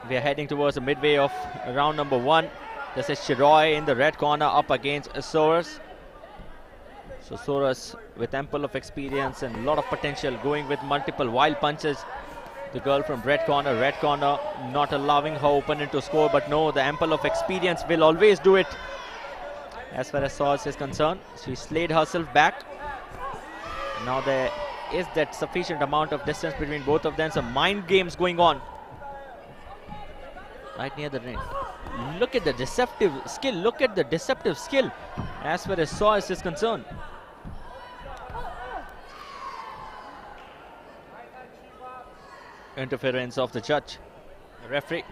We are heading towards the midway of round number 1. This is Chiroy in the red corner up against Soares. So Soares with ample of experience and a lot of potential, going with multiple wild punches. The girl from red corner not allowing her opponent to score, but no, the ample of experience will always do it. As far as Soares is concerned, she slayed herself back. Now there is that sufficient amount of distance between both of them. Some mind games going on right near the ring. Look at the deceptive skill. Look at the deceptive skill as far as Soares is concerned. Interference of the judge, the referee.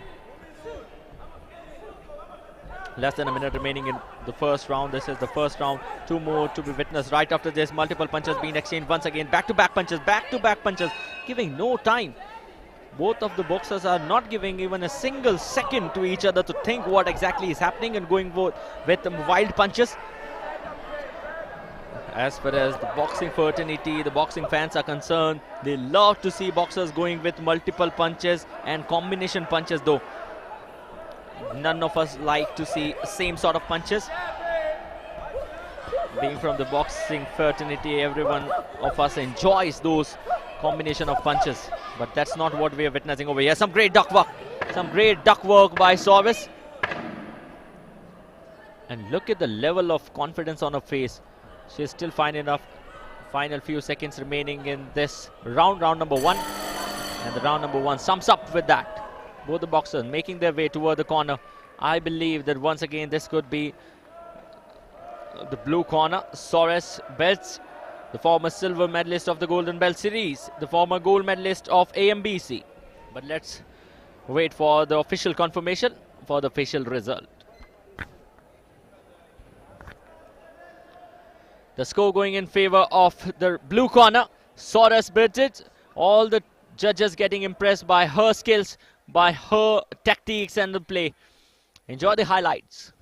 Less than a minute remaining in the first round. This is the first round. 2 more to be witnessed right after this. Multiple punches being exchanged once again. Back-to-back punches, giving no time. Both of the boxers are not giving even a single second to each other to think what exactly is happening, and going with wild punches. As far as the boxing fraternity, the boxing fans are concerned, they love to see boxers going with multiple punches and combination punches, though none of us like to see same sort of punches. Being from the boxing fraternity, everyone of us enjoys those combination of punches, but that's not what we are witnessing over here. Some great duck work by Soares. And look at the level of confidence on her face. She's still fine enough. Final few seconds remaining in this round, round number 1. And the round number 1 sums up with that. Both the boxers making their way toward the corner. I believe that once again this could be the blue corner. Soares belts, the former silver medalist of the Golden Bell Series, the former gold medalist of AMBC. But let's wait for the official confirmation for the official result. The score going in favor of the blue corner, Soares Bridget. All the judges getting impressed by her skills, by her tactics and the play. Enjoy the highlights.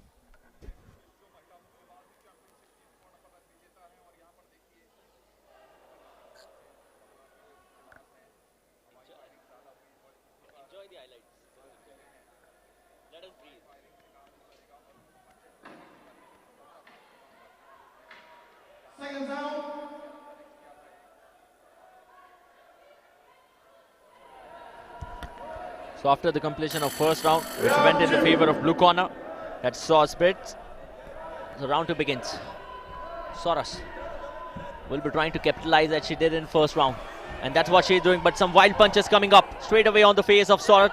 Seconds out. So after the completion of first round, which went in the favor of blue corner, that's Soares Bridget. So round 2 begins. Soares will be trying to capitalize as she did in first round, and that's what she's doing. But some wild punches coming up straight away on the face of Soares.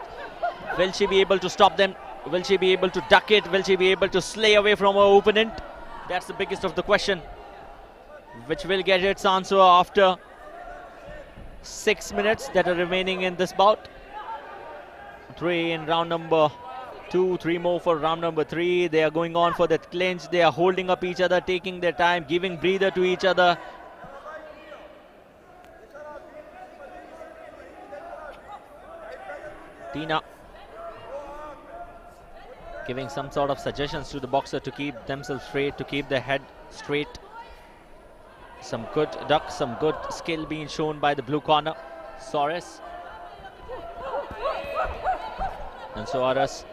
Will she be able to stop them? Will she be able to duck it? Will she be able to slay away from her opponent? That's the biggest of the question, which will get its answer after 6 minutes that are remaining in this bout. 3 in round number 2, 3 more for round number 3. They are going on for that clinch. They are holding up each other, taking their time, giving breather to each other. Tina giving some sort of suggestions to the boxer to keep themselves straight, to keep their head straight. Some good duck, some good skill being shown by the blue corner, Soros. And Soros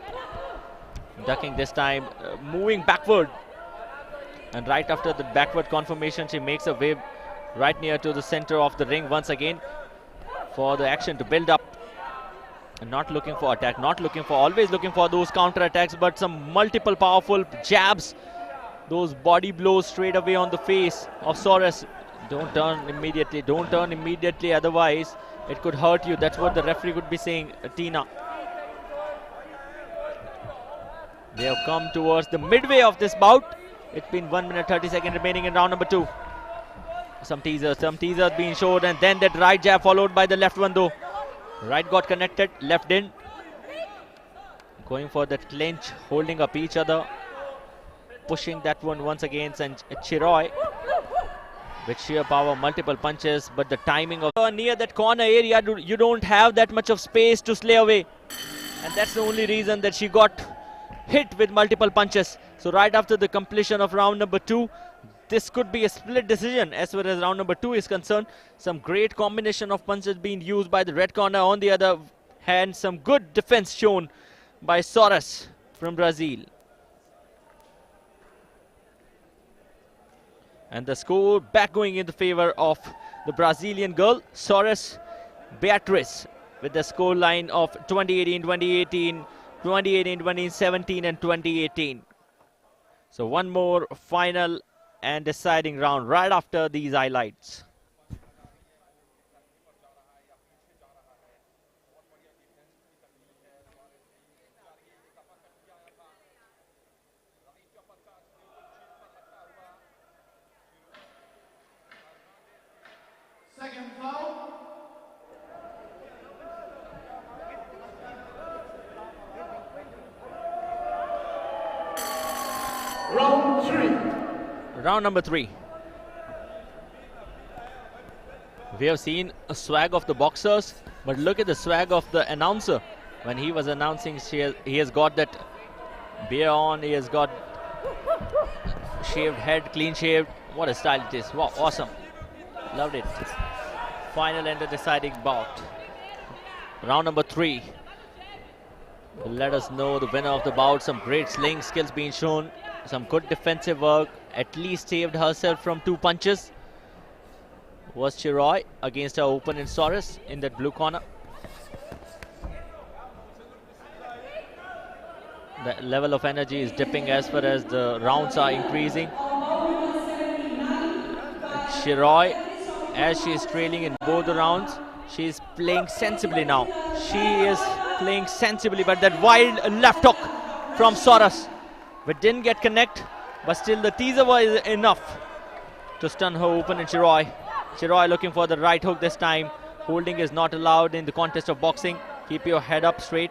ducking this time, moving backward. And right after the backward confirmation, she makes a wave right near to the center of the ring once again for the action to build up. And not looking for attack, always looking for those counter attacks, but some multiple powerful jabs, those body blows straight away on the face of Soros. Don't turn immediately, otherwise it could hurt you. That's what the referee could be saying, Tina. They have come towards the midway of this bout. It's been 1 minute 30 seconds remaining in round number 2. Some teasers being showed, and then that right jab followed by the left one though. Right got connected, left in. Going for that clinch, holding up each other. Pushing that one once again, and Chiroy with sheer power, multiple punches, but the timing of near that corner area, you don't have that much of space to slay away. And that's the only reason that she got hit with multiple punches. So right after the completion of round number 2, this could be a split decision as far as round number 2 is concerned. Some great combination of punches being used by the red corner. On the other hand, some good defense shown by Soros from Brazil. And the score back going in the favor of the Brazilian girl, Soros Beatriz, with the score line of 2018, 2018, 2018, 2017 and 2018. So one more final and deciding round right after these highlights. Second foul. Round 3. Round number 3. We have seen a swag of the boxers, but look at the swag of the announcer. When he was announcing, he has got that beard on, he has got shaved head, clean shaved. What a style it is. Wow, awesome. Loved it. Final and the deciding bout. Round number 3. Let us know the winner of the bout. Some great sling skills being shown. Some good defensive work. At least saved herself from 2 punches. Was Chiroy against her opponent Soros in that blue corner. The level of energy is dipping as far as the rounds are increasing. Chiroy, as she is trailing in both the rounds, she is playing sensibly now. She is playing sensibly, but that wild left hook from Soros, but didn't get connect, but still the teaser was enough to stun her opponent Chiroy. Chiroy looking for the right hook this time. Holding is not allowed in the contest of boxing. Keep your head up straight.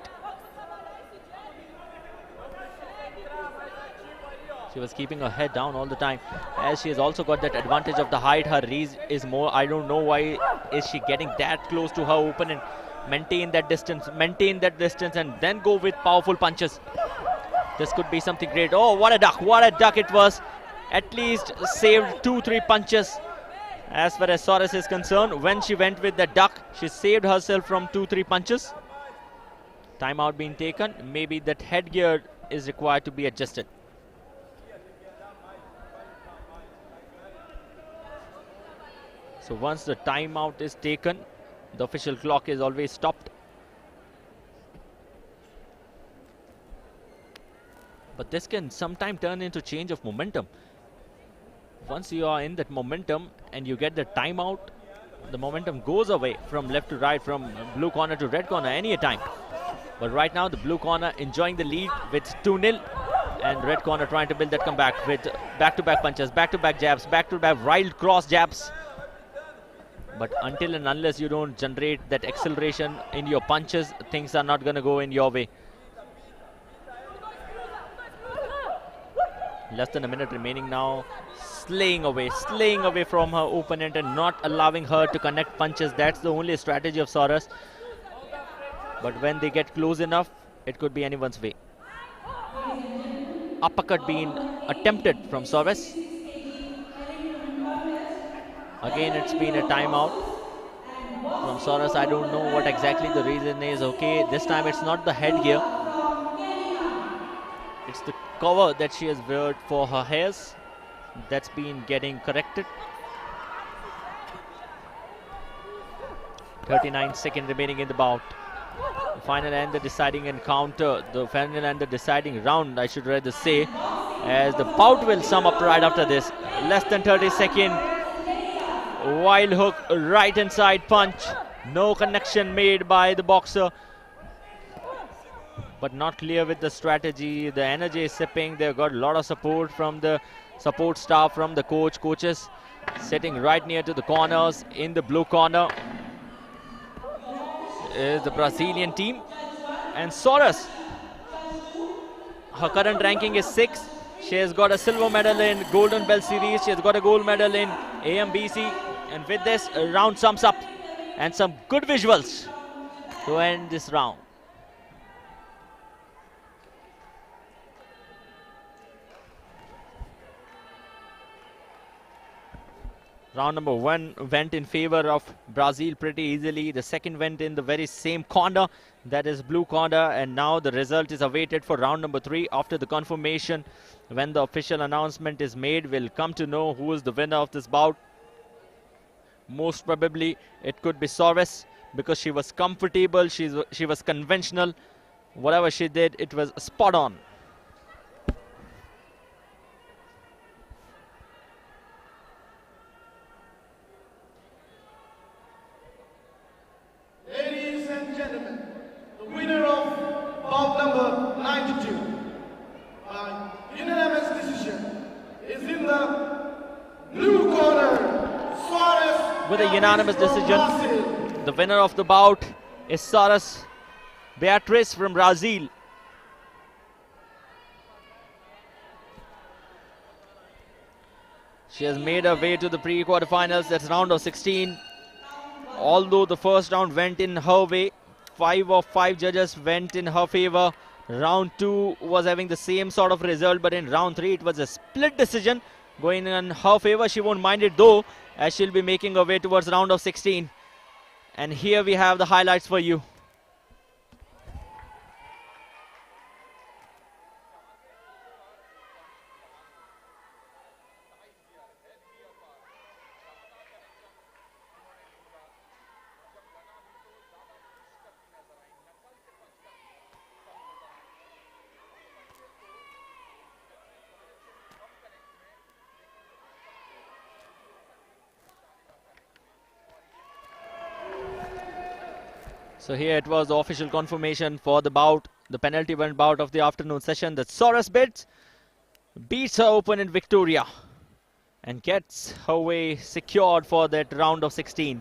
She was keeping her head down all the time, as she has also got that advantage of the height. Her reach is more. I don't know why is she getting that close to her opponent. Maintain that distance, and then go with powerful punches. This could be something great. Oh, what a duck it was. At least saved 2-3 punches as far as Soros is concerned. When she went with the duck, she saved herself from 2-3 punches. Timeout being taken. Maybe that headgear is required to be adjusted. So once the timeout is taken, the official clock is always stopped. But this can sometimes turn into change of momentum. Once you are in that momentum and you get the timeout, the momentum goes away from left to right, from blue corner to red corner any time. But right now the blue corner enjoying the lead with 2-0, and red corner trying to build that comeback with back-to-back punches, back-to-back jabs, back-to-back wild cross jabs But until and unless you don't generate that acceleration in your punches, things are not going to go in your way. Less than a minute remaining now. Slaying away from her opponent and not allowing her to connect punches. That's the only strategy of Soros. But when they get close enough, it could be anyone's way. Uppercut being attempted from Soros. Again, it's been a timeout from Soros. I don't know what exactly the reason is. Okay, this time it's not the headgear. It's the cover that she has weared for her hairs. That's been getting corrected. 39 seconds remaining in the bout. The final and the deciding encounter. The final and the deciding round, I should rather say, as the bout will sum up right after this. Less than 30 seconds. Wild hook, right inside punch. No connection made by the boxer. But not clear with the strategy. The energy is sipping. They've got a lot of support from the support staff, from the coaches sitting right near to the corners. In the blue corner is the Brazilian team. And Soros, her current ranking is 6th. She has got a silver medal in Golden Bell Series. She has got a gold medal in AMBC. And with this, a round sums up. And some good visuals to end this round. Round number 1 went in favor of Brazil pretty easily. The second went in the very same corner, that is blue corner. And now the result is awaited for round number 3. After the confirmation, when the official announcement is made, we'll come to know who is the winner of this bout. Most probably it could be Soros, because she was comfortable, she was conventional. Whatever she did, it was spot on. Ladies and gentlemen, the winner of bout number 92 by unanimous decision is in the blue corner. With a unanimous decision, the winner of the bout is Soros Beatriz from Brazil. She has made her way to the pre-quarterfinals. That's round of 16. Although the first round went in her way, 5 of 5 judges went in her favor. Round 2 was having the same sort of result, but in round 3 it was a split decision going in her favor. She won't mind it though, as she'll be making her way towards round of 16. And here we have the highlights for you. So here it was the official confirmation for the bout, the penalty one bout of the afternoon session, that Soros beats her opponent Victoria and gets her way secured for that round of 16.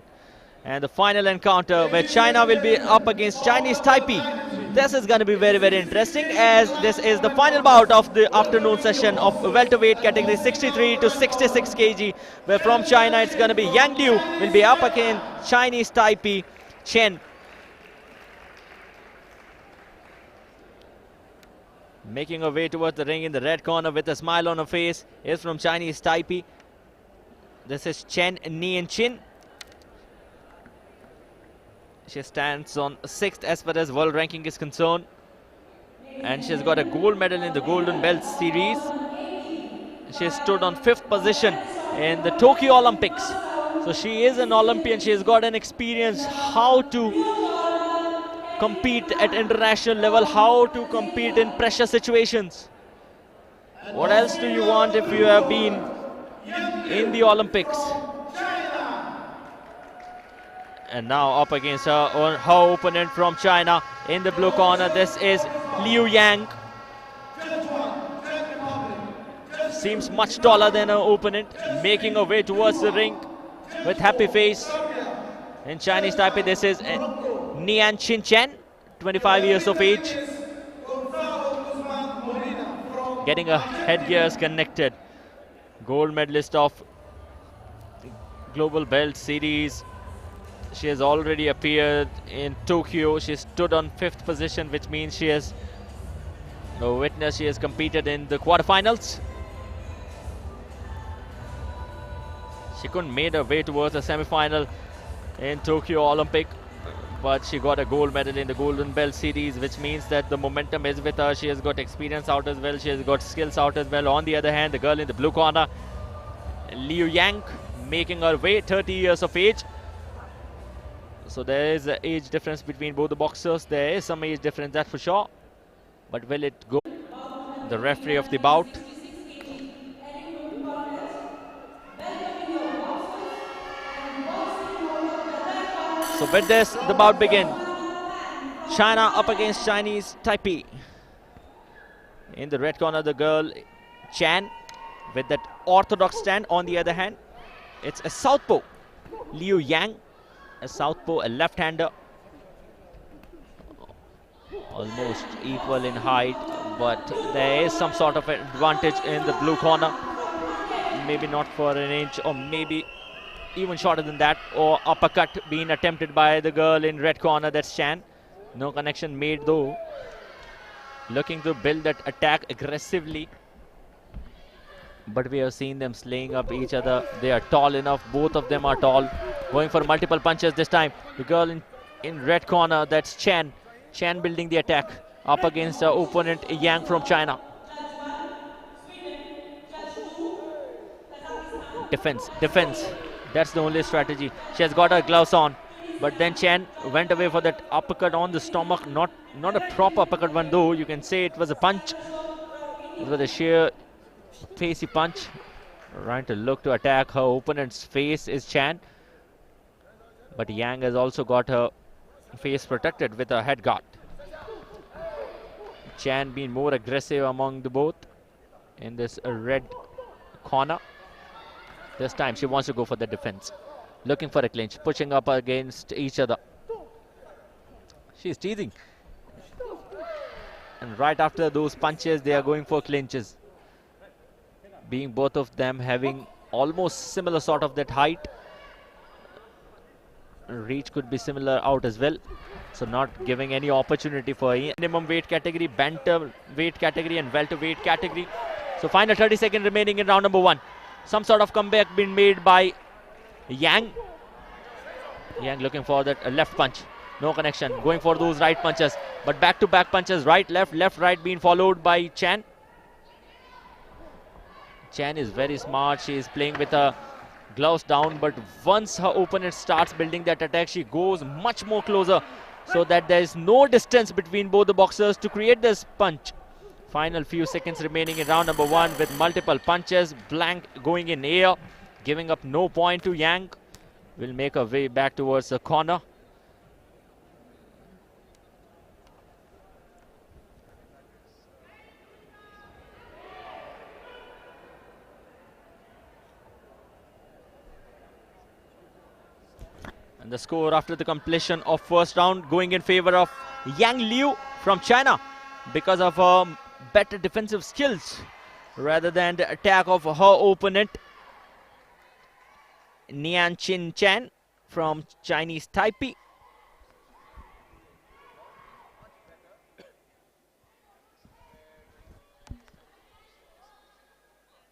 And the final encounter where China will be up against Chinese Taipei. This is going to be very, very interesting, as this is the final bout of the afternoon session of welterweight category 63 to 66 kg, where from China it's going to be Yang Liu will be up against Chinese Taipei Chen. Making her way towards the ring in the red corner with a smile on her face is from Chinese Taipei. This is Chen-Ning. She stands on 6th as far as world ranking is concerned. And she's got a gold medal in the Golden Belt Series. She stood on 5th position in the Tokyo Olympics. So she is an Olympian. She has got an experience how to compete at international level, how to compete in pressure situations. What else do you want if you have been in the Olympics? And now up against her opponent from China in the blue corner. This is Liu Yang. Seems much taller than her opponent, making her way towards the ring with happy face. In Chinese Taipei, this is Nian Chin Chen, 25 years of age. Getting her headgears connected. Gold medalist of Global Belt Series. She has already appeared in Tokyo. She stood on 5th position, which means she has she has competed in the quarterfinals. She couldn't make her way towards the semi-final in Tokyo Olympic, but she got a gold medal in the Golden Belt Series, which means that the momentum is with her. She has got experience out as well. She has got skills out as well. On the other hand, the girl in the blue corner, Liu Yang, making her way, 30 years of age. So there is an age difference between both the boxers. There is some age difference, that's for sure. But will it go? The referee of the bout. So with this, the bout begins. China up against Chinese Taipei. In the red corner, the girl Chan with that orthodox stand. On the other hand, it's a southpaw, Liu Yang, a southpaw, a left-hander. Almost equal in height, but there is some sort of advantage in the blue corner. Maybe not for an inch, or maybe even shorter than that. Or uppercut being attempted by the girl in red corner, that's Chan. No connection made though. Looking to build that attack aggressively. But we have seen them slaying up each other. They are tall enough, both of them are tall. Going for multiple punches this time. The girl in red corner, that's Chan. Chan building the attack up against her opponent Yang from China. Defense, defense. That's the only strategy. She has got her gloves on, but then Chan went away for that uppercut on the stomach. Not a proper uppercut one though. You can say it was a punch. It was a sheer facey punch. Trying to look to attack her opponent's face is Chan. But Yang has also got her face protected with a head guard. Chan being more aggressive among the both in this red corner. This time she wants to go for the defense. Looking for a clinch, pushing up against each other. She's teasing. And right after those punches, they are going for clinches. Being both of them having almost similar sort of that height. Reach could be similar out as well. So not giving any opportunity for minimum weight category, bantam weight category and welterweight category. So final 30 seconds remaining in round number 1. Some sort of comeback being made by Yang. Yang looking for that left punch. No connection. Going for those right punches. But back-to-back punches. Right, left, right being followed by Chan. Chan is very smart. She is playing with her gloves down. But once her opponent starts building that attack, she goes much more closer so that there is no distance between both the boxers to create this punch. Final few seconds remaining in round number 1 with multiple punches. Blank going in air. Giving up no point to Yang. Will make her way back towards the corner. And the score after the completion of first round going in favor of Yang Liu from China because of her better defensive skills rather than the attack of her opponent Nian Chin Chen from Chinese Taipei.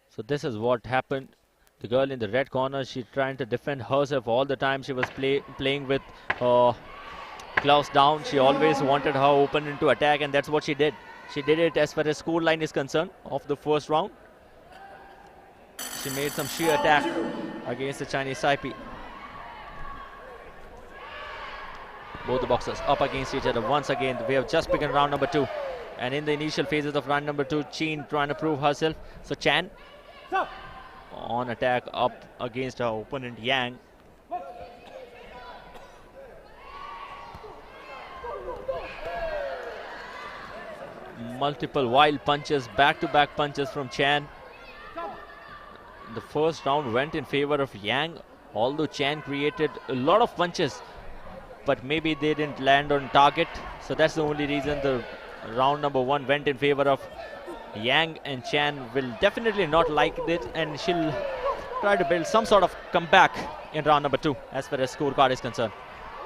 So this is what happened. The girl in the red corner, she trying to defend herself all the time. She was playing with gloves down. She always wanted her opponent to attack, and that's what she did. She did it as far as score line is concerned of the first round. She made some sheer attack against the Chinese Taipei. Both the boxers up against each other once again. We have just begun round number 2. And in the initial phases of round number 2, Chien trying to prove herself. So Chan on attack up against her opponent Yang. Multiple wild punches, back-to-back punches from Chan. The first round went in favor of Yang. Although Chien created a lot of punches, but maybe they didn't land on target. So that's the only reason the round number 1 went in favor of Yang, and Chien will definitely not like it, and she'll try to build some sort of comeback in round number 2 as far as scorecard is concerned.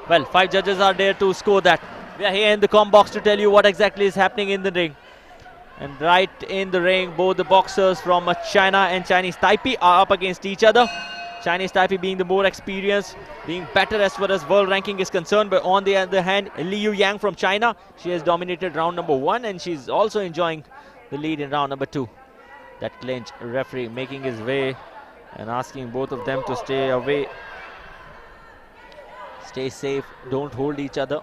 Well, 5 judges are there to score that. We are here in the comm box to tell you what exactly is happening in the ring. And right in the ring, both the boxers from China and Chinese Taipei are up against each other. Chinese Taipei being the more experienced, being better as far as world ranking is concerned. But on the other hand, Liu Yang from China, she has dominated round number 1 and she's also enjoying the lead in round number 2. That clinch, referee making his way and asking both of them to stay away. Stay safe, don't hold each other.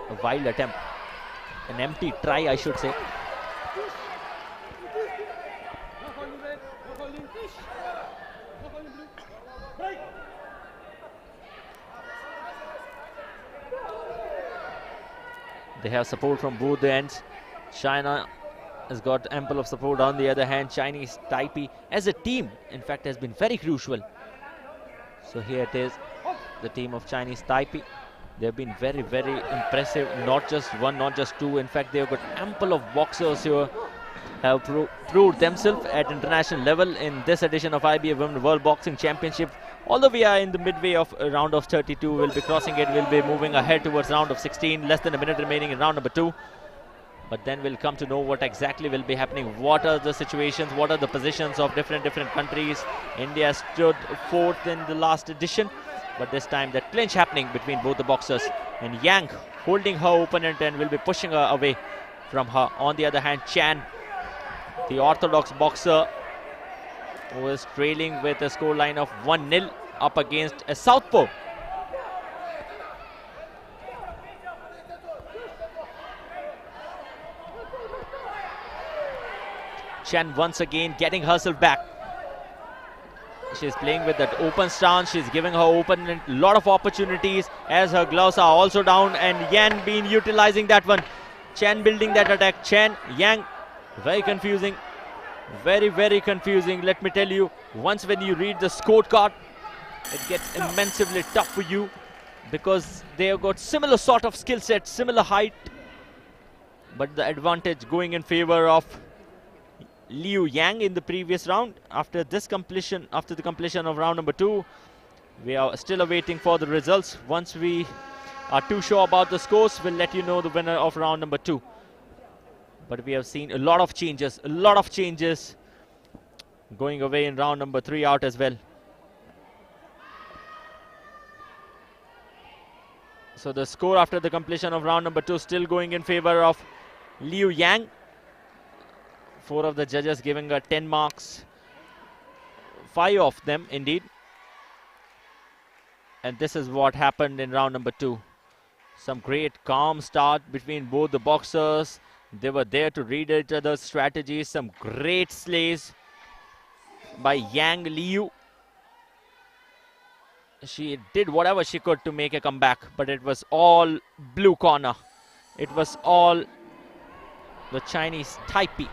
A wild attempt. An empty try, I should say. They have support from both the ends. China has got ample of support. On the other hand, Chinese Taipei as a team, in fact, has been very crucial. So here it is, the team of Chinese Taipei. They've been very, very impressive. Not just one, not just two. In fact, they've got ample of boxers who have proved themselves at international level in this edition of IBA Women World Boxing Championship. Although we are in the midway of a round of 32, we'll be crossing it. We'll be moving ahead towards round of 16. Less than a minute remaining in round number 2. But then we'll come to know what exactly will be happening. What are the situations? What are the positions of different countries? India stood 4th in the last edition. But this time that clinch happening between both the boxers, and Yang holding her opponent and will be pushing her away from her. On the other hand, Chien, the orthodox boxer, who is trailing with a scoreline of 1-0 up against a southpaw. Chien once again getting herself back. She's playing with that open stance. She's giving her opponent a lot of opportunities as her gloves are also down, and Yan been utilizing that one. Chien building that attack. Chien, Yang, very confusing. Very, very confusing. Let me tell you, once when you read the scorecard, it gets immensely tough for you because they have got similar sort of skill set, similar height, but the advantage going in favor of Liu Yang in the previous round. After the completion of round number 2, we are still awaiting for the results. Once we are too sure about the scores, we'll let you know the winner of round number 2. But we have seen a lot of changes going away in round number 3 out as well. So the score after the completion of round number 2 still going in favor of Liu Yang. 4 of the judges giving her 10 marks. 5 of them indeed. And this is what happened in round number 2. Some great calm start between both the boxers. They were there to read each other's strategies. Some great slays by Yang Liu. She did whatever she could to make a comeback, but it was all blue corner. It was all the Chinese Taipei.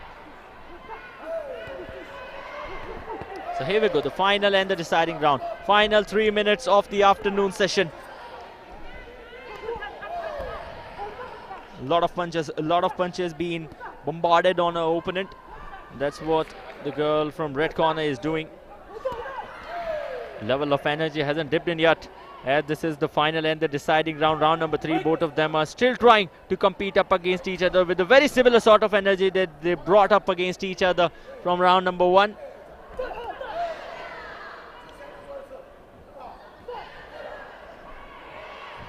So here we go, the final and the deciding round. Final 3 minutes of the afternoon session. A lot of punches being bombarded on her opponent. That's what the girl from red corner is doing. Level of energy hasn't dipped in yet, as this is the final and the deciding round, round number 3. Both of them are still trying to compete up against each other with a very similar sort of energy that they brought up against each other from round number 1.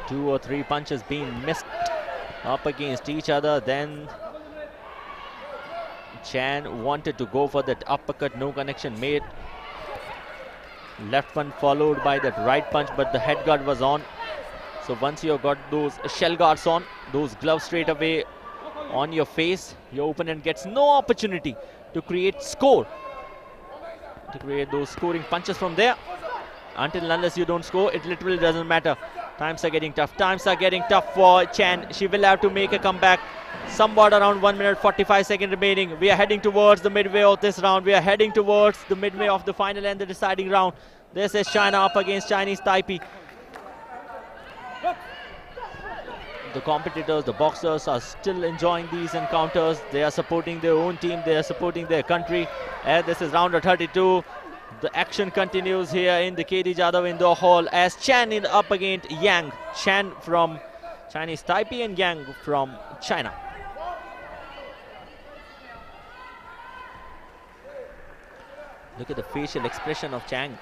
Two or three punches being missed up against each other. Then Chien wanted to go for that uppercut, no connection made. Left one followed by that right punch, but the head guard was on. So once you got those shell guards on, those gloves straight away on your face, your opponent gets no opportunity to create score, to create those scoring punches from there. Until unless you don't score, it literally doesn't matter. Times are getting tough. Times are getting tough for Chien. She will have to make a comeback. Somewhat around 1 minute 45 seconds remaining. We are heading towards the midway of this round. We are heading towards the midway of the final and the deciding round. This is China up against Chinese Taipei. The competitors, the boxers, are still enjoying these encounters. They are supporting their own team. They are supporting their country. And this is round of 32. The action continues here in the KD Jadhav Indoor Hall as Chen is up against Yang. Chen from Chinese Taipei and Yang from China. Look at the facial expression of Chang.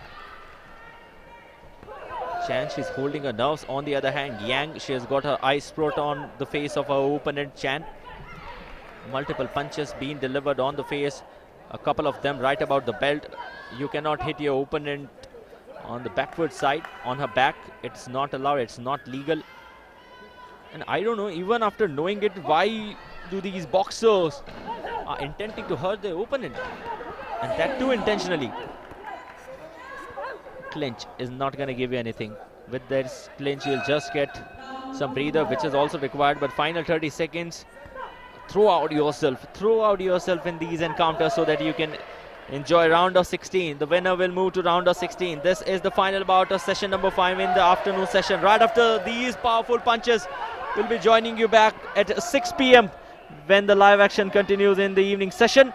Chen, she's holding her nerves. On the other hand, Yang, she has got her eyes put on the face of her opponent, Chen. Multiple punches being delivered on the face. A couple of them right about the belt. You cannot hit your opponent on the backward side, on her back. It's not allowed, it's not legal. And I don't know, even after knowing it, why do these boxers are intending to hurt their opponent? And that too intentionally. Clinch is not going to give you anything. With this clinch, you'll just get some breather, which is also required. But final 30 seconds, throw out yourself in these encounters so that you can enjoy round of 16. The winner will move to round of 16. This is the final bout of session number 5 in the afternoon session. Right after these powerful punches, we'll be joining you back at 6 p.m. when the live action continues in the evening session.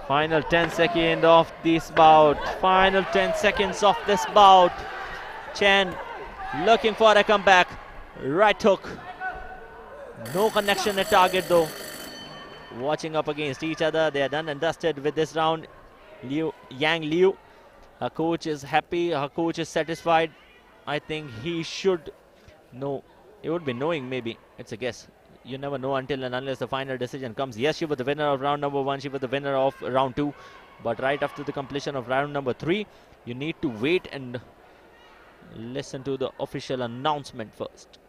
Final 10 seconds of this bout. Final 10 seconds of this bout. Chen looking for a comeback. Right hook. No connection at target though. Watching up against each other. They are done and dusted with this round. Yang Liu. Her coach is happy. Her coach is satisfied. I think he should know. It would be knowing maybe. It's a guess. You never know until and unless the final decision comes. Yes, she was the winner of round number 1. She was the winner of round 2. But right after the completion of round number 3, you need to wait and listen to the official announcement first.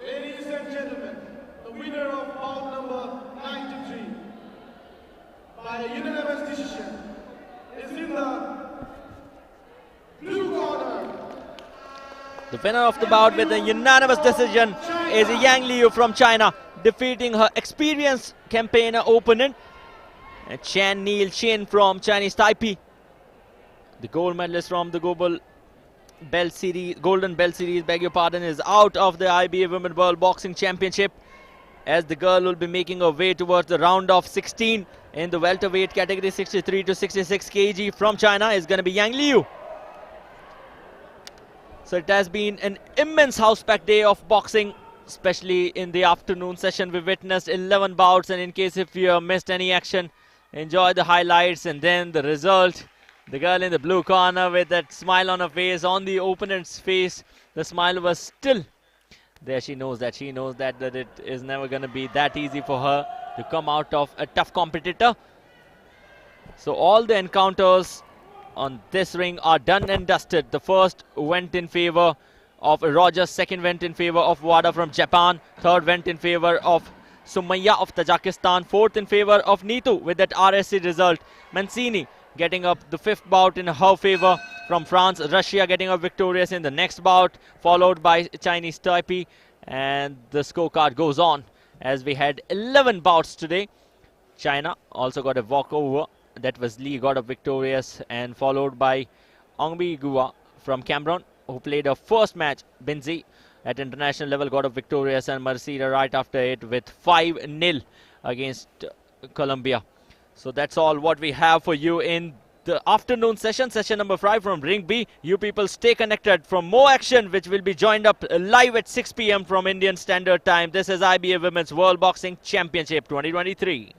Ladies and gentlemen, the winner of bout number 93 by unanimous decision is in the blue corner. The winner of the bout with a unanimous decision is Yang Liu from China, defeating her experienced campaigner opponent, Chen Neil Chin from Chinese Taipei. The gold medalist from the Golden Belt Series, beg your pardon, is out of the IBA Women World Boxing Championship, as the girl will be making her way towards the round of 16 in the welterweight category. 63 to 66 kg from China is going to be Yang Liu. So it has been an immense house-packed day of boxing, especially in the afternoon session. We witnessed 11 bouts, and in case if you missed any action, enjoy the highlights and then the result. The girl in the blue corner with that smile on her face, on the opponent's face, the smile was still there. She knows that it is never going to be that easy for her to come out of a tough competitor. So all the encounters on this ring are done and dusted. The first went in favor of ROJAS, second went in favor of WADA from Japan, third went in favor of SUMAIYA of Tajikistan, fourth in favor of NITU with that RSC result. MANCINI getting up the fifth bout in her favor from France. Russia getting up victorious in the next bout, followed by Chinese Taipei. And the scorecard goes on as we had 11 bouts today. China also got a walkover. That was Lee got up victorious, and followed by Ongbi Gua from Cameroon, who played her first match. Binzi at international level got up victorious, and Mercedes right after it with 5-0 against Colombia. So that's all what we have for you in the afternoon session, session number 5 from Ring B. You people stay connected for more action, which will be joined up live at 6 p.m. from Indian Standard Time. This is IBA Women's World Boxing Championship 2023.